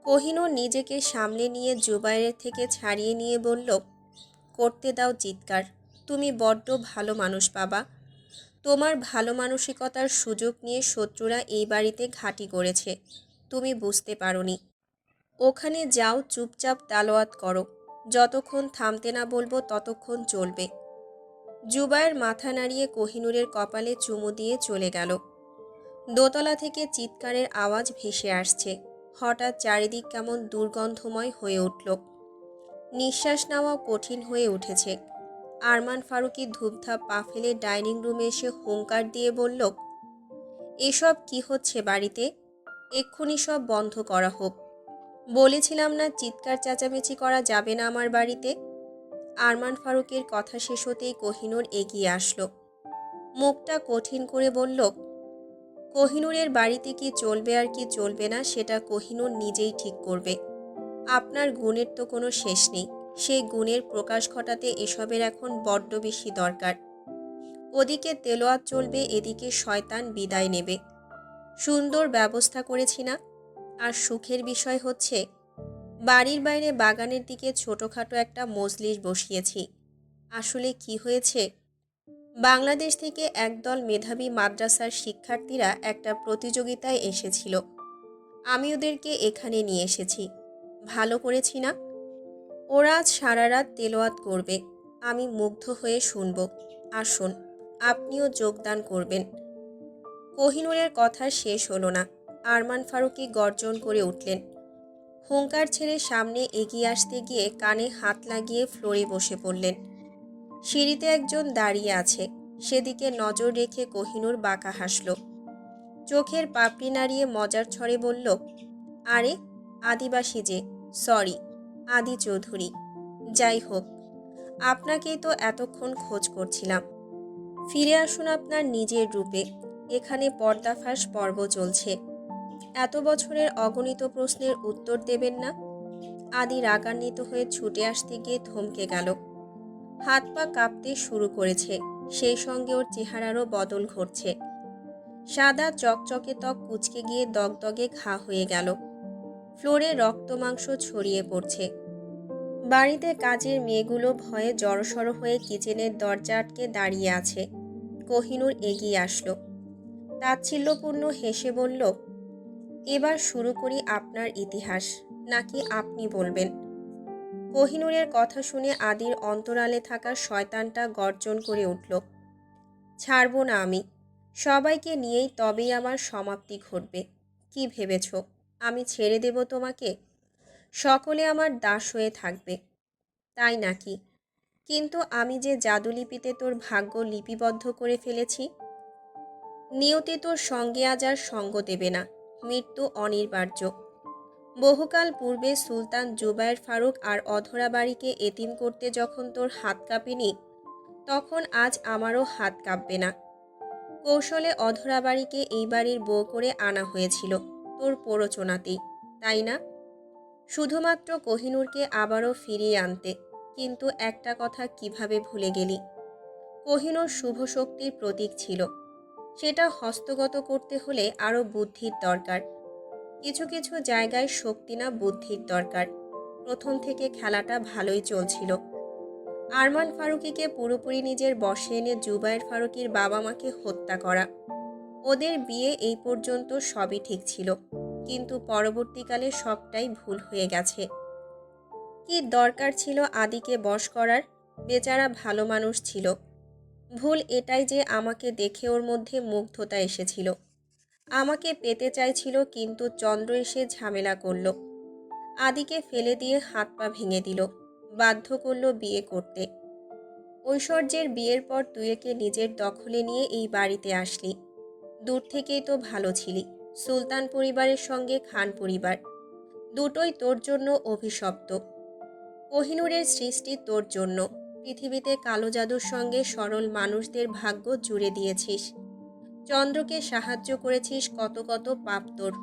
কোহিনূর নিজেকে সামলে নিয়ে জুবায়ের থেকে ছাড়িয়ে নিয়ে বলল, করতে দাও চিৎকার। তুমি বড্ড ভালো মানুষ বাবা। তোমার ভালো মানসিকতার সুযোগ নিয়ে শত্রুরা এই বাড়িতে ঘাঁটি করেছে। তুমি বুঝতে পারোনি। ওখানে যাও, চুপচাপ তালাওয়াত করো। যতক্ষণ থামতে না বলবো ততক্ষণ চলবে। জুবায়ের মাথা নাড়িয়ে কোহিনূরের কপালে চুমু দিয়ে চলে গেল। দোতলা থেকে চিৎকারের আওয়াজ ভেসে আসছে। হঠাৎ চারিদিক কেমন দুর্গন্ধময় হয়ে উঠল। নিঃশ্বাস নেওয়া কঠিন হয়ে উঠেছে। আরমান ফারুকী ধূপধাপ পা ফেলে ডাইনিং রুমে এসে হুঙ্কার দিয়ে বলল, এসব কি হচ্ছে বাড়িতে? এক্ষুনি সব বন্ধ করা হোক। বলেছিলাম না চিৎকার চেঁচামেচি করা যাবে না আমার বাড়িতে। আরমান ফারুকের কথা শেষ হতেই কোহিনূর এগিয়ে আসলো। মুখটা কঠিন করে বলল, কোহিনূরের বাড়িতে কি চলবে আর কি চলবে না সেটা কোহিনূর নিজেই ঠিক করবে। আপনার গুণের তো কোনো শেষ নেই। সেই গুণের প্রকাশ ঘটাতে এসবের এখন বড্ড বেশি দরকার। ওদিকে তেলাওয়াত চলবে, এদিকে শয়তান বিদায় নেবে। সুন্দর ব্যবস্থা করেছি না? আর সুখের বিষয় হচ্ছে, বাড়ির বাইরে বাগানের দিকে ছোটোখাটো একটা মজলিস বসিয়েছি। আসলে কি হয়েছে, বাংলাদেশ থেকে একদল মেধাবী মাদ্রাসার শিক্ষার্থীরা একটা প্রতিযোগিতায় এসেছিল। আমি ওদেরকে এখানে নিয়ে এসেছি। ভালো করেছি না? ওরা আজ সারা রাত তেলাওয়াত করবে। আমি মুগ্ধ হয়ে শুনব। আসুন, আপনিও যোগদান করবেন। কোহিনূরের কথা শেষ হলো না। আরমান ফারুকী গর্জন করে উঠলেন। হুঙ্কার ছেড়ে সামনে এগিয়ে আসতে গিয়ে কানে হাত লাগিয়ে ফ্লোরে বসে পড়লেন। সিঁড়িতে একজন দাঁড়িয়ে আছে। সেদিকে নজর রেখে কোহিনূর বাঁকা হাসল। চোখের পাপড়ি নাড়িয়ে মজার ছড়ে বলল, আরে আদিবাসী যে, সরি, আদি চৌধুরী। যাই হোক, আপনাকেই তো এতক্ষণ খোঁজ করছিলাম। ফিরে আসুন আপনার নিজের রূপে। এখানে পর্দাফাঁস পর্ব চলছে। এত বছরের অগণিত প্রশ্নের উত্তর দেবেন না? আদি রাগান্বিত হয়ে ছুটে আসতে গিয়ে থমকে গেল। হাত পা কাঁপতে শুরু করেছে। সেই সঙ্গে ওর চেহারারও বদল ঘটছে। সাদা চকচকে ত্বক কুঁচকে গিয়ে দগদগে ঘা হয়ে গেল। ফ্লোরে রক্ত মাংস ছড়িয়ে পড়ছে। বাড়িতে কাজের মেয়েগুলো ভয়ে জড়সড় হয়ে কিচেনের দরজা আটকে দাঁড়িয়ে আছে। কোহিনূর এগিয়ে আসলো। তাচ্ছিল্যপূর্ণ হেসে বলল, এবার শুরু করি আপনার ইতিহাস, নাকি আপনি বলবেন? কোহিনূরের কথা শুনে আদির অন্তরালে থাকা শয়তানটা গর্জন করে উঠল, ছাড়ব না আমি। সবাইকে নিয়েই তবেই আমার সমাপ্তি ঘটবে। কি ভেবেছ আমি ছেড়ে দেব তোমাকে? সকলে আমার দাস হয়ে থাকবে, তাই নাকি? কিন্তু আমি যে জাদুলিপিতে তোর ভাগ্য লিপিবদ্ধ করে ফেলেছি। নিয়তি তোর সঙ্গে আজ আর সঙ্গ দেবে না। মৃত্যু অনিবার্য। বহুকাল পূর্বে সুলতান জুবায়ের ফারুক আর অধরা বাড়িকে এতিম করতে যখন তোর হাত কাঁপেনি, তখন আজ আমারও হাত কাঁপবে না। কৌশলে অধরা বাড়িকে এই বাড়ির বউ করে আনা হয়েছিল তোর প্ররোচনাতেই, তাই না? শুধুমাত্র কোহিনূরকে আবারও ফিরিয়ে আনতে। কিন্তু একটা কথা কিভাবে ভুলে গেলি? কোহিনূর শুভ শক্তির প্রতীক ছিল। সেটা হস্তগত করতে হলে আরও বুদ্ধির দরকার। কিছু কিছু জায়গায় শক্তি না বুদ্ধির দরকার। প্রথম থেকে খেলাটা ভালোই চলছিল। আরমান ফারুকীকে পুরোপুরি নিজের বশে এনে জুবায়ের ফারুকীর বাবা মাকে হত্যা করা। ওদের বিয়ে এই পর্যন্ত সবই ঠিক ছিল, কিন্তু পরবর্তীকালে সবটাই ভুল হয়ে গেছে। কি দরকার ছিল আদিকে বশ করার? বেচারা ভালো মানুষ ছিল। ভুল এটাই যে আমাকে দেখে ওর মধ্যে মুগ্ধতা এসেছিল। আমাকে পেতে চাইছিল, কিন্তু চন্দ্র এসে ঝামেলা করল। আদিকে ফেলে দিয়ে হাত পা ভেঙে দিল, বাধ্য করলো বিয়ে করতে। ঐশ্বর্যের বিয়ের পর তুই একে নিজের দখলে নিয়ে এই বাড়িতে আসলি। দূর থেকেই তো ভালো ছিলি। সুলতান পরিবারের সঙ্গে খান পরিবার, দুটোই তোর জন্য অভিশপ্ত। কোহিনূরের সৃষ্টি তোর জন্য। পৃথিবীতে কালো জাদুর সঙ্গে সরল মানুষদের ভাগ্য জুড়ে দিয়েছিস। চন্দ্রকে সাহায্য করেছিস, কত কত পাপ তোর।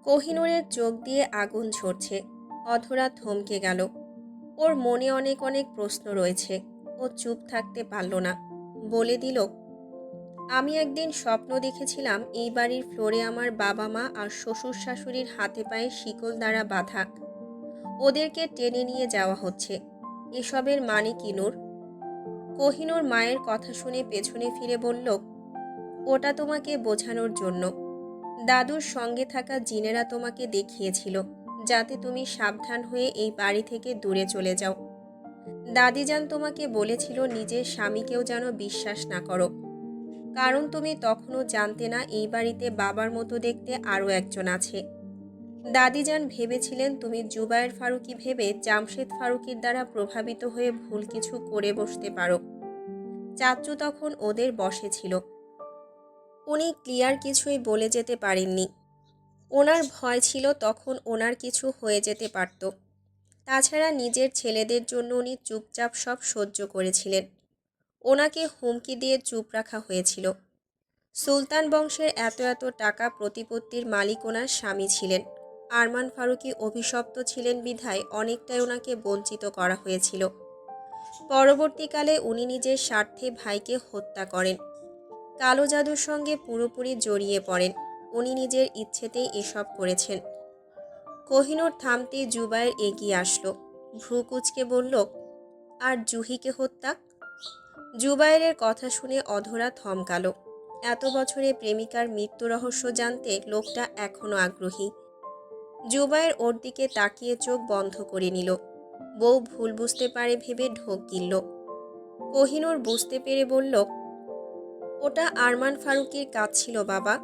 কোহিনূরের চোখ দিয়ে আগুন ঝরছে। অধরা থমকে গেল। ওর মনে অনেক অনেক প্রশ্ন রয়েছে। ও চুপ থাকতে পারল না। বলে দিল, আমি একদিন স্বপ্ন দেখেছিলাম এই বাড়ির ফ্লোরে আমার বাবা মা আর শ্বশুর শাশুড়ির হাতে পায়ে শিকল দ্বারা বাঁধা। ওদেরকে টেনে নিয়ে যাওয়া হচ্ছে। এসবের মানে কি নূর? কোহিনূর মায়ের কথা শুনে পেছনে ফিরে বলল, ওটা তোমাকে বোঝানোর জন্য। দাদুর সঙ্গে থাকা জিনেরা তোমাকে দেখিয়েছিল, যাতে তুমি সাবধান হয়ে এই বাড়ি থেকে দূরে চলে যাও। দাদিজান তোমাকে বলেছিল নিজের স্বামীকেও যেন বিশ্বাস না করো, কারণ তুমি তখনও জানতে না এই বাড়িতে বাবার মতো দেখতে আরও একজন আছে। দাদিজান ভেবেছিলেন তুমি জুবায়ের ফারুকী ভেবে জামশেদ ফারুকীর দ্বারা প্রভাবিত হয়ে ভুল কিছু করে বসতে পারো। চাচ্চু তখন ওদের বশে ছিল। উনি ক্লিয়ার কিছুই বলে যেতে পারেননি। ওনার ভয় ছিল তখন ওনার কিছু হয়ে যেতে পারত। তাছাড়া নিজের ছেলেদের জন্য উনি চুপচাপ সব সহ্য করেছিলেন। ওনাকে হুমকি দিয়ে চুপ রাখা হয়েছিল। সুলতান বংশের এত এত টাকা প্রতিপত্তির মালিক ওনার স্বামী ছিলেন। আরমান ফারুকী অভিশপ্ত ছিলেন বিধায় অনেকটাই ওনাকে বঞ্চিত করা হয়েছিল। পরবর্তীকালে উনি নিজের স্বার্থে ভাইকে হত্যা করেন। কালো জাদুর সঙ্গে পুরোপুরি জড়িয়ে পড়েন। উনি নিজের ইচ্ছেতেই এসব করেছেন। কোহিনূর থামতেই জুবায়ের এগিয়ে আসলো। ভ্রু কুঁচকে বলল, আর জুহিকে হত্যা? জুবায়েরের কথা শুনে অধরা থমকালো। এত বছরে প্রেমিকার মৃত্যু রহস্য জানতে লোকটা এখনো আগ্রহী। জুবায়ের ওর দিকে তাকিয়ে চোখ বন্ধ করে নিল। বউ ভুল বুঝতে পারে ভেবে ঢোক গিলল। কোহিনূর বুঝতে পেরে বলল, ওটা আরমান ফারুকীর কাজ ছিল বাবা।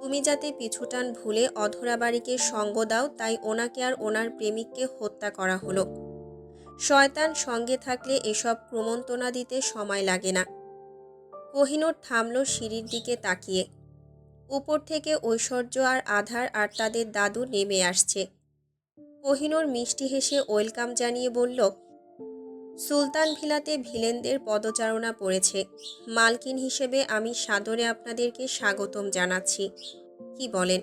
তুমি যাতে পিছুটান ভুলে অধরা বাড়িকে সঙ্গ দাও, তাই ওনাকে আর ওনার প্রেমিককে হত্যা করা হলো। শয়তান সঙ্গে থাকলে এসব প্রমন্ত্রণা দিতে সময় লাগে না। কোহিনূর থামল সিঁড়ির দিকে তাকিয়ে। উপর থেকে ঐশ্বর্য আর আধার আর তাদের দাদু নেমে আসছে। কোহিনূর মিষ্টি হেসে ওয়েলকাম জানিয়ে বলল, সুলতান ভিলাতে ভিলেনদের পদচারণা পড়েছে। মালকিন হিসেবে আমি সাদরে আপনাদেরকে স্বাগতম জানাচ্ছি। কি বলেন?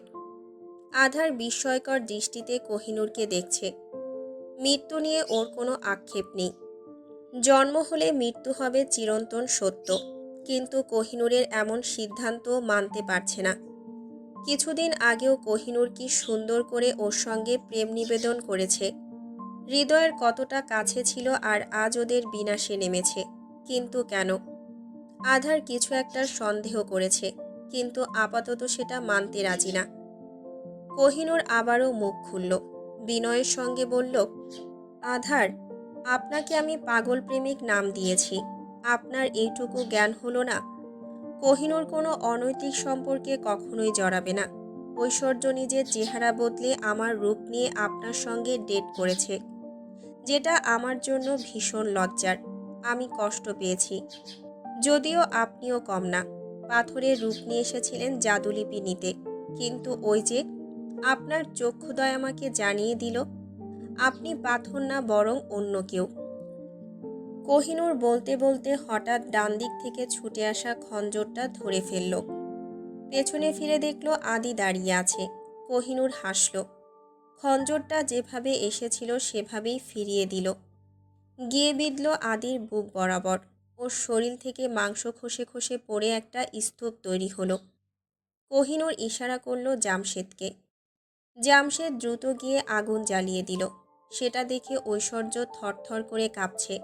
আধার বিস্ময়কর দৃষ্টিতে কোহিনূরকে দেখছে। মৃত্যু নিয়ে ওর কোনো আক্ষেপ নেই। জন্ম হলে মৃত্যু হবে চিরন্তন সত্য। কিন্তু কোহিনূরের এমন সিদ্ধান্ত মানতে পারছে না। কিছুদিন আগেও কোহিনূর কি সুন্দর করে ওর সঙ্গে প্রেম নিবেদন করেছে। হৃদয়ের কতটা কাছে ছিল, আর আজ ওদের বিনাশে নেমেছে। কিন্তু কেন? আধার কিছু একটা সন্দেহ করেছে, কিন্তু আপাতত সেটা মানতে রাজি না। কোহিনূর আবারও মুখ খুলল। বিনয়ের সঙ্গে বলল, আধার, আপনাকে আমি পাগল প্রেমিক নাম দিয়েছি। আপনার এইটুকু জ্ঞান হলো না? কোহিনূর কোনো অনৈতিক সম্পর্কে কখনোই জড়াবে না। ঐশ্বর্য নিজের চেহারা বদলে আমার রূপ নিয়ে আপনার সঙ্গে ডেট করেছে, যেটা আমার জন্য ভীষণ লজ্জার। আমি কষ্ট পেয়েছি, যদিও আপনিও কম না। পাথরের রূপ নিয়ে এসেছিলেন জাদুলিপি নিতে, কিন্তু ওই যে আপনার চক্ষুদয় আমাকে জানিয়ে দিল আপনি পাথর না, বরং অন্য কেউ। কোহিনূর বলতে বলতে হঠাৎ ডান দিক থেকে ছুটে আসা খঞ্জরটা ধরে ফেলল। পেছনে ফিরে দেখল আদি দাঁড়িয়ে আছে। কোহিনূর হাসল। খঞ্জরটা যেভাবে এসেছিল সেভাবেই ফিরিয়ে দিল। গিয়ে বিঁধল আদির বুক বরাবর। ওর শরীর থেকে মাংস খসে খসে পড়ে একটা স্তূপ তৈরি হলো। কোহিনূর ইশারা করল জামশেদকে। জামশেদ দ্রুত গিয়ে আগুন জ্বালিয়ে দিল। সেটা দেখে ঐশ্বর্য থরথর করে কাঁপছে।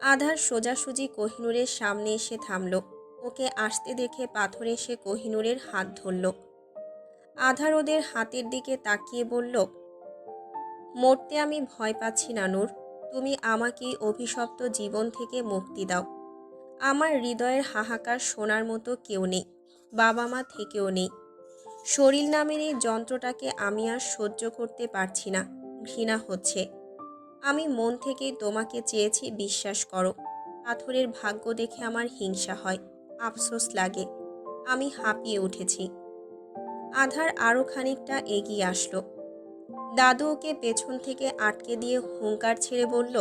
আধার সোজাসুজি কোহিনূরের সামনে এসে থামল। ওকে আসতে দেখে পাথর এসে কোহিনূরের হাত ধরল। আধার ওদের হাতের দিকে তাকিয়ে বলল, মরতে আমি ভয় পাচ্ছি না নূর। তুমি আমাকে এই অভিশপ্ত জীবন থেকে মুক্তি দাও। আমার হৃদয়ের হাহাকার শোনার মতো কেউ নেই, বাবা মা থেকেও নেই। শরীর নামের এই যন্ত্রটাকে আমি আর সহ্য করতে পারছি না, ঘৃণা হচ্ছে। আমি মন থেকেই তোমাকে চেয়েছি, বিশ্বাস করো। পাথরের ভাগ্য দেখে আমার হিংসা হয়, আফসোস লাগে। আমি হাঁপিয়ে উঠেছি। আধার আরও খানিকটা এগিয়ে আসলো। দাদু ওকে পেছন থেকে আটকে দিয়ে হুঙ্কার ছেড়ে বলল,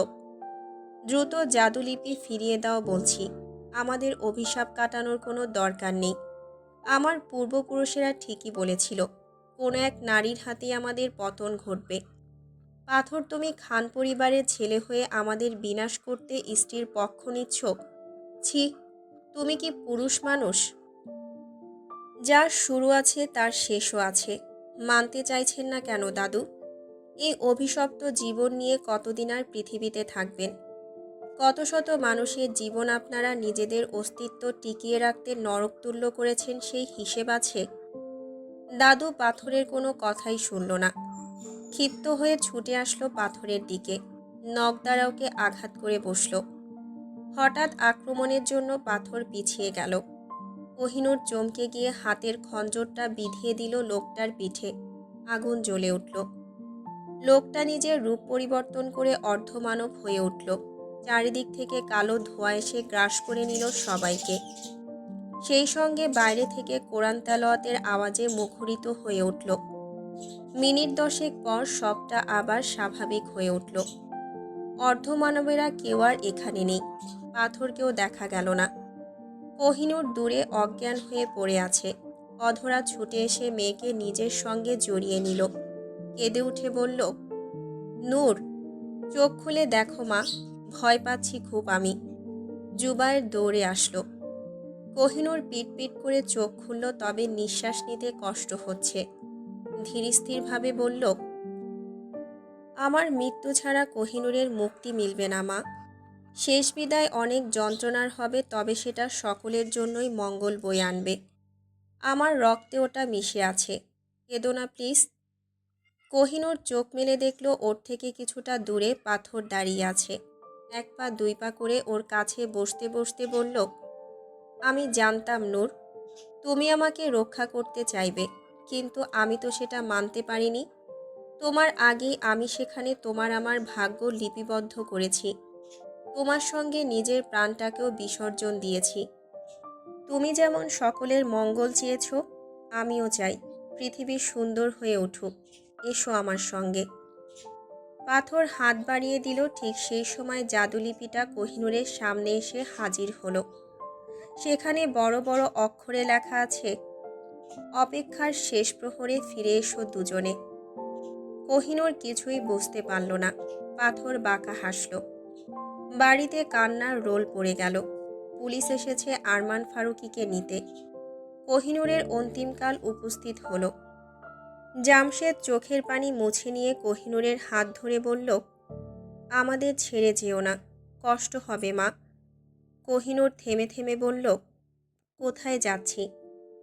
দ্রুত জাদুলিপি ফিরিয়ে দাও বলছি। আমাদের অভিশাপ কাটানোর কোনো দরকার নেই। আমার পূর্বপুরুষেরা ঠিকই বলেছিল, কোনো এক নারীর হাতেই আমাদের পতন ঘটবে। পাথর, তুমি খান পরিবারের ছেলে হয়ে আমাদের বিনাশ করতে স্ত্রীর পক্ষ নিচ্ছ? ছি, তুমি কি পুরুষ মানুষ? যার শুরু আছে তার শেষও আছে। মানতে চাইছেন না কেন দাদু? এই অভিশপ্ত জীবন নিয়ে কতদিন আর পৃথিবীতে থাকবেন? কত শত মানুষের জীবন আপনারা নিজেদের অস্তিত্ব টিকিয়ে রাখতে নরকতুল্য করেছেন, সেই হিসেব আছে? দাদু পাথরের কোনো কথাই শুনল না। ক্ষিপ্ত হয়ে ছুটে আসলো পাথরের দিকে, নখ দ্বারা ওকে আঘাত করে বসল। হঠাৎ আক্রমণের জন্য পাথর পিছিয়ে গেল। কোহিনূর চমকে গিয়ে হাতের খঞ্জরটা বিধিয়ে দিল লোকটার পিঠে। আগুন জ্বলে উঠল। লোকটা নিজের রূপ পরিবর্তন করে অর্ধমানব হয়ে উঠল। চারিদিক থেকে কালো ধোঁয়া এসে গ্রাস করে নিল সবাইকে। সেই সঙ্গে বাইরে থেকে কোরআন তেলাওয়াতের আওয়াজে মুখরিত হয়ে উঠল। মিনিট 10 পর সবটা আবার স্বাভাবিক হয়ে উঠল। অর্ধমানবেরা কেউ আর এখানে নেই। পাথরকেও দেখা গেল না। কোহিনূর দূরে অজ্ঞান হয়ে পড়ে আছে। অধরা ছুটে এসে মেয়েকে নিজের সঙ্গে জড়িয়ে নিল। কেঁদে উঠে বলল, নূর, চোখ খুলে দেখো মা, ভয় পাচ্ছি খুব আমি। জুবায়ের দৌড়ে আসলো। কোহিনূর পিট করে চোখ খুলল, তবে নিঃশ্বাস নিতে কষ্ট হচ্ছে। ধীরস্থিরভাবে বলল, আমার মৃত্যু ছাড়া কোহিনূরের মুক্তি মিলবে না মা। শেষ বিদায় অনেক যন্ত্রণার হবে, তবে সেটা সকলের জন্যই মঙ্গল বয়ে আনবে। আমার রক্তে ওটা মিশে আছে। কেঁদো না প্লিজ। কোহিনূর চোখ মেলে দেখল ওর থেকে কিছুটা দূরে পাথর দাঁড়িয়ে আছে। 1 পা 2 পা করে ওর কাছে বসতে বসতে বলল, আমি জানতাম নূর, তুমি আমাকে রক্ষা করতে চাইবে, কিন্তু আমি তো সেটা মানতে পারিনি। তোমার আগেই আমি সেখানে তোমার আমার ভাগ্য লিপিবদ্ধ করেছি। তোমার সঙ্গে নিজের প্রাণটাকেও বিসর্জন দিয়েছি। তুমি যেমন সকলের মঙ্গল চেয়েছ, আমিও চাই পৃথিবী সুন্দর হয়ে উঠুক। এসো আমার সঙ্গে। পাথর হাত বাড়িয়ে দিল। ঠিক সেই সময় জাদুলিপিটা কোহিনূরের সামনে এসে হাজির হলো। সেখানে বড় বড় অক্ষরে লেখা আছে, অপেক্ষার শেষ প্রহরে ফিরে এসো দুজনে। কোহিনূর কিছুই বুঝতে পারল না। পাথর বাঁকা হাসল। বাড়িতে কান্নার রোল পড়ে গেল। পুলিশ এসেছে আরমান ফারুকীকে নিতে। কোহিনূরের অন্তিমকাল উপস্থিত হলো। জামশেদ চোখের পানি মুছে নিয়ে কোহিনূরের হাত ধরে বলল, আমাদের ছেড়ে যেও না, কষ্ট হবে মা। কোহিনূর থেমে থেমে বলল, কোথায় যাচ্ছি?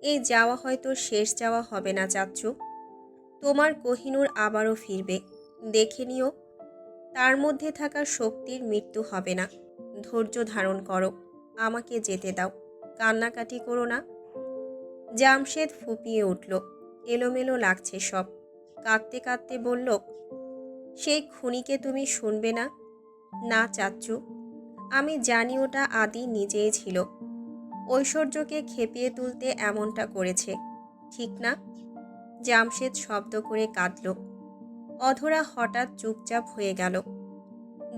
এই যাওয়া হয়তো শেষ যাওয়া হবে না চাচ্চু। তোমার কোহিনূর আবারও ফিরবে, দেখে নিও। তার মধ্যে থাকা শক্তির মৃত্যু হবে না। ধৈর্য ধারণ করো, আমাকে যেতে দাও, কান্নাকাটি করো না। জামশেদ ফুপিয়ে উঠল। এলোমেলো লাগছে সব। কাঁদতে কাঁদতে বলল, সেই খুনিকে তুমি শুনবে না? না চাচ্চু, আমি জানি ওটা আদি নিজেই ছিল। ঐশ্বর্যকে খেপিয়ে তুলতে এমনটা করেছে, ঠিক না? জামশেদ শব্দ করে কাঁদল। অধরা হঠাৎ চুপচাপ হয়ে গেল।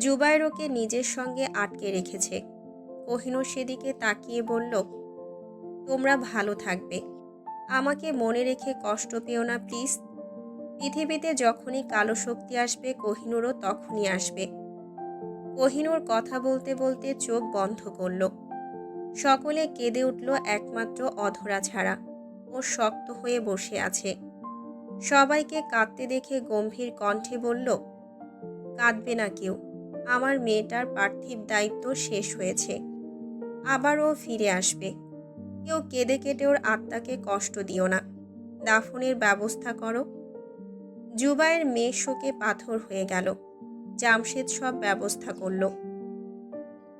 জুবায়ের ওকে নিজের সঙ্গে আটকে রেখেছে। কোহিনূর সেদিকে তাকিয়ে বলল, তোমরা ভালো থাকবে। আমাকে মনে রেখে কষ্ট পেও না প্লিজ। পৃথিবীতে যখনই কালো শক্তি আসবে, কোহিনূরও তখনই আসবে। কোহিনূর কথা বলতে বলতে চোখ বন্ধ করল। সকলে কেঁদে উঠল, একমাত্র অধরা ছাড়া। ও শক্ত হয়ে বসে আছে। সবাইকে কাঁদতে দেখে গম্ভীর কণ্ঠে বলল, কাঁদবে না কেউ। আমার মেয়েটার পার্থিব দায়িত্ব শেষ হয়েছে। আবার ও ফিরে আসবে। কেউ কেঁদে কেটে ওর আত্মাকে কষ্ট দিও না। দাফনের ব্যবস্থা করো। জুবাইয়ের মেয়ে শোকে পাথর হয়ে গেল। জামশেদ সব ব্যবস্থা করল।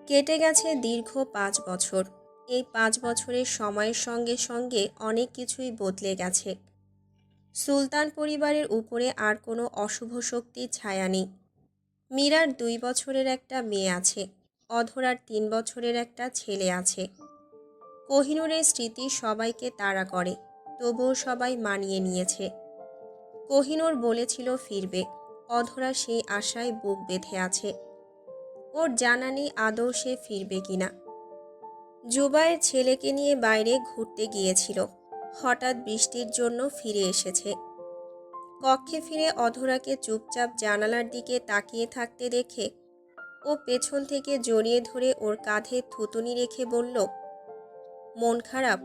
কেটে গেছে দীর্ঘ 5 বছর। এই 5 বছরের সময়ের সঙ্গে সঙ্গে অনেক কিছুই বদলে গেছে। সুলতান পরিবারের উপরে আর কোনো অশুভ শক্তির ছায়া নেই। মীরার 2 বছরের একটা মেয়ে আছে। অধরার 3 বছরের একটা ছেলে আছে। কোহিনূরের স্মৃতি সবাইকে তাড়া করে, তবুও সবাই মানিয়ে নিয়েছে। কোহিনূর বলেছিল ফিরবে। অধরা সেই আশায় বুক বেঁধে আছে। ওর জানা নেই আদৌ সে ফিরবে কিনা। জুবাইয়ের ছেলেকে নিয়ে বাইরে ঘুরতে গিয়েছিল। হঠাৎ বৃষ্টির জন্য ফিরে এসেছে। কক্ষে ফিরে অধরাকে চুপচাপ জানালার দিকে তাকিয়ে থাকতে দেখে ও পেছন থেকে জড়িয়ে ধরে ওর কাঁধে থুতুনি রেখে বলল, মন খারাপ?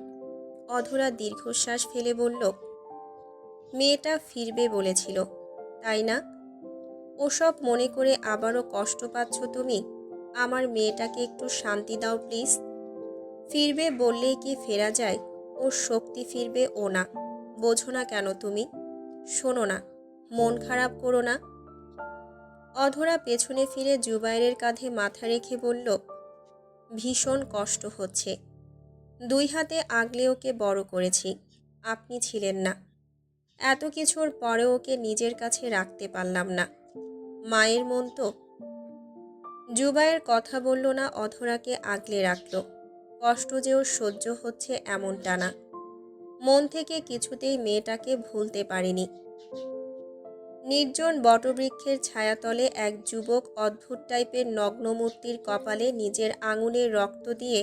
অধরা দীর্ঘশ্বাস ফেলে বলল, মেয়েটা ফিরবে বলেছিল, তাই না? ওসব মনে করে আবারও কষ্ট পাচ্ছ তুমি? আমার মেয়েটাকে একটু শান্তি দাও প্লিজ। ফিরবে বললেই কি ফেরা যায়? ওর শক্তি ফিরবে ও না। বোঝো না কেন তুমি? শোনো না, মন খারাপ করো না। অধরা পেছনে ফিরে জুবাইরের কাঁধে মাথা রেখে বলল, ভীষণ কষ্ট হচ্ছে। 2 হাতে আগলে ওকে বড় করেছি, আপনি ছিলেন না। এত কিছুর পরে ওকে নিজের কাছে রাখতে পারলাম না। মায়ের মন তো। জুবাইর কথা বলল না, অধরাকে আগলে রাখল। কষ্ট যে ওর সহ্য হচ্ছে এমনটা না। মন থেকে কিছুতেই মেয়েটাকে ভুলতে পারেনি। নির্জন বটবৃক্ষের ছায়াতলে এক যুবক অদ্ভুত টাইপের নগ্নমূর্তির কপালে নিজের আঙুলের রক্ত দিয়ে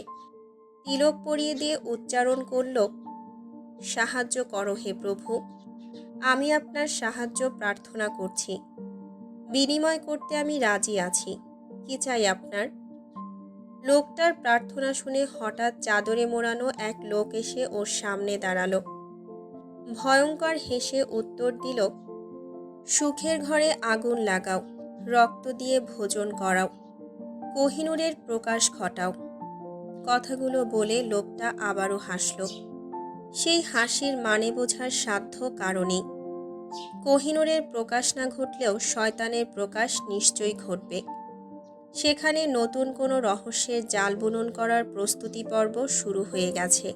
তিলক পরিয়ে দিয়ে উচ্চারণ করল, সাহায্য করো হে প্রভু। আমি আপনার সাহায্য প্রার্থনা করছি। বিনিময় করতে আমি রাজি আছি। কি চাই আপনার? লোকটার প্রার্থনা শুনে হঠাৎ চাদরে মোড়ানো এক লোক এসে ওর সামনে দাঁড়ালো। ভয়ঙ্কর হেসে উত্তর দিল, সুখের ঘরে আগুন লাগাও, রক্ত দিয়ে ভোজন করাও, কোহিনূরের প্রকাশ ঘটাও। কথাগুলো বলে লোকটা আবারও হাসল। সেই হাসির মানে বোঝার সাধ্য কারণেই। কোহিনূরের প্রকাশ না ঘটলেও শয়তানের প্রকাশ নিশ্চয়ই ঘটবে। সেখানে নতুন কোনো রহস্যের জাল বুনন করার প্রস্তুতি পর্ব শুরু হয়ে গেছে।